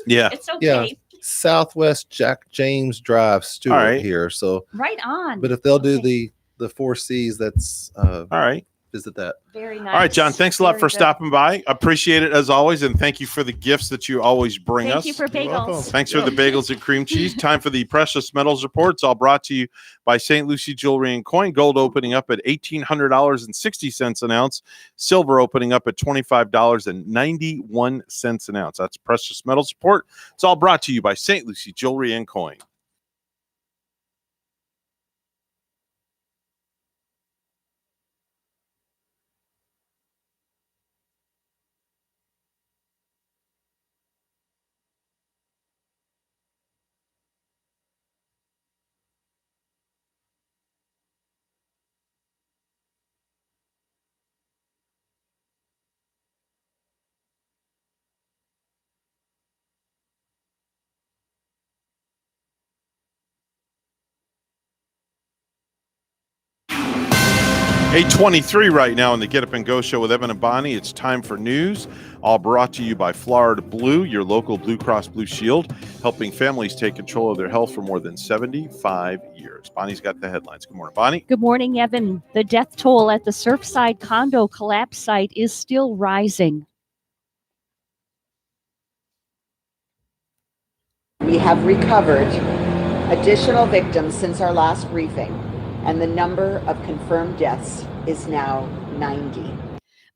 Yeah. it's okay. Yeah, Southwest Jack James Drive, Stewart right. here. So, Right on. but if they'll do the 4 C's, that's All right. visit that. Very nice. All right, John, thanks a lot Very for good. stopping by. Appreciate it as always. And thank you for the gifts that you always bring Thank us. you for bagels. Thanks for the bagels and cream cheese. Time for the Precious Metals Report. It's all brought to you by St. Lucie Jewelry and Coin. Gold opening up at $1,800.60 an ounce. Silver opening up at $25.91 an ounce. That's Precious Metals Report. It's all brought to you by St. Lucie Jewelry and Coin. $8:23 right now in the Get Up and Go show with Evan and Bonnie. It's time for news, all brought to you by Florida Blue, your local Blue Cross Blue Shield, helping families take control of their health for more than 75 years. Bonnie's got the headlines. Good morning, Bonnie. Good morning, Evan. The death toll at the Surfside condo collapse site is still rising. We have recovered additional victims since our last briefing, and the number of confirmed deaths is now 90.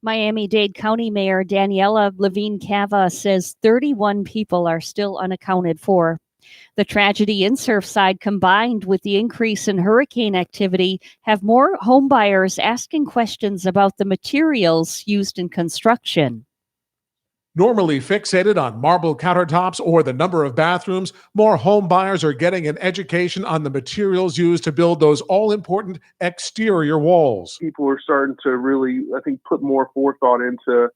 Miami-Dade County Mayor Daniela Levine Cava says 31 people are still unaccounted for. The tragedy in Surfside, combined with the increase in hurricane activity, have more homebuyers asking questions about the materials used in construction. Normally fixated on marble countertops or the number of bathrooms, more home buyers are getting an education on the materials used to build those all-important exterior walls. People are starting to really, I think, put more forethought into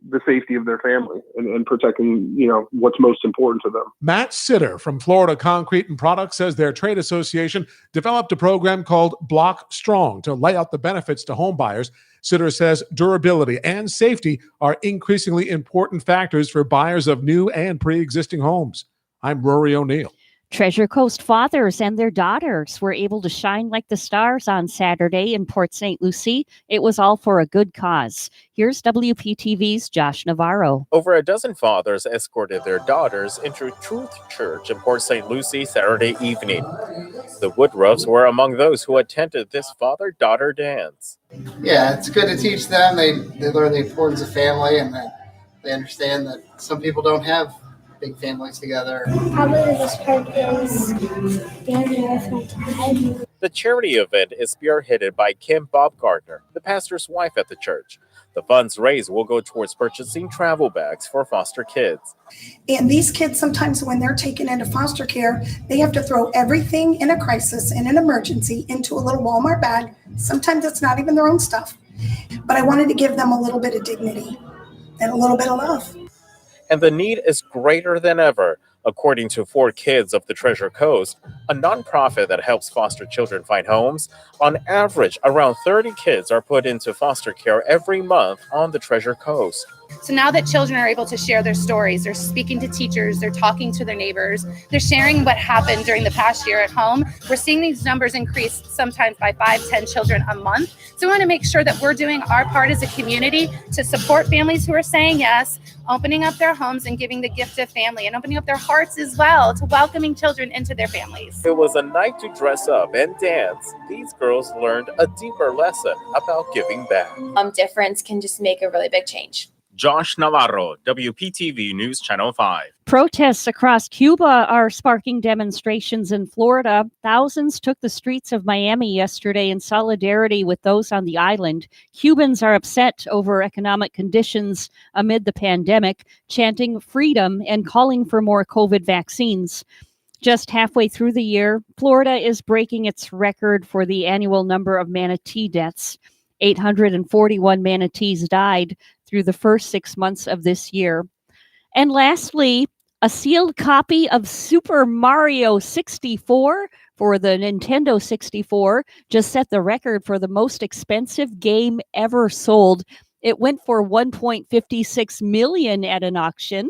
the safety of their family and protecting, what's most important to them. Matt Sitter from Florida Concrete and Products says their trade association developed a program called Block Strong to lay out the benefits to home buyers. Sitter says durability and safety are increasingly important factors for buyers of new and pre-existing homes. I'm Rory O'Neill. Treasure Coast fathers and their daughters were able to shine like the stars on Saturday in Port St. Lucie. It was all for a good cause. Here's WPTV's Josh Navarro. Over a dozen fathers escorted their daughters into Truth Church in Port St. Lucie Saturday evening. The Woodruffs were among those who attended this father-daughter dance. Yeah, it's good to teach them. They learn the importance of family, and that they understand that some people don't have big families together. Probably the best part is being with my dad. The charity event is spearheaded by Kim Bob Gardner, the pastor's wife at the church. The funds raised will go towards purchasing travel bags for foster kids. And these kids, sometimes when they're taken into foster care, they have to throw everything in a crisis, in an emergency, into a little Walmart bag. Sometimes it's not even their own stuff. But I wanted to give them a little bit of dignity and a little bit of love. And the need is greater than ever. According to 4 Kids of the Treasure Coast, a nonprofit that helps foster children find homes, on average, around 30 kids are put into foster care every month on the Treasure Coast. So now that children are able to share their stories, they're speaking to teachers, they're talking to their neighbors, they're sharing what happened during the past year at home. We're seeing these numbers increase sometimes by 5-10 children a month. So we want to make sure that we're doing our part as a community to support families who are saying yes, opening up their homes and giving the gift of family, and opening up their hearts as well to welcoming children into their families. It was a night to dress up and dance. These girls learned a deeper lesson about giving back. Difference can just make a really big change. Josh Navarro, WPTV News Channel 5. Protests across Cuba are sparking demonstrations in Florida. Thousands took the streets of Miami yesterday in solidarity with those on the island. Cubans are upset over economic conditions amid the pandemic, chanting freedom and calling for more COVID vaccines. Just halfway through the year, Florida is breaking its record for the annual number of manatee deaths. 841 manatees died through the first 6 months of this year. And lastly, a sealed copy of Super Mario 64 for the Nintendo 64 just set the record for the most expensive game ever sold. It went for $1.56 million at an auction.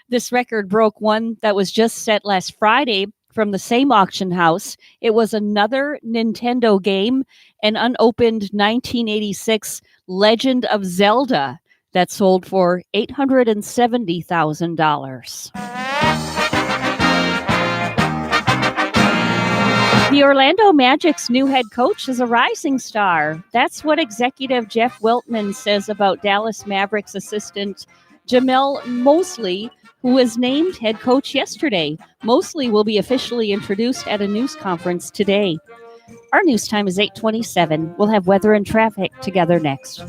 This record broke one that was just set last Friday from the same auction house. It was another Nintendo game, an unopened 1986 Legend of Zelda that sold for $870,000. The Orlando Magic's new head coach is a rising star. That's what executive Jeff Weltman says about Dallas Mavericks assistant Jamel Mosley, who was named head coach yesterday. Mosley will be officially introduced at a news conference today. Our news time is 8:27. We'll have weather and traffic together next.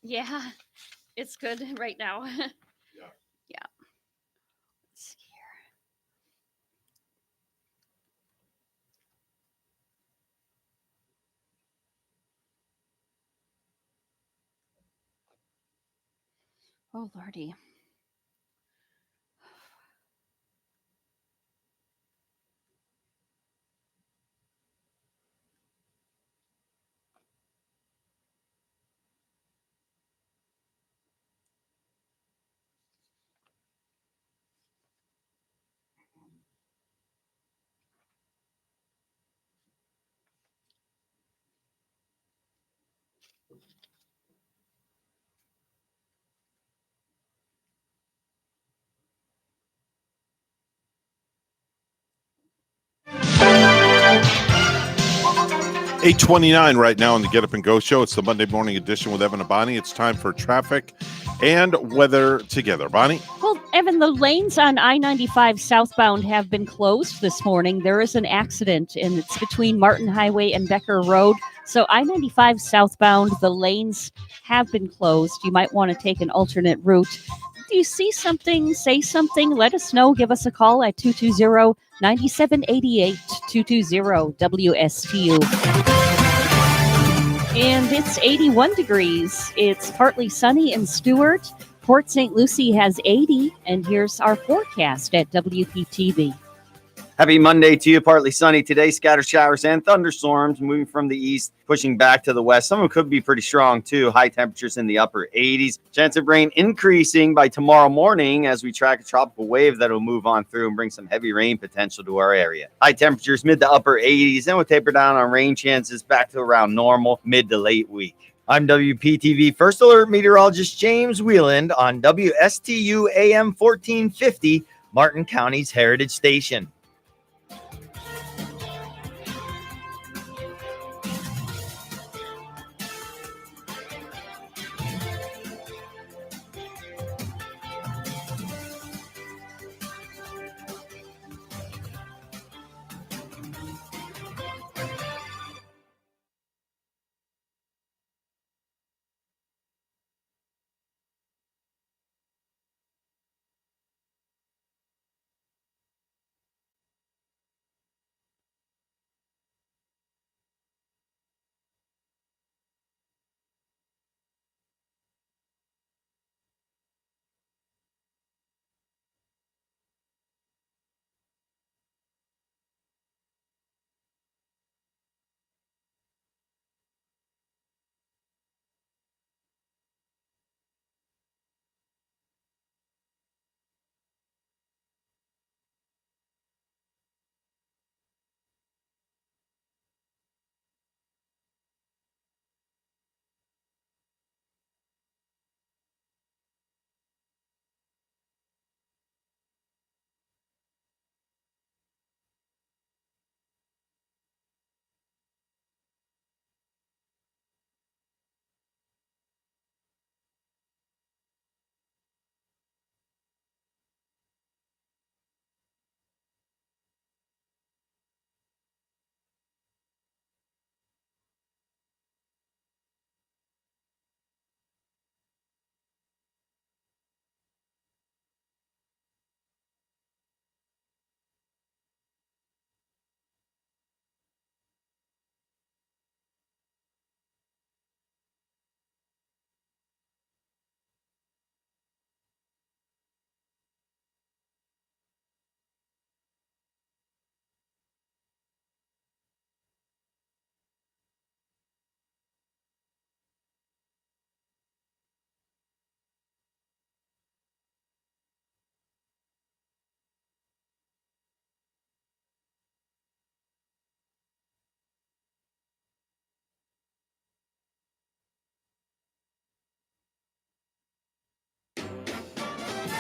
Yeah, it's good right now. Yeah. Let's see here. Oh, Lordy. $8:29 right now on the Get Up and Go show. It's the Monday morning edition with Evan and Bonnie. It's time for traffic and weather together. Bonnie? Well, Evan, the lanes on I-95 southbound have been closed this morning. There is an accident, and it's between Martin Highway and Becker Road. So I-95 southbound, the lanes have been closed. You might want to take an alternate route. Do you see something, say something, let us know. Give us a call at 220-9788, 220-WSTU. And it's 81 degrees. It's partly sunny in Stewart. Port St. Lucie has 80. And here's our forecast at WPTV. Happy Monday to you. Partly sunny today. Scattered showers and thunderstorms moving from the east, pushing back to the west. Some of them could be pretty strong too. High temperatures in the upper 80s. Chance of rain increasing by tomorrow morning as we track a tropical wave that will move on through and bring some heavy rain potential to our area. High temperatures mid to upper 80s, and we'll taper down on rain chances back to around normal mid to late week. I'm WPTV First Alert Meteorologist James Wheeland on WSTU AM 1450, Martin County's Heritage Station.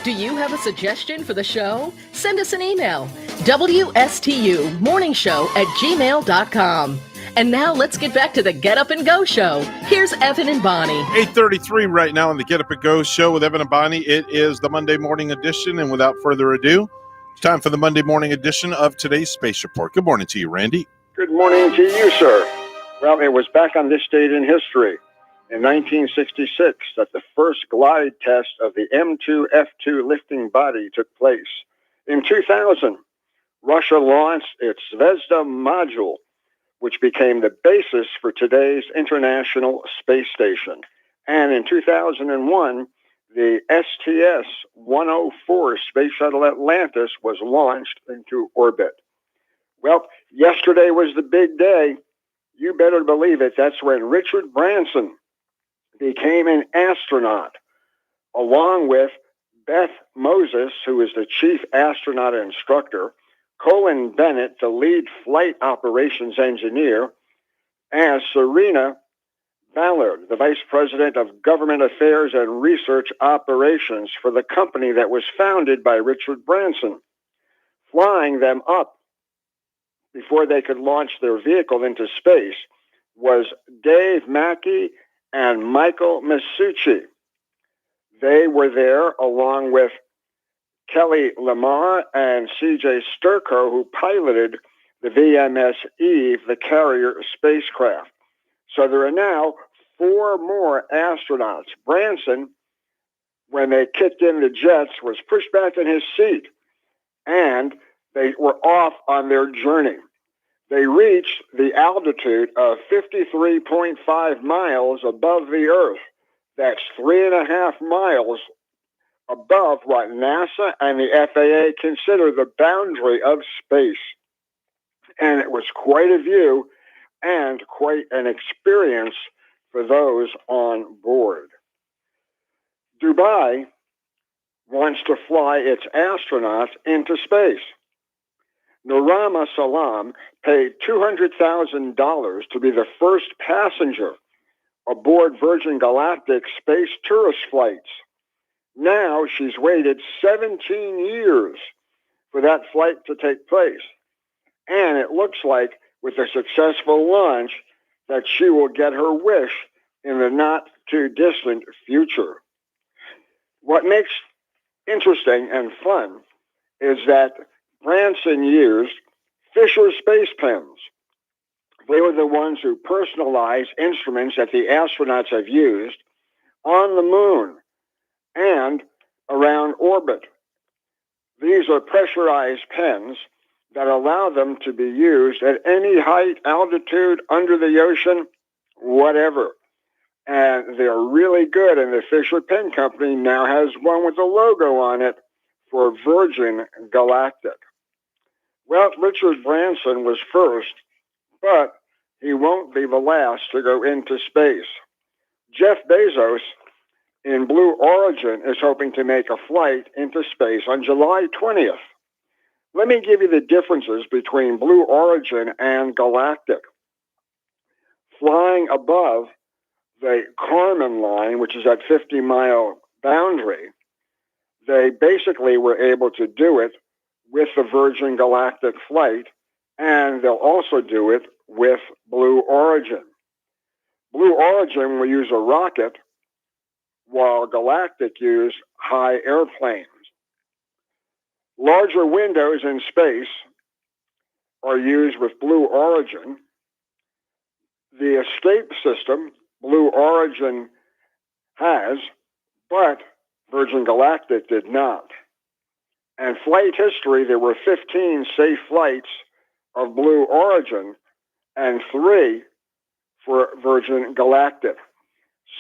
Do you have a suggestion for the show? Send us an email, wstumorningshow@gmail.com. And now let's get back to the Get Up and Go show. Here's Evan and Bonnie. 8:33 right now on the Get Up and Go show with Evan and Bonnie. It is the Monday morning edition, and without further ado, it's time for the Monday morning edition of today's Space Report. Good morning to you, Randy. Good morning to you, sir. Well, it was back on this date in history, in 1966, that the first glide test of the M2F2 lifting body took place. In 2000, Russia launched its Zvezda module, which became the basis for today's International Space Station. And in 2001, the STS-104 Space Shuttle Atlantis was launched into orbit. Well, yesterday was the big day. You better believe it. That's when Richard Branson became an astronaut, along with Beth Moses, who is the chief astronaut instructor, Colin Bennett, the lead flight operations engineer, and Serena Ballard, the vice president of government affairs and research operations for the company that was founded by Richard Branson. Flying them up before they could launch their vehicle into space was Dave Mackey and Michael Masucci. They were there along with Kelly Lamar and C.J. Sturko, who piloted the VMS Eve, the carrier spacecraft. So there are now 4 more astronauts. Branson, when they kicked in the jets, was pushed back in his seat, and they were off on their journey. They reached the altitude of 53.5 miles above the Earth. That's 3.5 miles above what NASA and the FAA consider the boundary of space. And it was quite a view and quite an experience for those on board. Dubai wants to fly its astronauts into space. Nurama Salam paid $200,000 to be the first passenger aboard Virgin Galactic space tourist flights. Now she's waited 17 years for that flight to take place. And it looks like with a successful launch that she will get her wish in the not too distant future. What makes interesting and fun is that Branson used Fisher space pens. They were the ones who personalized instruments that the astronauts have used on the moon and around orbit. These are pressurized pens that allow them to be used at any height, altitude, under the ocean, whatever. And they're really good, and the Fisher Pen Company now has one with a logo on it for Virgin Galactic. Well, Richard Branson was first, but he won't be the last to go into space. Jeff Bezos in Blue Origin is hoping to make a flight into space on July 20th. Let me give you the differences between Blue Origin and Galactic. Flying above the Kármán line, which is that 50-mile boundary, they basically were able to do it with the Virgin Galactic flight, and they'll also do it with Blue Origin. Blue Origin will use a rocket, while Galactic used high airplanes. Larger windows in space are used with Blue Origin. The escape system Blue Origin has, but Virgin Galactic did not. And flight history, there were 15 safe flights of Blue Origin and 3 for Virgin Galactic.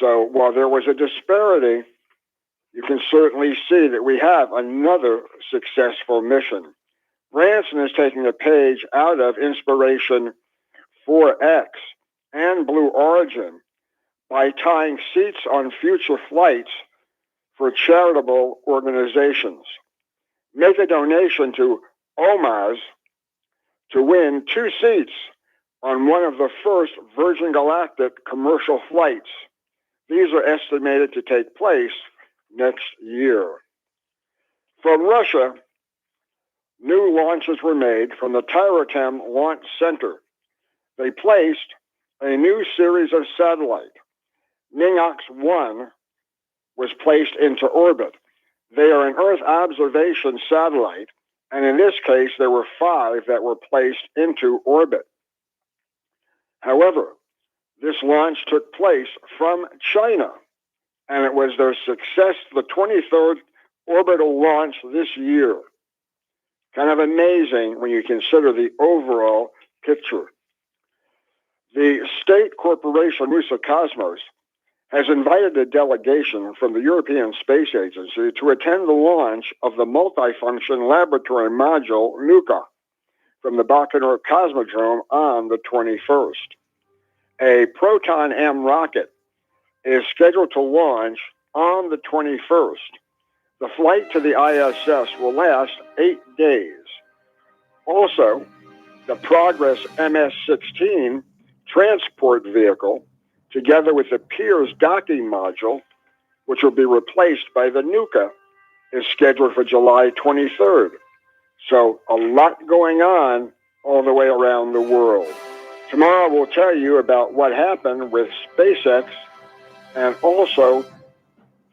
So while there was a disparity, you can certainly see that we have another successful mission. Branson is taking a page out of Inspiration 4X and Blue Origin by tying seats on future flights for charitable organizations. Make a donation to OMAS to win 2 seats on one of the first Virgin Galactic commercial flights. These are estimated to take place next year. From Russia, new launches were made from the Tyuratam Launch Center. They placed a new series of satellites. Ninox-1 was placed into orbit. They are an Earth observation satellite, and in this case, there were 5 that were placed into orbit. However, this launch took place from China, and it was their success, the 23rd orbital launch this year. Kind of amazing when you consider the overall picture. The state corporation Roscosmos has invited a delegation from the European Space Agency to attend the launch of the multifunction laboratory module Nuka from the Baikonur Cosmodrome on the 21st. A Proton M rocket is scheduled to launch on the 21st. The flight to the ISS will last 8 days. Also, the Progress MS-16 transport vehicle, together with the Pirs docking module, which will be replaced by the Nuka, is scheduled for July 23rd. So a lot going on all the way around the world. Tomorrow we'll tell you about what happened with SpaceX and also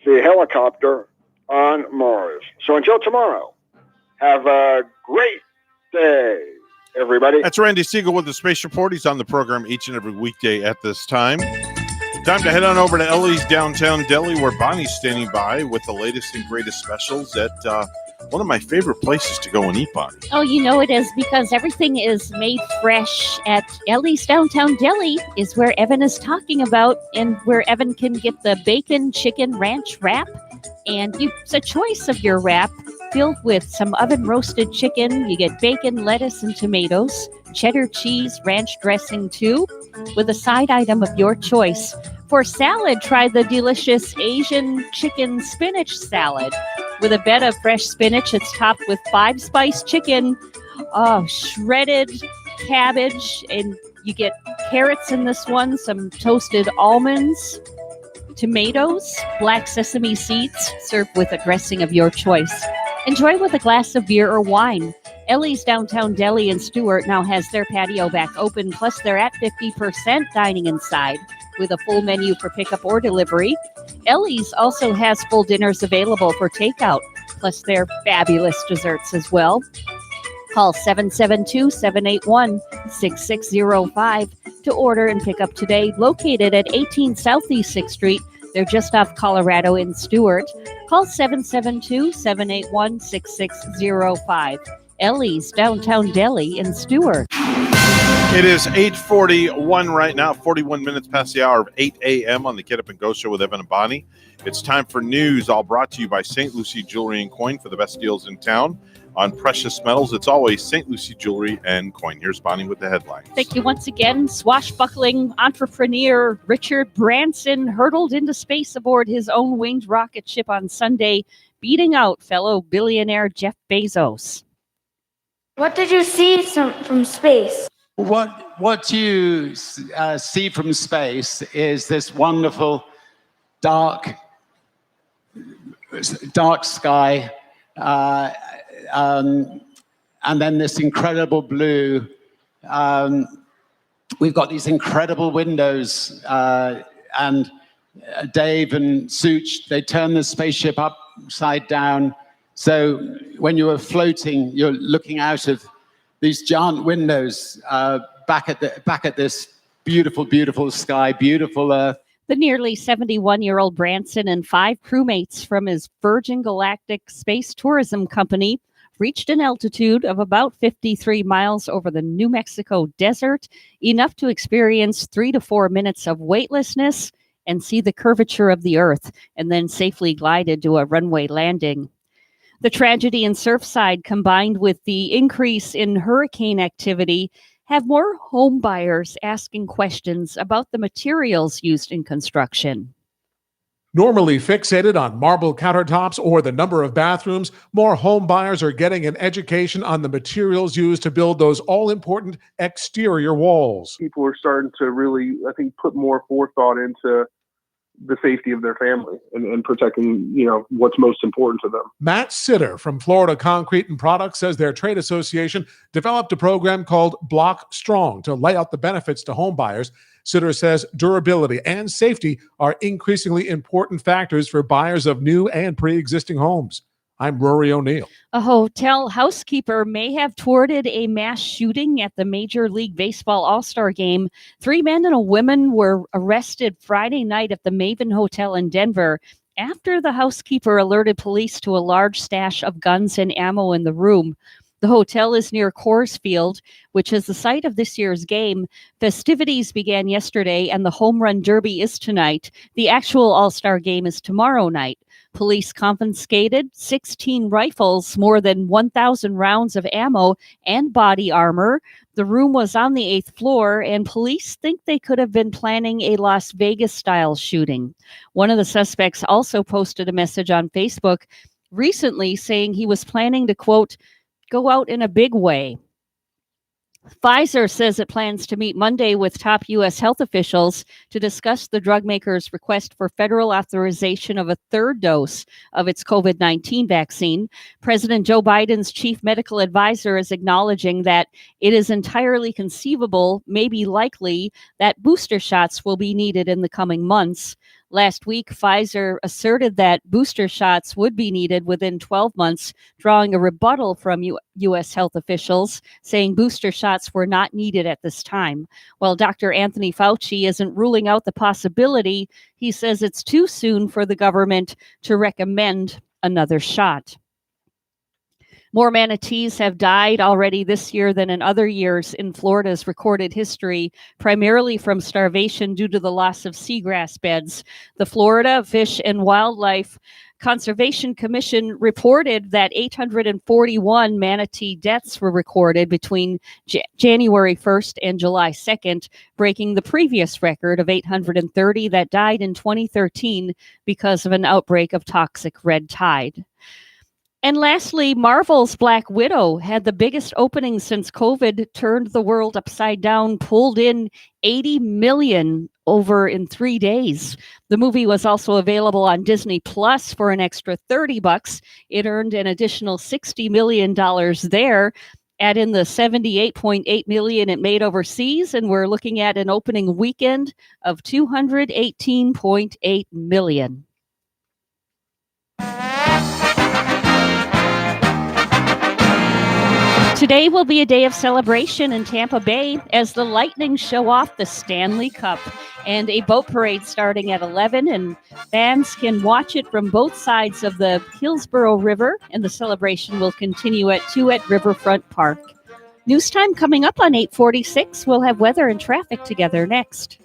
the helicopter on Mars. So until tomorrow, have a great day, everybody. That's Randy Siegel with the Space Report. He's on the program each and every weekday at this time. Time to head on over to Ellie's Downtown Deli, where Bonnie's standing by with the latest and greatest specials at one of my favorite places to go and eat, Bonnie. Oh, you know it is, because everything is made fresh at Ellie's Downtown Deli is where Evan is talking about, and where Evan can get the bacon chicken ranch wrap. And it's a choice of your wrap filled with some oven roasted chicken. You get bacon, lettuce, and tomatoes, cheddar cheese, ranch dressing too, with a side item of your choice. For salad, try the delicious Asian chicken spinach salad. With a bed of fresh spinach, it's topped with 5-spice chicken, shredded cabbage, and you get carrots in this one, some toasted almonds, tomatoes, black sesame seeds, served with a dressing of your choice. Enjoy with a glass of beer or wine. Ellie's Downtown Deli in Stuart now has their patio back open, plus they're at 50% dining inside with a full menu for pickup or delivery. Ellie's also has full dinners available for takeout, plus their fabulous desserts as well. Call 772-781-6605 to order and pick up today. Located at 18 Southeast 6th Street. They're just off Colorado in Stuart. Call 772-781-6605. Ellie's Downtown Deli in Stuart. It is 8:41 right now, 41 minutes past the hour of 8 a.m. on the Get Up and Go Show with Evan and Bonnie. It's time for news, all brought to you by St. Lucie Jewelry and Coin for the best deals in town. On precious metals, it's always St. Lucie Jewelry and Coin. Here's Bonnie with the headlines. Thank you once again. Swashbuckling entrepreneur Richard Branson hurtled into space aboard his own winged rocket ship on Sunday, beating out fellow billionaire Jeff Bezos. What did you see from space? What you see from space is this wonderful dark sky, and then this incredible blue. We've got these incredible windows, and Dave and Such, they turn the spaceship upside down. So when you are floating, you're looking out of these giant windows back at this beautiful, beautiful sky, beautiful Earth. The nearly 71-year-old Branson and 5 crewmates from his Virgin Galactic Space Tourism Company reached an altitude of about 53 miles over the New Mexico desert, enough to experience 3 to 4 minutes of weightlessness and see the curvature of the Earth, and then safely glided to a runway landing. The tragedy in Surfside, combined with the increase in hurricane activity, have more home buyers asking questions about the materials used in construction. Normally fixated on marble countertops or the number of bathrooms, more home buyers are getting an education on the materials used to build those all-important exterior walls. People are starting to really, I think, put more forethought into the safety of their family and protecting, what's most important to them. Matt Sitter from Florida Concrete and Products says their trade association developed a program called Block Strong to lay out the benefits to home buyers. Sitter says durability and safety are increasingly important factors for buyers of new and pre-existing homes. I'm Rory O'Neill. A hotel housekeeper may have thwarted a mass shooting at the Major League Baseball All-Star Game. 3 men and a woman were arrested Friday night at the Maven Hotel in Denver after the housekeeper alerted police to a large stash of guns and ammo in the room. The hotel is near Coors Field, which is the site of this year's game. Festivities began yesterday, and the Home Run Derby is tonight. The actual All-Star Game is tomorrow night. Police confiscated 16 rifles, more than 1,000 rounds of ammo, and body armor. The room was on the 8th floor, and police think they could have been planning a Las Vegas-style shooting. One of the suspects also posted a message on Facebook recently saying he was planning to, quote, go out in a big way. Pfizer says it plans to meet Monday with top U.S. health officials to discuss the drug maker's request for federal authorization of a third dose of its COVID-19 vaccine. President Joe Biden's chief medical advisor is acknowledging that it is entirely conceivable, maybe likely, that booster shots will be needed in the coming months. Last week, Pfizer asserted that booster shots would be needed within 12 months, drawing a rebuttal from U.S. health officials, saying booster shots were not needed at this time. While Dr. Anthony Fauci isn't ruling out the possibility, he says it's too soon for the government to recommend another shot. More manatees have died already this year than in other years in Florida's recorded history, primarily from starvation due to the loss of seagrass beds. The Florida Fish and Wildlife Conservation Commission reported that 841 manatee deaths were recorded between January 1st and July 2nd, breaking the previous record of 830 that died in 2013 because of an outbreak of toxic red tide. And lastly, Marvel's Black Widow had the biggest opening since COVID turned the world upside down, pulled in $80 million over in 3 days. The movie was also available on Disney Plus for an extra $30. It earned an additional $60 million there. Add in the $78.8 million it made overseas, and we're looking at an opening weekend of $218.8 million. Today will be a day of celebration in Tampa Bay as the Lightning show off the Stanley Cup and a boat parade starting at 11, and fans can watch it from both sides of the Hillsborough River, and the celebration will continue at 2 at Riverfront Park. News time coming up on 8:46. We'll have weather and traffic together next.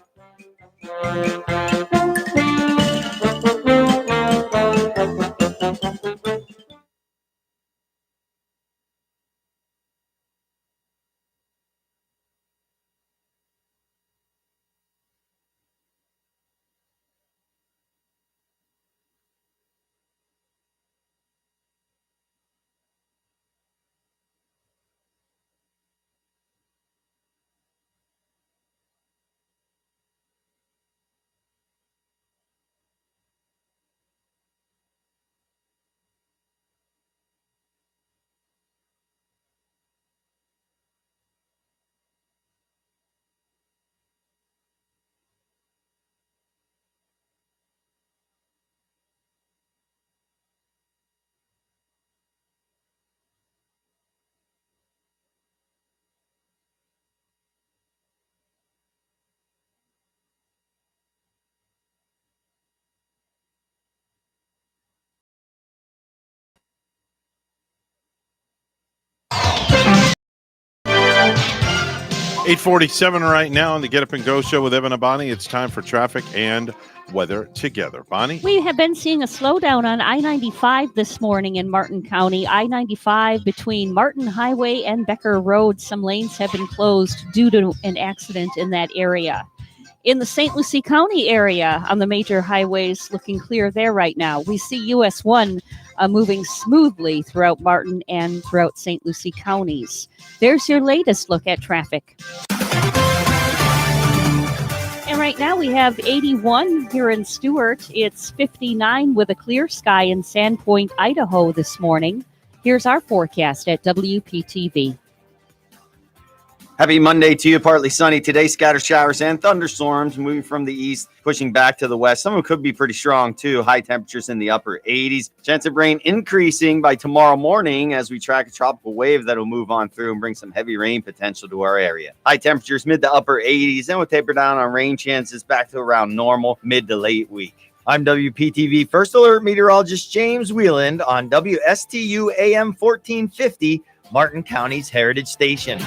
8:47 right now on the Get Up and Go show with Evan and Bonnie. It's time for traffic and weather together. Bonnie? We have been seeing a slowdown on I-95 this morning in Martin County. I-95 between Martin Highway and Becker Road. Some lanes have been closed due to an accident in that area. In the St. Lucie County area on the major highways, looking clear there right now. We see US 1 moving smoothly throughout Martin and throughout St. Lucie counties. There's your latest look at traffic. And right now we have 81 here in Stewart. It's 59 with a clear sky in Sandpoint, Idaho this morning. Here's our forecast at WPTV. Happy Monday to you. Partly sunny today. Scattered showers and thunderstorms moving from the east, pushing back to the west. Some of them could be pretty strong too. High temperatures in the upper 80s. Chance of rain increasing by tomorrow morning as we track a tropical wave that will move on through and bring some heavy rain potential to our area. High temperatures mid to upper 80s, and we'll taper down on rain chances back to around normal mid to late week. I'm WPTV First Alert meteorologist James Wheeland on WSTU AM 1450, Martin County's Heritage Station.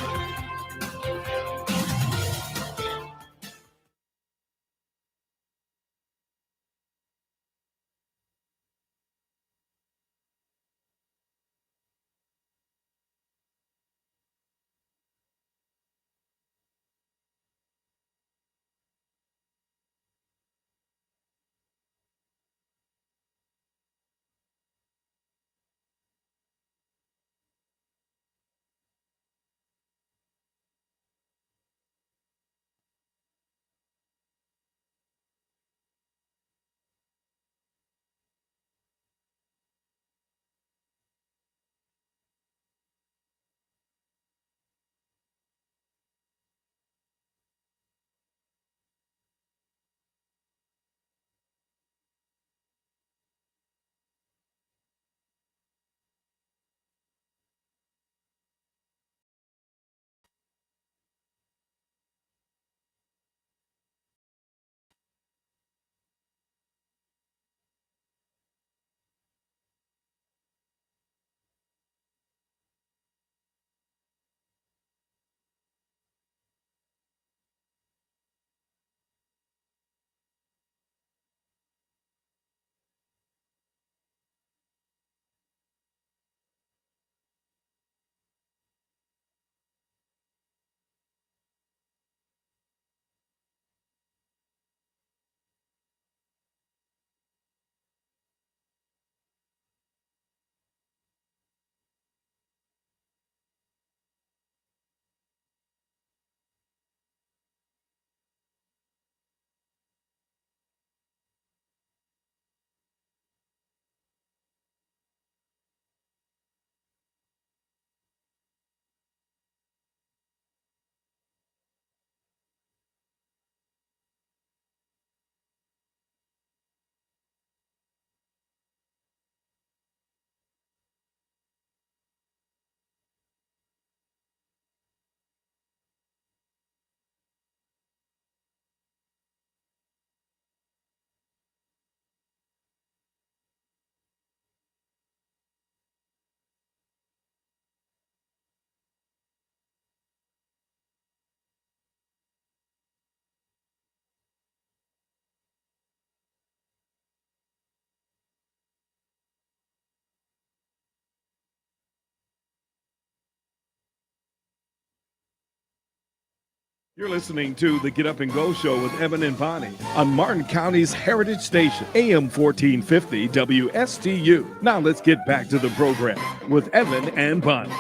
You're listening to the Get Up and Go Show with Evan and Bonnie on Martin County's Heritage Station, AM 1450 WSTU. Now let's get back to the program with Evan and Bonnie.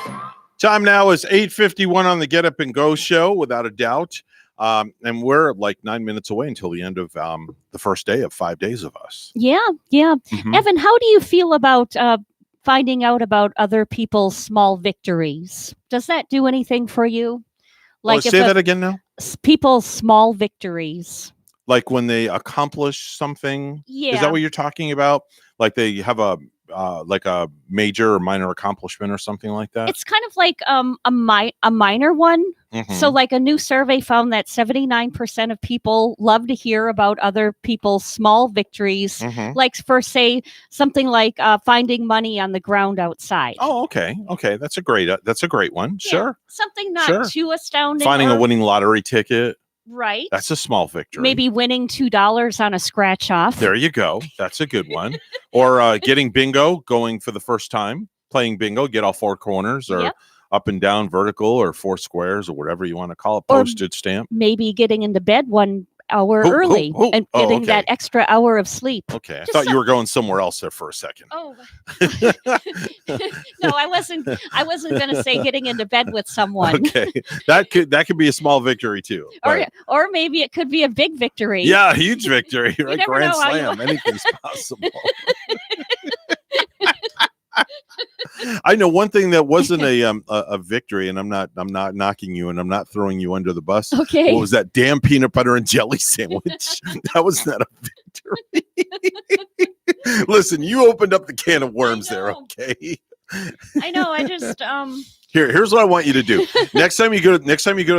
Time now is 8:51 on the Get Up and Go Show, without a doubt. And we're like 9 minutes away until the end of the first day of 5 days of us. Yeah. Mhm. Evan, how do you feel about finding out about other people's small victories? Does that do anything for you? Like Say that again now. People's small victories. Like when they accomplish something. Is Yeah. that what you're talking about? Like they have a major or minor accomplishment or something like that? It's kind of like a minor one. So Mhm. like a new survey found that 79% of people love to hear about other people's small victories, Mhm. like for say something like finding money on the ground outside. Oh, okay. Okay. That's a great one. Sure. Something not Sure. too astounding. Finding a or- winning lottery ticket. Right. That's a small victory. Maybe winning $2 on a scratch off. There you go. That's a good one. Or getting bingo, going for the first time, playing bingo, get all four corners or Yep. up and down, vertical or four squares or whatever you want to call it, Or postage stamp. Maybe getting into bed one hour early and Oh, getting okay. that extra hour of sleep. Okay, I Just thought you were going somewhere else there for a second. Oh no, I wasn't going to say getting into bed with someone. Okay, that could be a small victory too. but- Or maybe it could be a big victory. yeah, huge victory, right? never Grand know how you- slam, anything's possible. I know one thing that wasn't a victory, and I'm not knocking you, and I'm not throwing you under the bus. Okay. What was that damn peanut butter and jelly sandwich? That was not a victory. Listen, you opened up the can of worms there, okay? I know. I just Here's what I want you to do. Next time you go to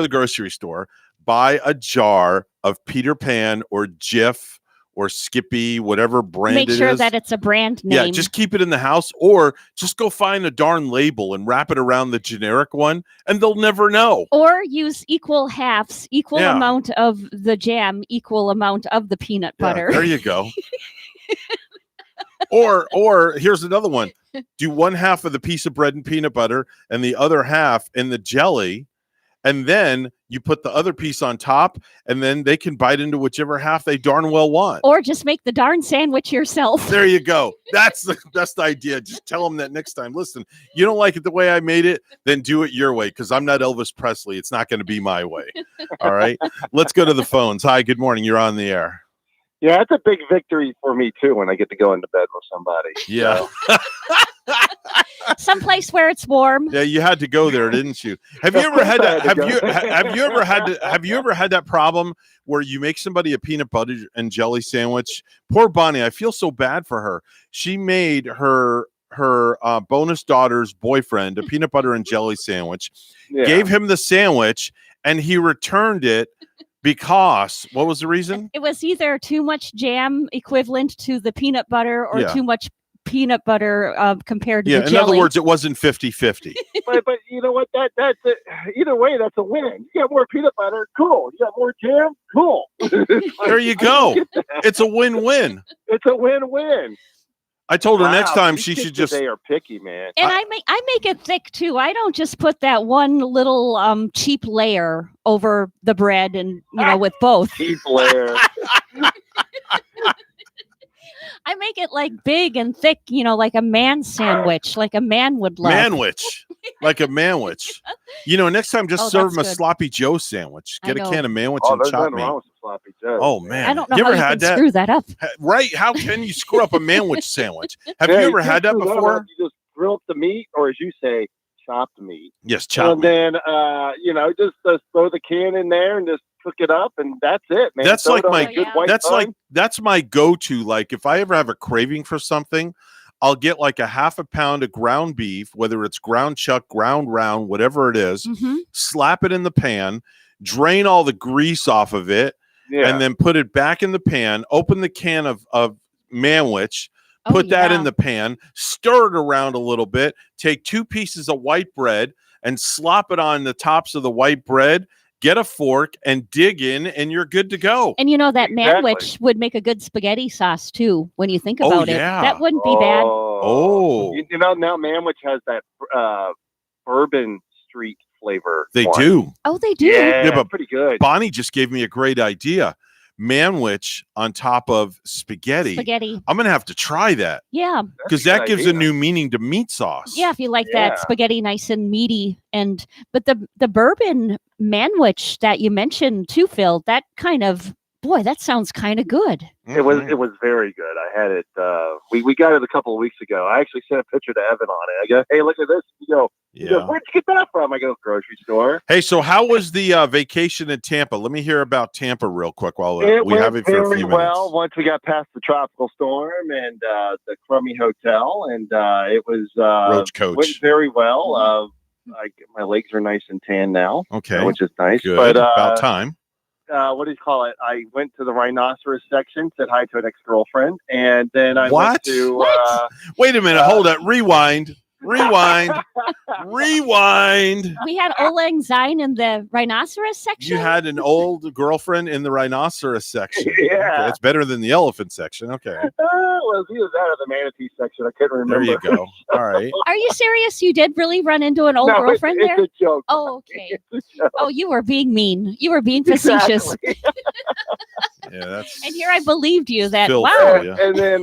the grocery store, buy a jar of Peter Pan or Jif or Skippy, whatever brand make it sure is. that it's a brand name. Yeah, just keep it in the house, or just go find a darn label and wrap it around the generic one, and they'll never know. Or use equal halves, equal Yeah. amount of the jam, equal amount of the peanut Yeah, butter. there you go. Or here's another one. Do one half of the piece of bread and peanut butter and the other half in the jelly, and then you put the other piece on top, and then they can bite into whichever half they darn well want. Or just make the darn sandwich yourself. There you go. That's the best idea. Just tell them that next time. Listen, you don't like it the way I made it, then do it your way, because I'm not Elvis Presley. It's not going to be my way. All right. Let's go to the phones. Hi, good morning. You're on the air. Yeah, it's a big victory for me too when I get to go into bed with somebody. Yeah. Someplace where it's warm. Yeah, you had to go there, didn't you? Have you ever had that? Have you ever had that problem where you make somebody a peanut butter and jelly sandwich? Poor Bonnie, I feel so bad for her. She made her bonus daughter's boyfriend a peanut butter and jelly sandwich, gave him the sandwich, and he returned it because what was the reason? It was either too much jam equivalent to the peanut butter or Yeah. too much peanut butter compared to Yeah, the in jelly. other words, it wasn't 50-50. but you know what? That's it. Either way, that's a win. You got more peanut butter, cool. You got more jam, cool. There you go. It's a win-win. It's a win-win. I told her next Wow, time these she kids should just. They are picky, man. And I make it thick too. I don't just put that one little cheap layer over the bread and with both. Cheap layer. I make it like big and thick, like a man sandwich, like a man would love. Manwich, like a manwich. Next time just Oh, serve that's them a good. sloppy Joe sandwich. I Get a know. can of manwich Oh, and there's chop nothing meat. wrong with sloppy Joe. Oh man, I don't know you how ever you had can that? screw that up. Right? How can you screw up a manwich sandwich? Have Yeah, you ever can't had that screw up. before? You just grill up the meat, or as you say, chopped meat. Yes, chop And meat. then, just throw the can in there and just cook it up, and that's it, man. That's Throw like it on my. a good white That's my go-to. Like if I ever have a craving for something, I'll get like a half a pound of ground beef, whether it's ground chuck, ground round, whatever it is, Mm-hmm. slap it in the pan, drain all the grease off of it, Yeah. and then put it back in the pan, open the can of manwich, Oh, put that yeah. in the pan, stir it around a little bit, take 2 pieces of white bread and slop it on the tops of the white bread, get a fork and dig in, and you're good to go. And that Exactly. manwich would make a good spaghetti sauce too, when you think Oh, about it. yeah. That wouldn't be bad. Oh. You know, now Manwich has that Bourbon Street flavor. They one. do. Oh, they do. Yeah, but pretty good. Bonnie just gave me a great idea. Manwich on top of spaghetti. Spaghetti. I'm going to have to try that Yeah. because That's a that good gives a idea. new meaning to meat sauce. Yeah, if you like Yeah. that spaghetti nice and meaty. But the bourbon manwich that you mentioned too, Phil, that that sounds kind of good. It was very good. I had it. We got it a couple of weeks ago. I actually sent a picture to Evan on it. I go, hey, look at this. He goes, Yeah. where'd you get that from? I go, grocery store. Hey, so how was the vacation in Tampa? Let me hear about Tampa real quick while It we went have it for a very few well minutes. once we got past the tropical storm and the crummy hotel, and it was Roach Coach. went very well. My legs are nice and tan now, Okay. which is nice. Good. But About time. what do you call it? I went to the rhinoceros section, said hi to an ex-girlfriend, and then I What? went to Wait a minute. Hold it. Rewind. Rewind. We had Old Lang Syne in the rhinoceros section. You had an old girlfriend in the rhinoceros section. Yeah. Okay, it's better than the elephant section. Okay. Well, he was out of the manatee section. I couldn't remember. There you go. All right. Are you serious? You did really run into an old No, girlfriend it's there? a joke. Oh, okay. It's a joke. Oh, you were being mean. You were being facetious. Exactly. Yeah, that's. And here I believed you that, Phil, wow. yeah. And then,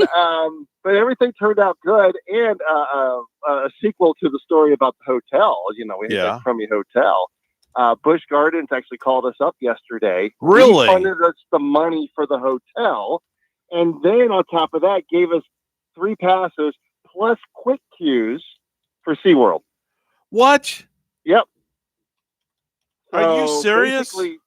but everything turned out good. And a sequel to the story about the hotel. You know, we had Yeah. that crummy hotel. Busch Gardens actually called us up yesterday. Really? Refunded us the money for the hotel. And then on top of that, gave us 3 passes plus quick queues for SeaWorld. What? Yep. Are you So serious? basically,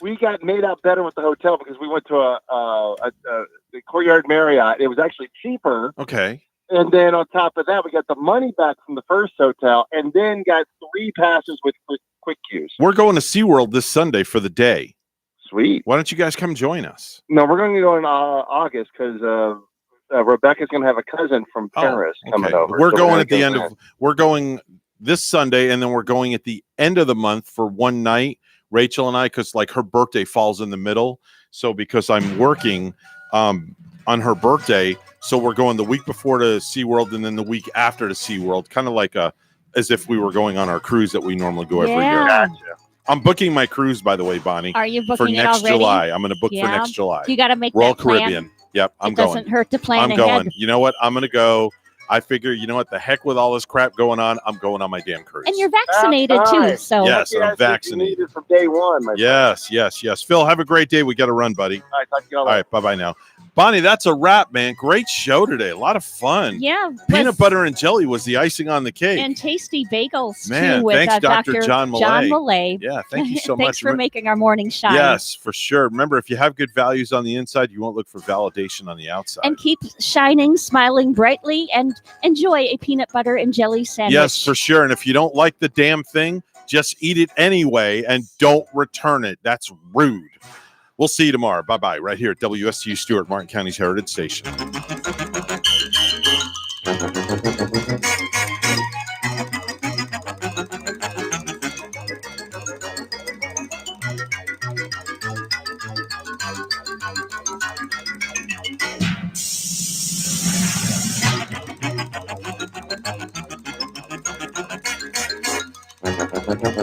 we got made out better with the hotel because we went to the Courtyard Marriott. It was actually cheaper. Okay. And then on top of that, we got the money back from the first hotel and then got 3 passes with quick queues. We're going to SeaWorld this Sunday for the day. Sweet. Why don't you guys come join us? No, we're going to go in August because Rebecca's going to have a cousin from Paris coming over. We're So going gonna at the go end there. of. We're going this Sunday, and then we're going at the end of the month for one night. Rachel and I, because like her birthday falls in the middle, so because I'm working on her birthday, so we're going the week before to SeaWorld and then the week after to SeaWorld, kind of like as if we were going on our cruise that we normally go every year. Yeah. I'm booking my cruise, by the way, Bonnie. Are you for booking it next already? July? I'm going to book for Yeah. next July. You got to make Royal that plan. Caribbean. Yep, I'm It going. doesn't hurt to plan I'm ahead. going. You know what? I'm going to go. I figure, you know what? The heck with all this crap going on, I'm going on my damn cruise. And you're vaccinated That's too, right. so Yes, Yeah, I'm that's what you vaccinated. needed from day one, my friend. Yes. Phil, have a great day. We got to run, buddy. All right, talk to you all All right, bye-bye now. Bonnie, that's a wrap, man. Great show today. A lot of fun. yeah. Peanut with- butter and jelly was the icing on the cake. and tasty bagels Man, too with thanks, Dr. Dr. John Millay. John Millay. Yeah, thank you so Thanks much. for making our morning shine. Yes, for sure. Remember, if you have good values on the inside, you won't look for validation on the outside. And keep shining, smiling brightly, and enjoy a peanut butter and jelly sandwich. Yes, for sure. And if you don't like the damn thing, just eat it anyway and don't return it. That's rude. We'll see you tomorrow. Bye-bye. Right here at WSTU Stewart, Martin County's Heritage Station.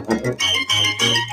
Thank you.